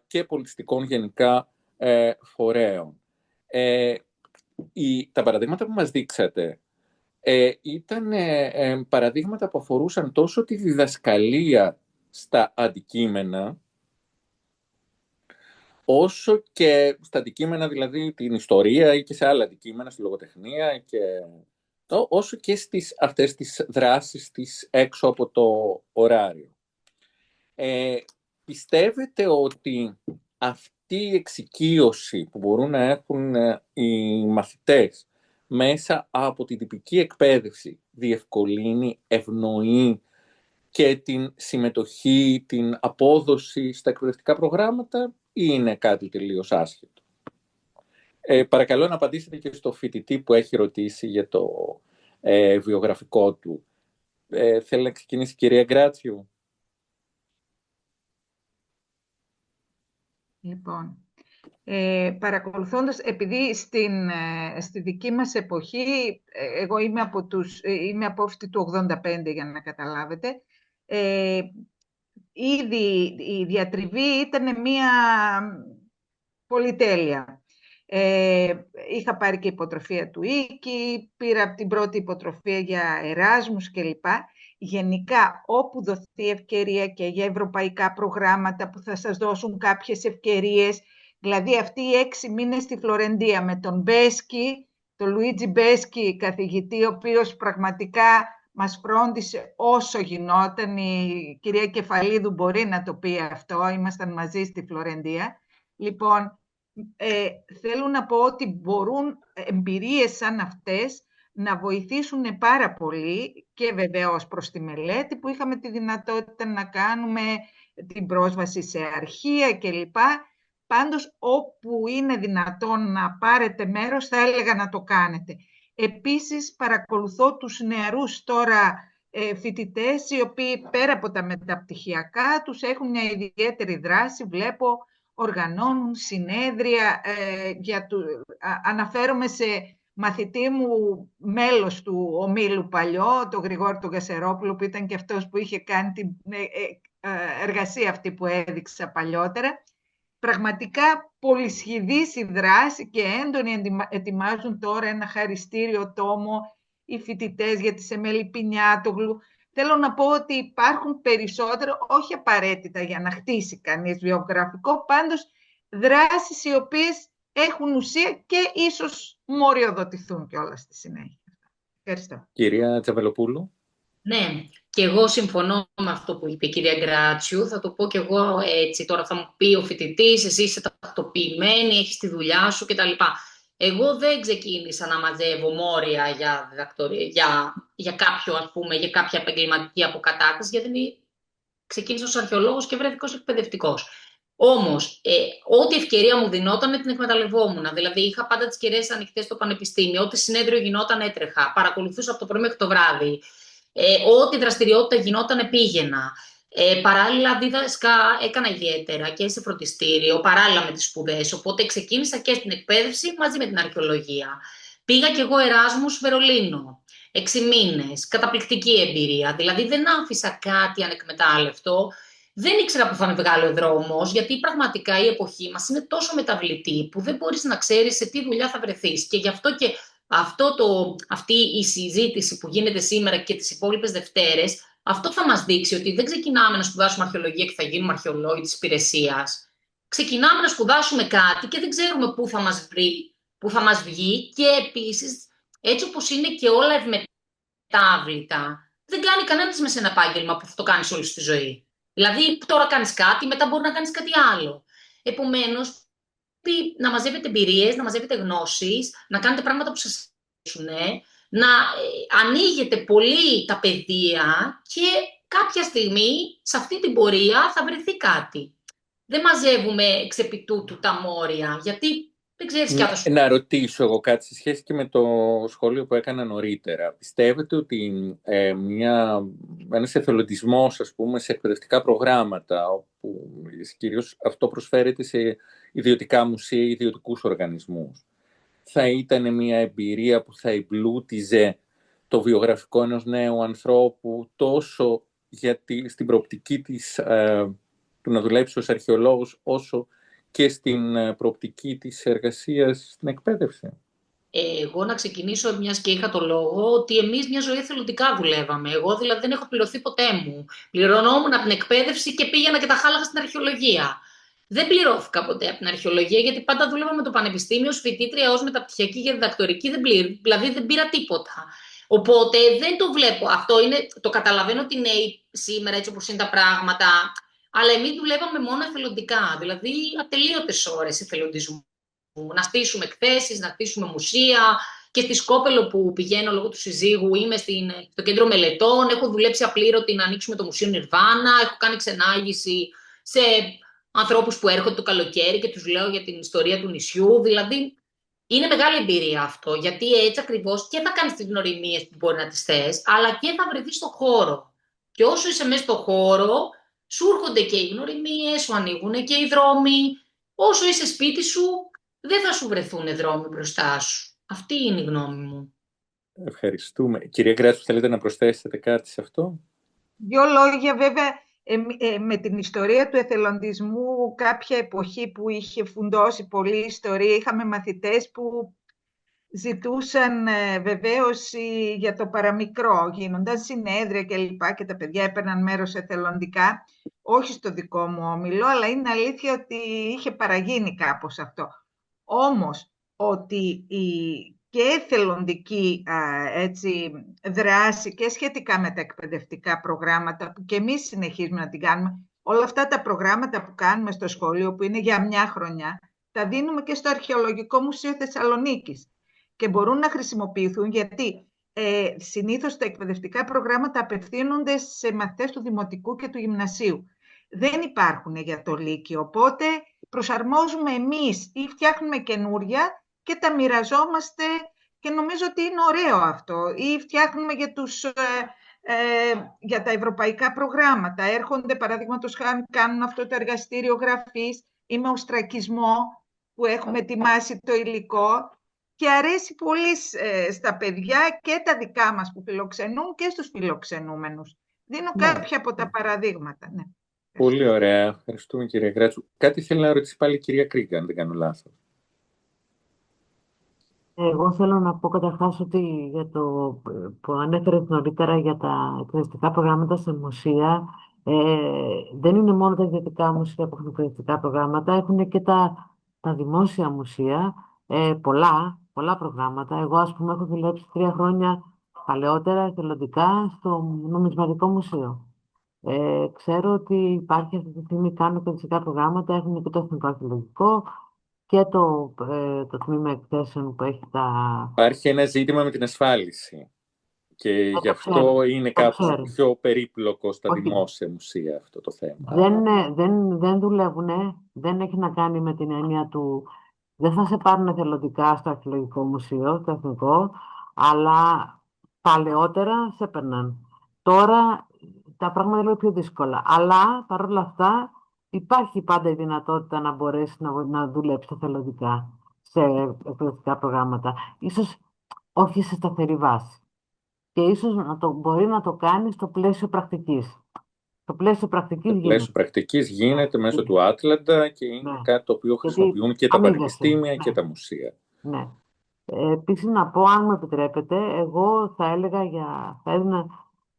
και πολιτιστικών γενικά φορέων. Τα παραδείγματα που μας δείξατε ήταν παραδείγματα που αφορούσαν τόσο τη διδασκαλία στα αντικείμενα, όσο και στα αντικείμενα, δηλαδή την ιστορία ή και σε άλλα αντικείμενα, στη λογοτεχνία, όσο και στις αυτές τις δράσεις έξω από το ωράριο. Πιστεύετε ότι αυτή η εξοικείωση που μπορούν να έχουν οι μαθητές μέσα από την τυπική εκπαίδευση διευκολύνει, ευνοεί και την συμμετοχή, την απόδοση στα εκπαιδευτικά προγράμματα, ή είναι κάτι τελείως άσχετο? Παρακαλώ να απαντήσετε και στο φοιτητή που έχει ρωτήσει για το βιογραφικό του. Θέλει να ξεκινήσει η κυρία Γκράτσιου? Λοιπόν, παρακολουθώντας, επειδή στη δική μας εποχή, εγώ είμαι απόφοιτη του 85 για να καταλάβετε, ήδη η διατριβή ήταν μία πολυτέλεια. Είχα πάρει και υποτροφία του Ίκη, πήρα την πρώτη υποτροφία για Εράσμους κλπ. Γενικά, όπου δοθεί ευκαιρία και για ευρωπαϊκά προγράμματα που θα σας δώσουν κάποιες ευκαιρίες, δηλαδή αυτοί οι 6 μήνες στη Φλωρεντία με τον Μπέσκι, τον Λουίτζι Μπέσκι, καθηγητή, ο οποίος πραγματικά μας φρόντισε όσο γινόταν. Η κυρία Κεφαλίδου μπορεί να το πει αυτό, ήμασταν μαζί στη Φλωρεντία. Λοιπόν, θέλω να πω ότι μπορούν εμπειρίες σαν αυτές να βοηθήσουν πάρα πολύ και βεβαίως προς τη μελέτη που είχαμε τη δυνατότητα να κάνουμε, την πρόσβαση σε αρχεία κλπ. Πάντως, όπου είναι δυνατόν να πάρετε μέρος, θα έλεγα να το κάνετε. Επίσης, παρακολουθώ τους νεαρούς τώρα φοιτητές, οι οποίοι πέρα από τα μεταπτυχιακά τους έχουν μια ιδιαίτερη δράση. Βλέπω, οργανώνουν συνέδρια. Αναφέρομαι σε μαθητή μου, μέλος του ομίλου παλιό, τον Γρηγόρη τον Κασερόπουλο, που ήταν και αυτός που είχε κάνει την εργασία αυτή που έδειξα παλιότερα. Πραγματικά πολυσχηδής η δράση και έντονοι ετοιμάζουν τώρα ένα χαριστήριο τόμο οι φοιτητές για τη Σεμέλη Πινιάτογλου. Θέλω να πω ότι υπάρχουν περισσότερο, όχι απαραίτητα για να χτίσει κανείς βιογραφικό, πάντως δράσεις οι οποίες έχουν ουσία και ίσως μοριοδοτηθούν κιόλας στη συνέχεια. Ευχαριστώ. Κυρία Τζαβελοπούλου. Ναι, και εγώ συμφωνώ με αυτό που είπε η κυρία Γκράτσιου. Θα το πω και εγώ έτσι. Τώρα θα μου πει ο φοιτητής, εσύ είσαι τακτοποιημένη, έχεις τη δουλειά σου κτλ. Εγώ δεν ξεκίνησα να μαζεύω μόρια για κάποιο, ας πούμε, για κάποια επαγγελματική αποκατάσταση, γιατί ξεκίνησα ως αρχαιολόγος και βρέθηκα ως εκπαιδευτικός. Όμως, ό,τι ευκαιρία μου δινόταν την εκμεταλλευόμουν. Δηλαδή, είχα πάντα τις κεραίες ανοιχτές στο πανεπιστήμιο. Ό,τι συνέδριο γινόταν έτρεχα. Παρακολουθούσα από το πρωί μέχρι το βράδυ. Ό,τι δραστηριότητα γινόταν πήγαινα. Παράλληλα, δίδασκα, έκανα ιδιαίτερα και σε φροντιστήριο, παράλληλα με τις σπουδές. Οπότε, ξεκίνησα και στην εκπαίδευση μαζί με την αρχαιολογία. Πήγα κι εγώ Εράσμους Βερολίνο, 6 μήνες, καταπληκτική εμπειρία. Δηλαδή δεν άφησα κάτι ανεκμετάλλευτο. Δεν ήξερα που θα με βγάλει ο δρόμος, γιατί πραγματικά η εποχή μας είναι τόσο μεταβλητή που δεν μπορείς να ξέρεις σε τι δουλειά θα βρεθείς. Και γι' αυτό και αυτή η συζήτηση που γίνεται σήμερα και τις υπόλοιπες Δευτέρες, αυτό θα μας δείξει ότι δεν ξεκινάμε να σπουδάσουμε αρχαιολογία και θα γίνουμε αρχαιολόγοι της υπηρεσίας. Ξεκινάμε να σπουδάσουμε κάτι και δεν ξέρουμε πού θα μας βρει, πού θα μας βγει, και επίσης, έτσι όπως είναι και όλα ευμετάβλητα, δεν κάνει κανένας με σε ένα επάγγελμα που θα το κάνεις όλη στη ζωή. Δηλαδή, τώρα κάνεις κάτι, μετά μπορεί να κάνεις κάτι άλλο. Επομένως, πρέπει να μαζεύετε εμπειρίες, να μαζεύετε γνώσεις, να κάνετε πράγματα που σας αρέσουν, να ανοίγετε πολύ τα πεδία και κάποια στιγμή σε αυτή την πορεία θα βρεθεί κάτι. Δεν μαζεύουμε εξ επιτούτου τα μόρια, γιατί δεν ξέρεις κι αν θα σου... Να ρωτήσω εγώ κάτι σε σχέση και με το σχόλιο που έκανα νωρίτερα. Πιστεύετε ότι ένας εθελοντισμός, ας πούμε, σε εκπαιδευτικά προγράμματα, όπου κυρίως αυτό προσφέρεται σε ιδιωτικά μουσεία ή ιδιωτικούς οργανισμούς, θα ήταν μια εμπειρία που θα εμπλούτιζε το βιογραφικό ενός νέου ανθρώπου τόσο στην προοπτική του να δουλέψει ως αρχαιολόγος, όσο και στην προοπτική της εργασίας στην εκπαίδευση? Εγώ να ξεκινήσω, μιας και είχα το λόγο, ότι εμείς μια ζωή εθελοντικά δουλεύαμε. Εγώ δηλαδή δεν έχω πληρωθεί ποτέ μου. Πληρωνόμουν από την εκπαίδευση και πήγαινα και τα χάλαγα στην αρχαιολογία. Δεν πληρώθηκα ποτέ από την αρχαιολογία, γιατί πάντα δούλευα με το πανεπιστήμιο ως φοιτήτρια, ως μεταπτυχιακή και διδακτορική, δηλαδή δεν πήρα τίποτα. Οπότε δεν το βλέπω. Αυτό είναι, το καταλαβαίνω ότι είναι σήμερα έτσι όπως είναι τα πράγματα, αλλά εμείς δουλεύαμε μόνο εθελοντικά, δηλαδή ατελείωτες ώρες εθελοντισμού. Να στήσουμε εκθέσεις, να στήσουμε μουσεία. Και στη Σκόπελο που πηγαίνω λόγω του συζύγου, είμαι στο κέντρο μελετών, έχω δουλέψει απλήρωτη να ανοίξουμε το Μουσείο Νιρβάνα, έχω κάνει ξενάγηση σε ανθρώπους που έρχονται το καλοκαίρι και τους λέω για την ιστορία του νησιού. Δηλαδή, είναι μεγάλη εμπειρία αυτό, γιατί έτσι ακριβώς και θα κάνεις τις γνωριμίες που μπορεί να τις θες, αλλά και θα βρεθείς στο χώρο. Και όσο είσαι μέσα στο χώρο, σου έρχονται και οι γνωριμίες, σου ανοίγουν και οι δρόμοι. Όσο είσαι σπίτι σου, δεν θα σου βρεθούν δρόμοι μπροστά σου. Αυτή είναι η γνώμη μου. Ευχαριστούμε. Κυρία Γκράτσου, θέλετε να προσθέσετε κάτι σε αυτό? Δύο λόγια, βέβαια, με την ιστορία του εθελοντισμού, κάποια εποχή που είχε φουντώσει πολλή ιστορία, είχαμε μαθητές που ζητούσαν βεβαίωση για το παραμικρό, γίνονταν συνέδρια κλπ. Και τα παιδιά έπαιρναν μέρος εθελοντικά, όχι στο δικό μου όμιλο, αλλά είναι αλήθεια ότι είχε παραγίνει κάπως αυτό. Όμως, ότι και εθελοντική δράση και σχετικά με τα εκπαιδευτικά προγράμματα, που και εμείς συνεχίζουμε να την κάνουμε, όλα αυτά τα προγράμματα που κάνουμε στο σχολείο, που είναι για μια χρονιά, τα δίνουμε και στο Αρχαιολογικό Μουσείο Θεσσαλονίκης και μπορούν να χρησιμοποιηθούν, γιατί συνήθως τα εκπαιδευτικά προγράμματα απευθύνονται σε μαθητές του Δημοτικού και του Γυμνασίου. Δεν υπάρχουν για το Λύκειο, οπότε προσαρμόζουμε εμείς ή φτιάχνουμε καινούρια και τα μοιραζόμαστε, και νομίζω ότι είναι ωραίο αυτό. Ή φτιάχνουμε για τα ευρωπαϊκά προγράμματα. Έρχονται, παραδείγματος χάρη, κάνουν αυτό το εργαστήριο γραφής ή με οστρακισμό, που έχουμε ετοιμάσει το υλικό και αρέσει πολύ στα παιδιά και τα δικά μας που φιλοξενούν και στους φιλοξενούμενους. Δίνω κάποια από τα παραδείγματα. Ναι. Πολύ ωραία. Ευχαριστούμε, κυρία Γκράτσου. Κάτι θέλει να ρωτήσει πάλι η κυρία Κρίγκα, αν δεν κάνω λάθος. Εγώ θέλω να πω καταρχάς ότι για το που ανέφερε νωρίτερα για τα εκπαιδευτικά προγράμματα σε μουσεία, δεν είναι μόνο τα ιδιωτικά μουσεία που έχουν εκπαιδευτικά προγράμματα, έχουν και τα δημόσια μουσεία, πολλά προγράμματα. Εγώ, ας πούμε, έχω δουλέψει 3 χρόνια παλαιότερα εθελοντικά στο Νομισματικό Μουσείο. Ξέρω ότι υπάρχει αυτή τη στιγμή, κάνουν εκπαιδευτικά προγράμματα, έχουν και το Εθνικό Αρχαιολογικό και το τμήμα εκθέσεων που έχει τα... Υπάρχει ένα ζήτημα με την ασφάλιση και γι' αυτό είναι κάπως πιο περίπλοκο στα δημόσια μουσεία αυτό το θέμα. Δεν δουλεύουν, δεν έχει να κάνει με την έννοια του... Δεν θα σε πάρουν εθελοντικά στο Αρχαιολογικό Μουσείο, το Εθνικό, αλλά παλαιότερα σε έπαιρναν. Τώρα τα πράγματα είναι πιο δύσκολα. Αλλά παρόλα αυτά υπάρχει πάντα η δυνατότητα να μπορέσει να δουλέψει εθελοντικά σε εκπαιδευτικά προγράμματα. Ίσως όχι σε σταθερή βάση. Και ίσως μπορεί να το κάνει στο πλαίσιο πρακτικής. Στο πλαίσιο πρακτικής Το γίνεται. πλαίσιο πρακτικής γίνεται μέσω του γίνεται. Άτλαντα και είναι Ναι. κάτι το οποίο Γιατί χρησιμοποιούν και τα αμείβεσαι. πανεπιστήμια και Ναι. τα μουσεία. Ναι. Επίσης να πω, αν μου επιτρέπετε, εγώ θα έλεγα θα έδινα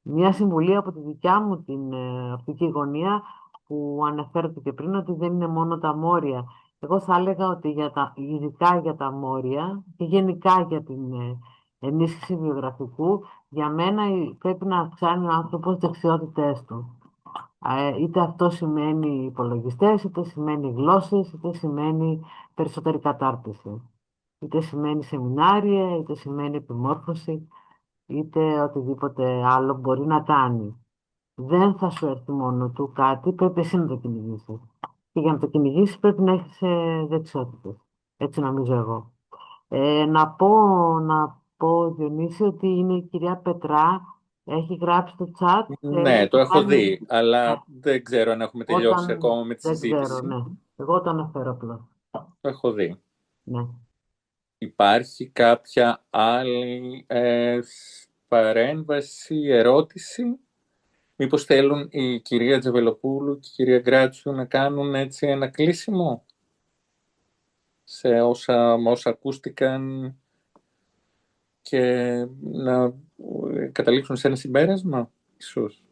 μια συμβουλή από τη δικιά μου την οπτική γωνία που αναφέρατε και πριν, ότι δεν είναι μόνο τα μόρια. Εγώ θα έλεγα ότι ειδικά για τα μόρια και γενικά για την ενίσχυση βιογραφικού, για μένα πρέπει να αυξάνει ο άνθρωπος τις δεξιότητές του. Είτε αυτό σημαίνει υπολογιστές, είτε σημαίνει γλώσσες, είτε σημαίνει περισσότερη κατάρτιση. Είτε σημαίνει σεμινάρια, είτε σημαίνει επιμόρφωση, είτε οτιδήποτε άλλο μπορεί να κάνει. Δεν θα σου έρθει μόνο του κάτι, πρέπει εσύ να το κυνηγήσεις. Και για να το κυνηγήσεις πρέπει να έχεις δεξιότητες. Έτσι νομίζω εγώ. Να πω, Διονύση, ότι είναι η κυρία Πετρά, έχει γράψει στο chat. Ναι, το έχω δει, αλλά Ναι. δεν ξέρω αν έχουμε τελειώσει ακόμα με τη Δεν συζήτηση. ξέρω, ναι. Εγώ το αναφέρω απλώς. Το έχω δει. Ναι. Υπάρχει κάποια άλλη παρέμβαση, ερώτηση? Μήπως θέλουν η κυρία Τζαβελοπούλου και η κυρία Γκράτσιου να κάνουν έτσι ένα κλείσιμο σε όσα ακούστηκαν και να καταλήξουν σε ένα συμπέρασμα, ίσως.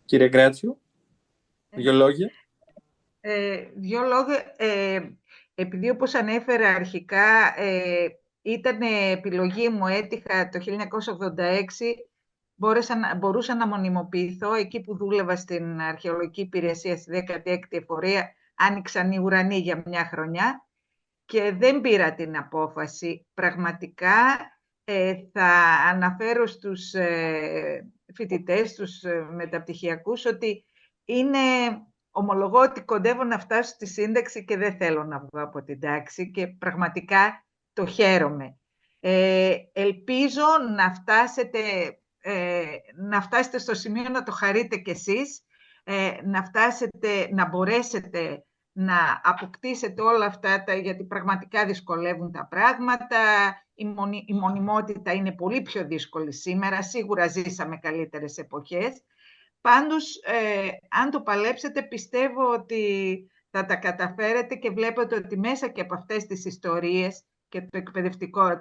Κύριε Γκράτσιου, δύο λόγια. Δύο λόγια. Επειδή όπως ανέφερα αρχικά, ήταν επιλογή μου, έτυχα το 1986, μπορούσα να μονιμοποιηθώ εκεί που δούλευα στην αρχαιολογική υπηρεσία στη 16η εφορία, άνοιξαν οι ουρανοί για μια χρονιά και δεν πήρα την απόφαση. Πραγματικά θα αναφέρω στους φοιτητές, στους μεταπτυχιακούς, ότι ομολογώ ότι κοντεύω να φτάσω στη σύνταξη και δεν θέλω να βγω από την τάξη και πραγματικά το χαίρομαι. Ελπίζω να φτάσετε στο σημείο να το χαρείτε κι εσείς, να μπορέσετε να αποκτήσετε όλα αυτά, γιατί πραγματικά δυσκολεύουν τα πράγματα. Η μονιμότητα είναι πολύ πιο δύσκολη σήμερα, σίγουρα ζήσαμε καλύτερες εποχές. Πάντως, αν το παλέψετε, πιστεύω ότι θα τα καταφέρετε και βλέπετε ότι μέσα και από αυτές τις ιστορίες και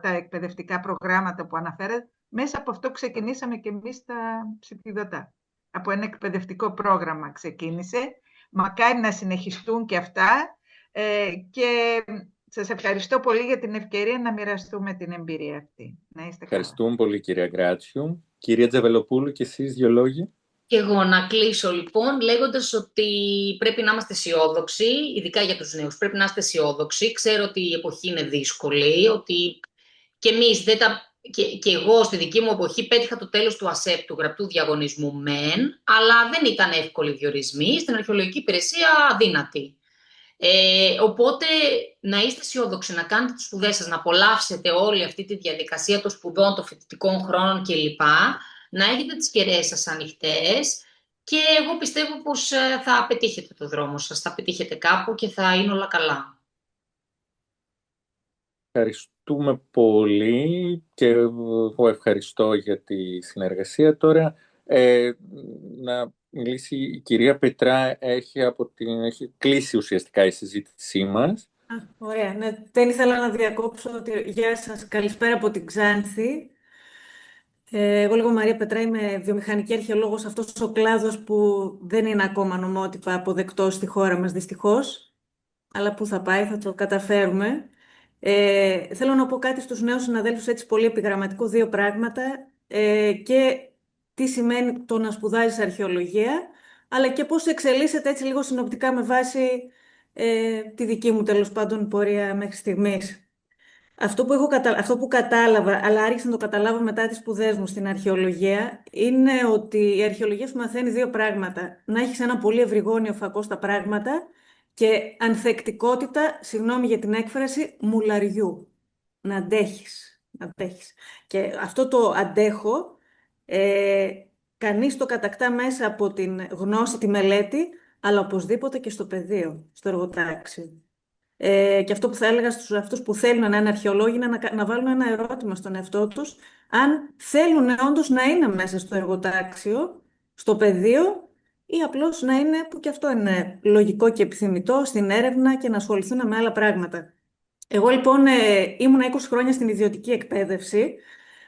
τα εκπαιδευτικά προγράμματα που αναφέρατε, μέσα από αυτό ξεκινήσαμε και εμείς τα ψηφιδωτά. Από ένα εκπαιδευτικό πρόγραμμα ξεκίνησε. Μακάρι να συνεχιστούν και αυτά και σας ευχαριστώ πολύ για την ευκαιρία να μοιραστούμε την εμπειρία αυτή. Να είστε καλά. Ευχαριστούμε πολύ, κυρία Γκράτσιου. Κυρία Τζαβελοπούλου, και εσείς δύο λόγια. Και εγώ να κλείσω λοιπόν λέγοντας ότι πρέπει να είμαστε αισιόδοξοι, ειδικά για τους νέους. Πρέπει να είστε αισιόδοξοι. Ξέρω ότι η εποχή είναι δύσκολη, ότι και εμείς και εγώ στη δική μου εποχή πέτυχα το τέλος του ΑΣΕΠ, του γραπτού διαγωνισμού μεν, αλλά δεν ήταν εύκολοι διορισμοί, στην αρχαιολογική υπηρεσία αδύνατη. Οπότε να είστε αισιόδοξοι, να κάνετε τις σπουδές σας, να απολαύσετε όλη αυτή τη διαδικασία των σπουδών, των φοιτητικών χρόνων κλπ. Να έχετε τις κεραίες σας ανοιχτές και εγώ πιστεύω πως θα πετύχετε το δρόμο σας, θα πετύχετε κάπου και θα είναι όλα καλά. Ευχαριστούμε πολύ και εγώ ευχαριστώ για τη συνεργασία. Τώρα να μιλήσει η κυρία Πετρά, έχει κλείσει ουσιαστικά η συζήτησή μας. Ωραία, ναι, δεν ήθελα να διακόψω. Γεια σας, καλησπέρα από την Ξάνθη. Εγώ λέγομαι Μαρία Πετρά, είμαι βιομηχανική αρχαιολόγος, αυτός ο κλάδος που δεν είναι ακόμα νομότυπα αποδεκτός στη χώρα μας δυστυχώς, αλλά που θα πάει, θα το καταφέρουμε. Θέλω να πω κάτι στους νέους συναδέλφους, έτσι πολύ επιγραμματικό, δύο πράγματα, και τι σημαίνει το να σπουδάζεις αρχαιολογία, αλλά και πώς εξελίσσεται έτσι λίγο συνοπτικά με βάση τη δική μου τέλος πάντων πορεία μέχρι στιγμής. Αυτό που κατάλαβα, αλλά άρχισα να το καταλάβω μετά τις σπουδές μου στην αρχαιολογία, είναι ότι η αρχαιολογία σου μαθαίνει δύο πράγματα. Να έχεις ένα πολύ ευρυγόνιο φακό στα πράγματα και ανθεκτικότητα, συγγνώμη για την έκφραση, μουλαριού. Να αντέχεις. Και αυτό το αντέχω, κανείς το κατακτά μέσα από την γνώση, τη μελέτη, αλλά οπωσδήποτε και στο πεδίο, στο εργοτάξιο. Και αυτό που θα έλεγα στους αυτούς που θέλουν να είναι αρχαιολόγοι είναι να βάλουν ένα ερώτημα στον εαυτό τους, αν θέλουν όντως να είναι μέσα στο εργοτάξιο, στο πεδίο, ή απλώς να είναι, που και αυτό είναι λογικό και επιθυμητό, στην έρευνα και να ασχοληθούν με άλλα πράγματα. Εγώ λοιπόν ήμουνα 20 χρόνια στην ιδιωτική εκπαίδευση.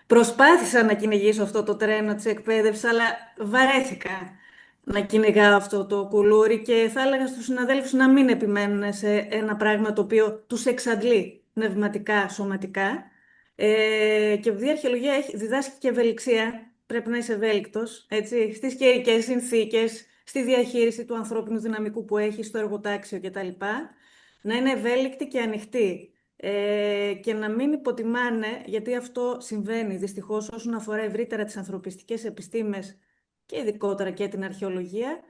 Προσπάθησα να κυνηγήσω αυτό το τρένο της εκπαίδευσης, αλλά βαρέθηκα να κυνηγάω αυτό το κουλούρι και θα έλεγα στους συναδέλφους να μην επιμένουν σε ένα πράγμα το οποίο τους εξαντλεί πνευματικά, σωματικά. Και επειδή η αρχαιολογία διδάσκει και ευελιξία, πρέπει να είσαι ευέλικτος, έτσι, στις καιρικές συνθήκες, στη διαχείριση του ανθρώπινου δυναμικού που έχει, στο εργοτάξιο κτλ. Να είναι ευέλικτη και ανοιχτή. Και να μην υποτιμάνε, γιατί αυτό συμβαίνει δυστυχώς όσον αφορά ευρύτερα τις ανθρωπιστικές επιστήμες και ειδικότερα και την αρχαιολογία,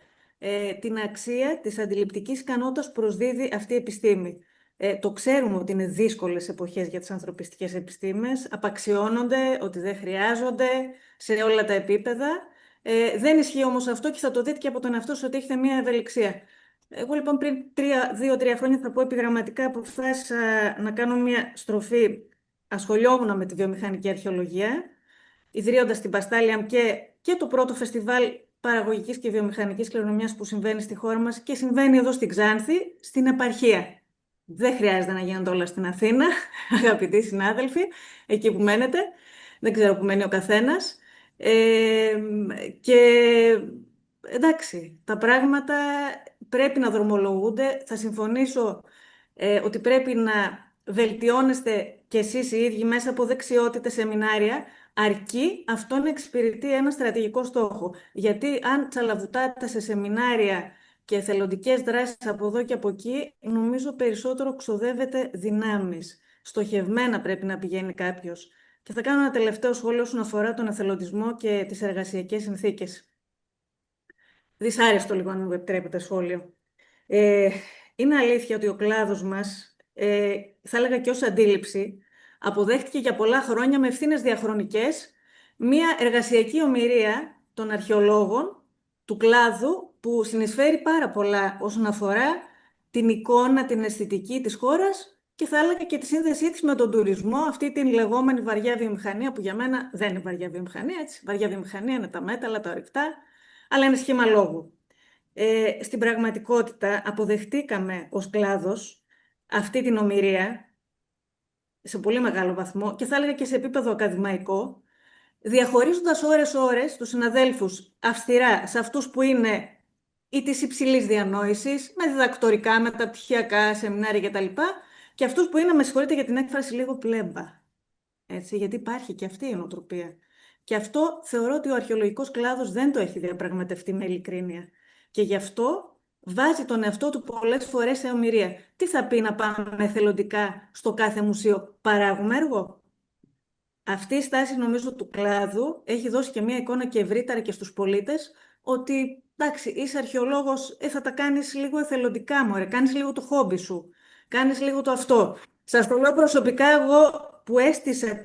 την αξία της αντιληπτικής ικανότητας που προσδίδει αυτή η επιστήμη. Το ξέρουμε ότι είναι δύσκολες εποχές για τις ανθρωπιστικές επιστήμες, απαξιώνονται, ότι δεν χρειάζονται σε όλα τα επίπεδα. Δεν ισχύει όμως αυτό και θα το δείτε και από τον εαυτό σας ότι έχετε μια ευελιξία. Εγώ λοιπόν πριν 2-3 χρόνια, θα πω επιγραμματικά, αποφάσισα να κάνω μια στροφή. Ασχολιόμουν με τη βιομηχανική αρχαιολογία, ιδρύοντας την Παστάλιαμ και το πρώτο φεστιβάλ παραγωγικής και βιομηχανικής κληρονομιάς που συμβαίνει στη χώρα μας και συμβαίνει εδώ στην Ξάνθη, στην επαρχία. Δεν χρειάζεται να γίνονται όλα στην Αθήνα, αγαπητοί συνάδελφοι, εκεί που μένετε. Δεν ξέρω που μένει ο καθένας. Και εντάξει, τα πράγματα πρέπει να δρομολογούνται. Θα συμφωνήσω ότι πρέπει να βελτιώνεστε κι εσείς οι ίδιοι μέσα από δεξιότητες, σεμινάρια, αρκεί αυτό να εξυπηρετεί ένα στρατηγικό στόχο. Γιατί αν τσαλαβουτάτε σε σεμινάρια και εθελοντικές δράσεις από εδώ και από εκεί, νομίζω περισσότερο ξοδεύετε δυνάμεις. Στοχευμένα πρέπει να πηγαίνει κάποιος. Και θα κάνω ένα τελευταίο σχόλιο όσον αφορά τον εθελοντισμό και τις εργασιακές συνθήκες. Δυσάρεστο λίγο, αν μου επιτρέπετε σχόλιο. Είναι αλήθεια ότι ο κλάδος μας, θα έλεγα και ως αντίληψη, αποδέχτηκε για πολλά χρόνια με ευθύνες διαχρονικές μία εργασιακή ομηρία των αρχαιολόγων του κλάδου που συνεισφέρει πάρα πολλά όσον αφορά την εικόνα, την αισθητική της χώρας και θα έλεγα και τη σύνδεσή της με τον τουρισμό, αυτή την λεγόμενη βαριά βιομηχανία που για μένα δεν είναι βαριά βιομηχανία, έτσι. Βαριά βιομηχανία είναι τα μέταλλα, τα ορυκτά, αλλά είναι σχήμα λόγου. Στην πραγματικότητα αποδεχτήκαμε ως κλάδος αυτή την ομηρία σε πολύ μεγάλο βαθμό και θα έλεγα και σε επίπεδο ακαδημαϊκό, διαχωρίζοντας ώρες-ώρες τους συναδέλφους αυστηρά σε αυτούς που είναι ή της υψηλής διανόησης, με διδακτορικά, μεταπτυχιακά, σεμινάρια κτλ. Και αυτούς που είναι, με συγχωρείτε για την έκφραση, λίγο πλέμπα. Έτσι, γιατί υπάρχει και αυτή η νοοτροπία. Και αυτό θεωρώ ότι ο αρχαιολογικός κλάδος δεν το έχει διαπραγματευτεί με ειλικρίνεια. Και γι' αυτό βάζει τον εαυτό του πολλές φορές σε ομηρία. Τι θα πει να πάμε εθελοντικά στο κάθε μουσείο, παράγουμε έργο? Αυτή η στάση, νομίζω, του κλάδου έχει δώσει και μια εικόνα και ευρύτερα και στους πολίτες ότι, εντάξει, είσαι αρχαιολόγος, θα τα κάνεις λίγο εθελοντικά, μωρέ, κάνεις λίγο το χόμπι σου, κάνεις λίγο το αυτό. Σας το λέω προσωπικά, εγώ που έστησα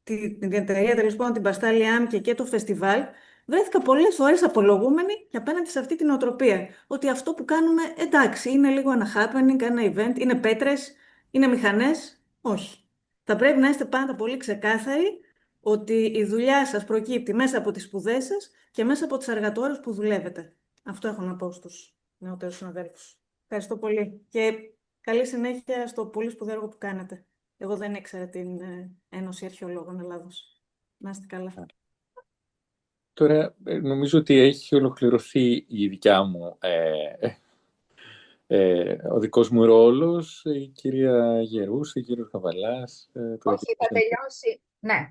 την εταιρεία, τέλος πάντων, την Παστάλιαμ και το φεστιβάλ, βρέθηκα πολλές φορές απολογούμενη και απέναντι σε αυτή την οτροπία. Ότι αυτό που κάνουμε, εντάξει, είναι λίγο ένα happening, ένα event, είναι πέτρες, είναι μηχανές. Όχι. Θα πρέπει να είστε πάντα πολύ ξεκάθαροι ότι η δουλειά σας προκύπτει μέσα από τις σπουδές σας και μέσα από τις εργατόρες που δουλεύετε. Αυτό έχω να πω στους νεότερους συναδέλφους. Ευχαριστώ πολύ και καλή συνέχεια στο πολύ σπουδαίο έργο που κάνετε. Εγώ δεν ήξερα την Ένωση Αρχαιολόγων Ελλάδος. Να είστε καλά. Τώρα, νομίζω ότι έχει ολοκληρωθεί η δικιά μου, ο δικός μου ρόλος, η κυρία Γερούς, η κύριος Καβαλάς. Όχι, θα τελειώσει. Ναι,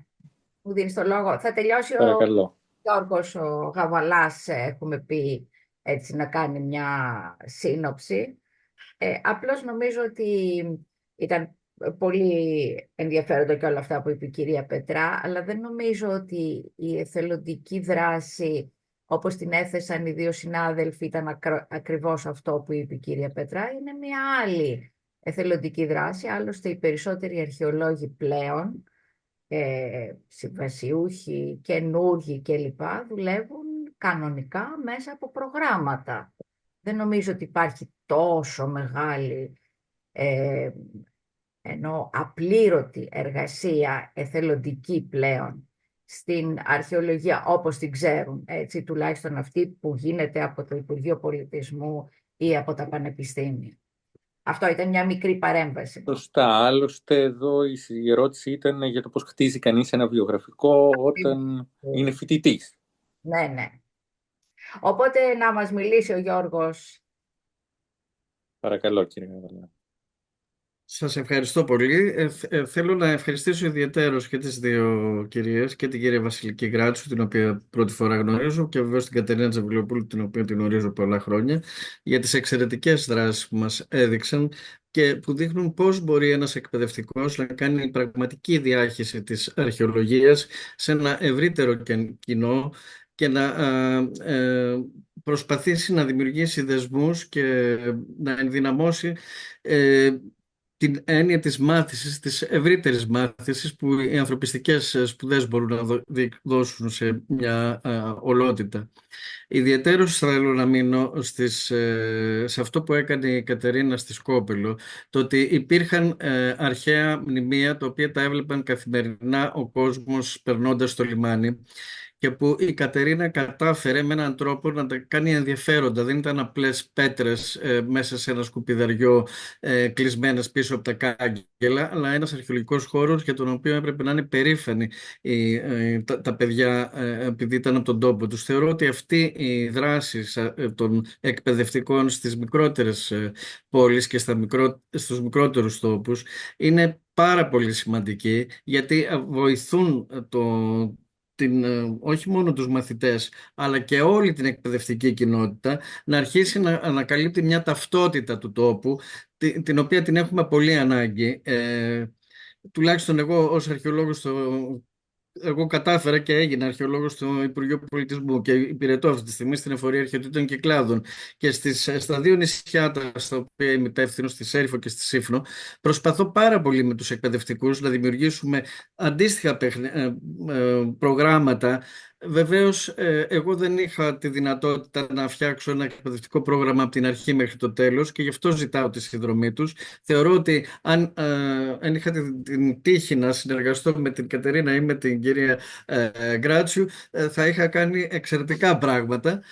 μου δίνεις το λόγο. Θα τελειώσει Παρακαλώ. ο Γιώργος ο Γαβαλάς, έχουμε πει, έτσι, να κάνει μια σύνοψη. Απλώς νομίζω ότι ήταν πολύ ενδιαφέροντα και όλα αυτά που είπε η κυρία Πετρά, αλλά δεν νομίζω ότι η εθελοντική δράση, όπως την έθεσαν οι δύο συνάδελφοι, ήταν ακριβώς αυτό που είπε η κυρία Πετρά. Είναι μια άλλη εθελοντική δράση, άλλωστε οι περισσότεροι αρχαιολόγοι πλέον, συμβασιούχοι, καινούργοι κλπ. Δουλεύουν κανονικά μέσα από προγράμματα. Δεν νομίζω ότι υπάρχει τόσο μεγάλη ε, ενώ απλήρωτη εργασία εθελοντική πλέον στην αρχαιολογία όπως την ξέρουν, έτσι, τουλάχιστον αυτή που γίνεται από το Υπουργείο Πολιτισμού ή από τα πανεπιστήμια. Αυτό ήταν μια μικρή παρέμβαση. Σωστά. Άλλωστε εδώ η ερώτηση ήταν για το πώς χτίζει κανείς ένα βιογραφικό όταν είναι φοιτητής. Ναι, ναι. Οπότε να μας μιλήσει ο Γιώργος. Παρακαλώ, κύριε Γαβαλά. Σας ευχαριστώ πολύ. Θέλω να ευχαριστήσω ιδιαιτέρως και τις δύο κυρίες, και την κυρία Βασιλική Γράτσου, την οποία πρώτη φορά γνωρίζω, και βεβαίως την Κατερίνα Τζαβιλοπούλου, την οποία την γνωρίζω πολλά χρόνια, για τις εξαιρετικές δράσεις που μας έδειξαν και που δείχνουν πώς μπορεί ένας εκπαιδευτικός να κάνει πραγματική διάχυση της αρχαιολογίας σε ένα ευρύτερο κοινό και να προσπαθήσει να δημιουργήσει δεσμούς και να ενδυναμώσει την έννοια της μάθησης, της ευρύτερης μάθησης που οι ανθρωπιστικές σπουδές μπορούν να δώσουν σε μια ολότητα. Ιδιαιτέρως θέλω να μείνω σε αυτό που έκανε η Κατερίνα στη Σκόπελο, το ότι υπήρχαν αρχαία μνημεία τα οποία τα έβλεπαν καθημερινά ο κόσμος περνώντας στο λιμάνι, και που η Κατερίνα κατάφερε με έναν τρόπο να τα κάνει ενδιαφέροντα. Δεν ήταν απλές πέτρες μέσα σε ένα σκουπιδαριό κλεισμένες πίσω από τα κάγκελα, αλλά ένας αρχαιολογικός χώρος για τον οποίο έπρεπε να είναι περήφανοι τα παιδιά επειδή ήταν από τον τόπο τους. Θεωρώ ότι αυτή η δράση των εκπαιδευτικών στις μικρότερες πόλεις και στους μικρότερους τόπους είναι πάρα πολύ σημαντική, γιατί βοηθούν όχι μόνο τους μαθητές αλλά και όλη την εκπαιδευτική κοινότητα να αρχίσει να ανακαλύπτει μια ταυτότητα του τόπου, την οποία την έχουμε πολύ ανάγκη. Τουλάχιστον εγώ ως αρχαιολόγος εγώ κατάφερα και έγινα αρχαιολόγος στο Υπουργείο Πολιτισμού και υπηρετώ αυτή τη στιγμή στην Εφορία Αρχαιοτήτων και Κλάδων, και στα δύο νησιά στα οποία είμαι υπεύθυνος, στη Σέριφο και στη Σύφνο, προσπαθώ πάρα πολύ με τους εκπαιδευτικούς να δημιουργήσουμε αντίστοιχα προγράμματα. Βεβαίως, εγώ δεν είχα τη δυνατότητα να φτιάξω ένα εκπαιδευτικό πρόγραμμα από την αρχή μέχρι το τέλος και γι' αυτό ζητάω τη συνδρομή τους. Θεωρώ ότι αν είχα την τύχη να συνεργαστώ με την Κατερίνα ή με την κυρία Γκράτσιου, θα είχα κάνει εξαιρετικά πράγματα.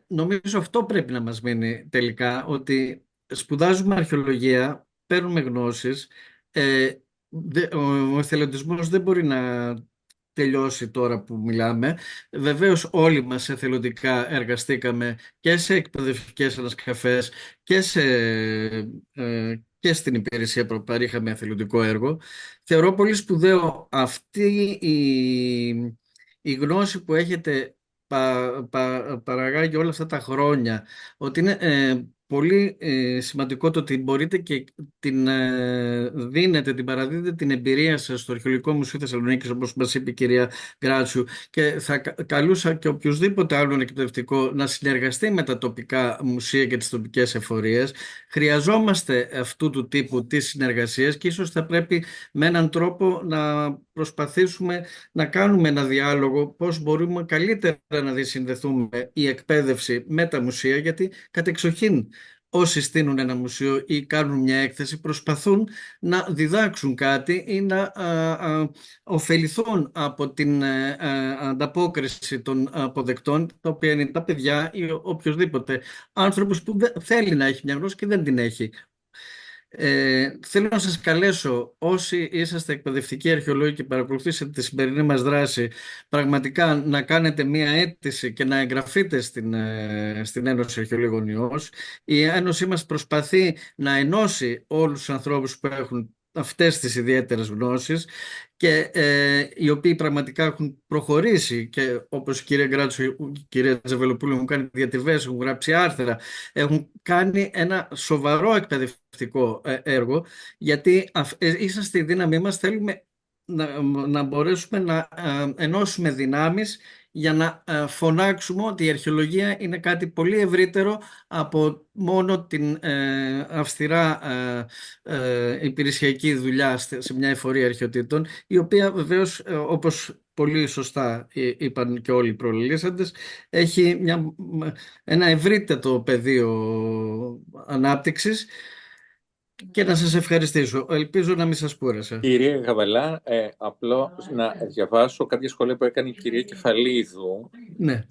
Νομίζω αυτό πρέπει να μας μείνει τελικά, ότι σπουδάζουμε αρχαιολογία, παίρνουμε γνώσεις. Ο εθελοντισμός δεν μπορεί να τελειώσει τώρα που μιλάμε. Βεβαίως όλοι μας εθελοντικά εργαστήκαμε και σε εκπαιδευτικές ανασκαφές και στην υπηρεσία που παρήχαμε εθελοντικό έργο. Θεωρώ πολύ σπουδαίο αυτή η γνώση που έχετε παραγάγει όλα αυτά τα χρόνια, ότι είναι πολύ σημαντικό το ότι μπορείτε και την παραδίδετε την εμπειρία σας στο Αρχαιολογικό Μουσείο Θεσσαλονίκης, όπως μας είπε η κυρία Γκράτσου, και θα καλούσα και οποιοδήποτε άλλον εκπαιδευτικό να συνεργαστεί με τα τοπικά μουσεία και τις τοπικές εφορίες. Χρειαζόμαστε αυτού του τύπου τις συνεργασίες και ίσως θα πρέπει με έναν τρόπο να προσπαθήσουμε να κάνουμε ένα διάλογο πώς μπορούμε καλύτερα να διασυνδεθούμε η εκπαίδευση με τα μουσεία, γιατί κατεξοχήν όσοι στείνουν ένα μουσείο ή κάνουν μια έκθεση προσπαθούν να διδάξουν κάτι ή να ωφεληθούν από την ανταπόκριση των αποδεκτών, τα οποία είναι τα παιδιά ή οποιοδήποτε άνθρωπος που θέλει να έχει μια γνώση και δεν την έχει. Θέλω να σας καλέσω, όσοι είσαστε εκπαιδευτικοί αρχαιολόγοι και παρακολουθήσετε τη σημερινή μας δράση, πραγματικά να κάνετε μία αίτηση και να εγγραφείτε στην Ένωση Αρχαιολόγων ΙΟΣ. Η Ένωσή μας προσπαθεί να ενώσει όλους τους ανθρώπους που έχουν αυτές τις ιδιαίτερες γνώσεις και οι οποίοι πραγματικά έχουν προχωρήσει, και όπως η κυρία Γκράτσου, η κυρία Τζαβελοπούλου έχουν κάνει διατριβές, έχουν γράψει άρθρα, έχουν κάνει ένα σοβαρό εκπαιδευτικό έργο, γιατί είσαστε η δύναμή μας. Θέλουμε να μπορέσουμε να ενώσουμε δυνάμεις για να φωνάξουμε ότι η αρχαιολογία είναι κάτι πολύ ευρύτερο από μόνο την αυστηρά υπηρεσιακή δουλειά σε μια εφορία αρχαιοτήτων, η οποία βεβαίως, όπως πολύ σωστά είπαν και όλοι οι προλαλήσαντες, έχει ένα ευρύτερο πεδίο ανάπτυξης. και να σας ευχαριστήσω. Ελπίζω να μην σας κούρασα. Κυρία Γαβαλά, απλώς να διαβάσω κάποια σχόλια που έκανε η κυρία Κεφαλίδου Ναι.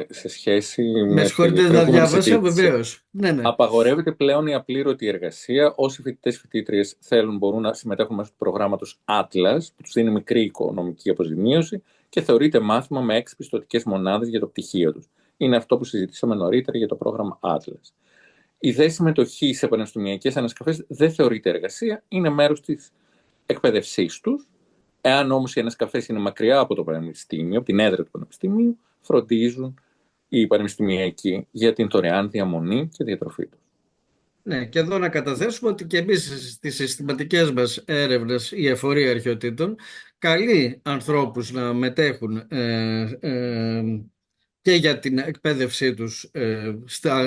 σε σχέση Με με την συγχωρείτε, δεν τα προηγούμενη διάβασα, συζήτηση. βεβαίως. Ναι. Απαγορεύεται πλέον η απλήρωτη εργασία. Όσοι φοιτητές-φοιτήτριες θέλουν μπορούν να συμμετέχουν μέσω του προγράμματος Atlas, που τους δίνει μικρή οικονομική αποζημίωση και θεωρείται μάθημα με 6 πιστωτικές μονάδες για το πτυχίο τους. Είναι αυτό που συζητήσαμε νωρίτερα για το πρόγραμμα Atlas. Η δε συμμετοχή σε πανεπιστημιακές ανασκαφές δεν θεωρείται εργασία, είναι μέρος της εκπαίδευσής τους. Εάν όμως οι ανασκαφές είναι μακριά από το πανεπιστήμιο, από την έδρα του πανεπιστημίου, φροντίζουν οι πανεπιστημιακοί για την δωρεάν διαμονή και διατροφή τους. Ναι, και εδώ να καταθέσουμε ότι και εμείς στις συστηματικές μας έρευνες, η εφορία αρχαιοτήτων καλεί ανθρώπους να μετέχουν και για την εκπαίδευσή τους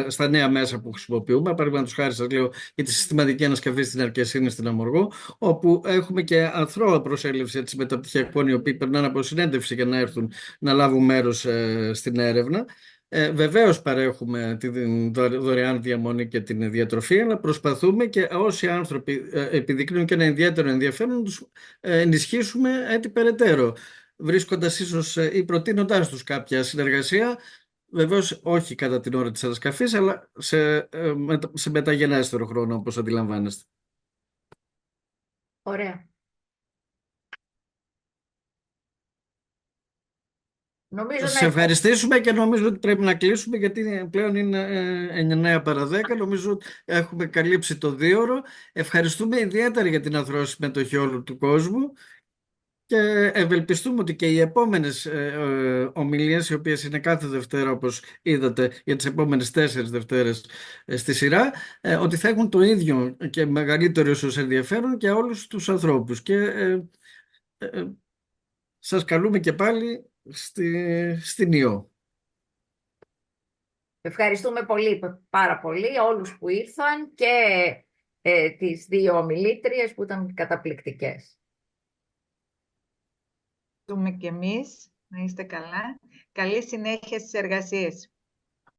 στα νέα μέσα που χρησιμοποιούμε. Παραδείγματος χάρη, σας λέω, για τη συστηματική ανασκαφή στην Αρκεσίνη, στην Αμοργό, όπου έχουμε και ανθρώπινη προσέλευση μεταπτυχιακών, οι οποίοι περνάνε από συνέντευξη για να έρθουν να λάβουν μέρος στην έρευνα. Βεβαίως παρέχουμε τη δωρεάν διαμονή και την διατροφή, αλλά προσπαθούμε και όσοι άνθρωποι επιδεικνύουν και ένα ιδιαίτερο ενδιαφέρον να τους ενισχύσουμε έτσι περαιτέρω, βρίσκοντας ίσως ή προτείνοντάς τους κάποια συνεργασία, βεβαίως όχι κατά την ώρα της ανασκαφής, αλλά σε μεταγενέστερο χρόνο, όπως αντιλαμβάνεστε. Ωραία. Νομίζω Θα σας να ευχαριστήσουμε και νομίζω ότι πρέπει να κλείσουμε, γιατί πλέον είναι 9 παρά 10. Νομίζω ότι έχουμε καλύψει το 2ωρο. Ευχαριστούμε ιδιαίτερα για την αθρώα συμμετοχή όλου του κόσμου και ευελπιστούμε ότι και οι επόμενες ομιλίες, οι οποίες είναι κάθε Δευτέρα, όπως είδατε, για τις επόμενες 4 Δευτέρες στη σειρά, ότι θα έχουν το ίδιο και μεγαλύτερο ίσως ενδιαφέρον για όλους τους ανθρώπους. Και σας καλούμε και πάλι στην ΙΟ. ευχαριστούμε πολύ, πάρα πολύ όλους που ήρθαν και τις δύο ομιλήτριες που ήταν καταπληκτικές. Ευχαριστούμε και εμείς. Να είστε καλά. Καλή συνέχεια στις εργασίες.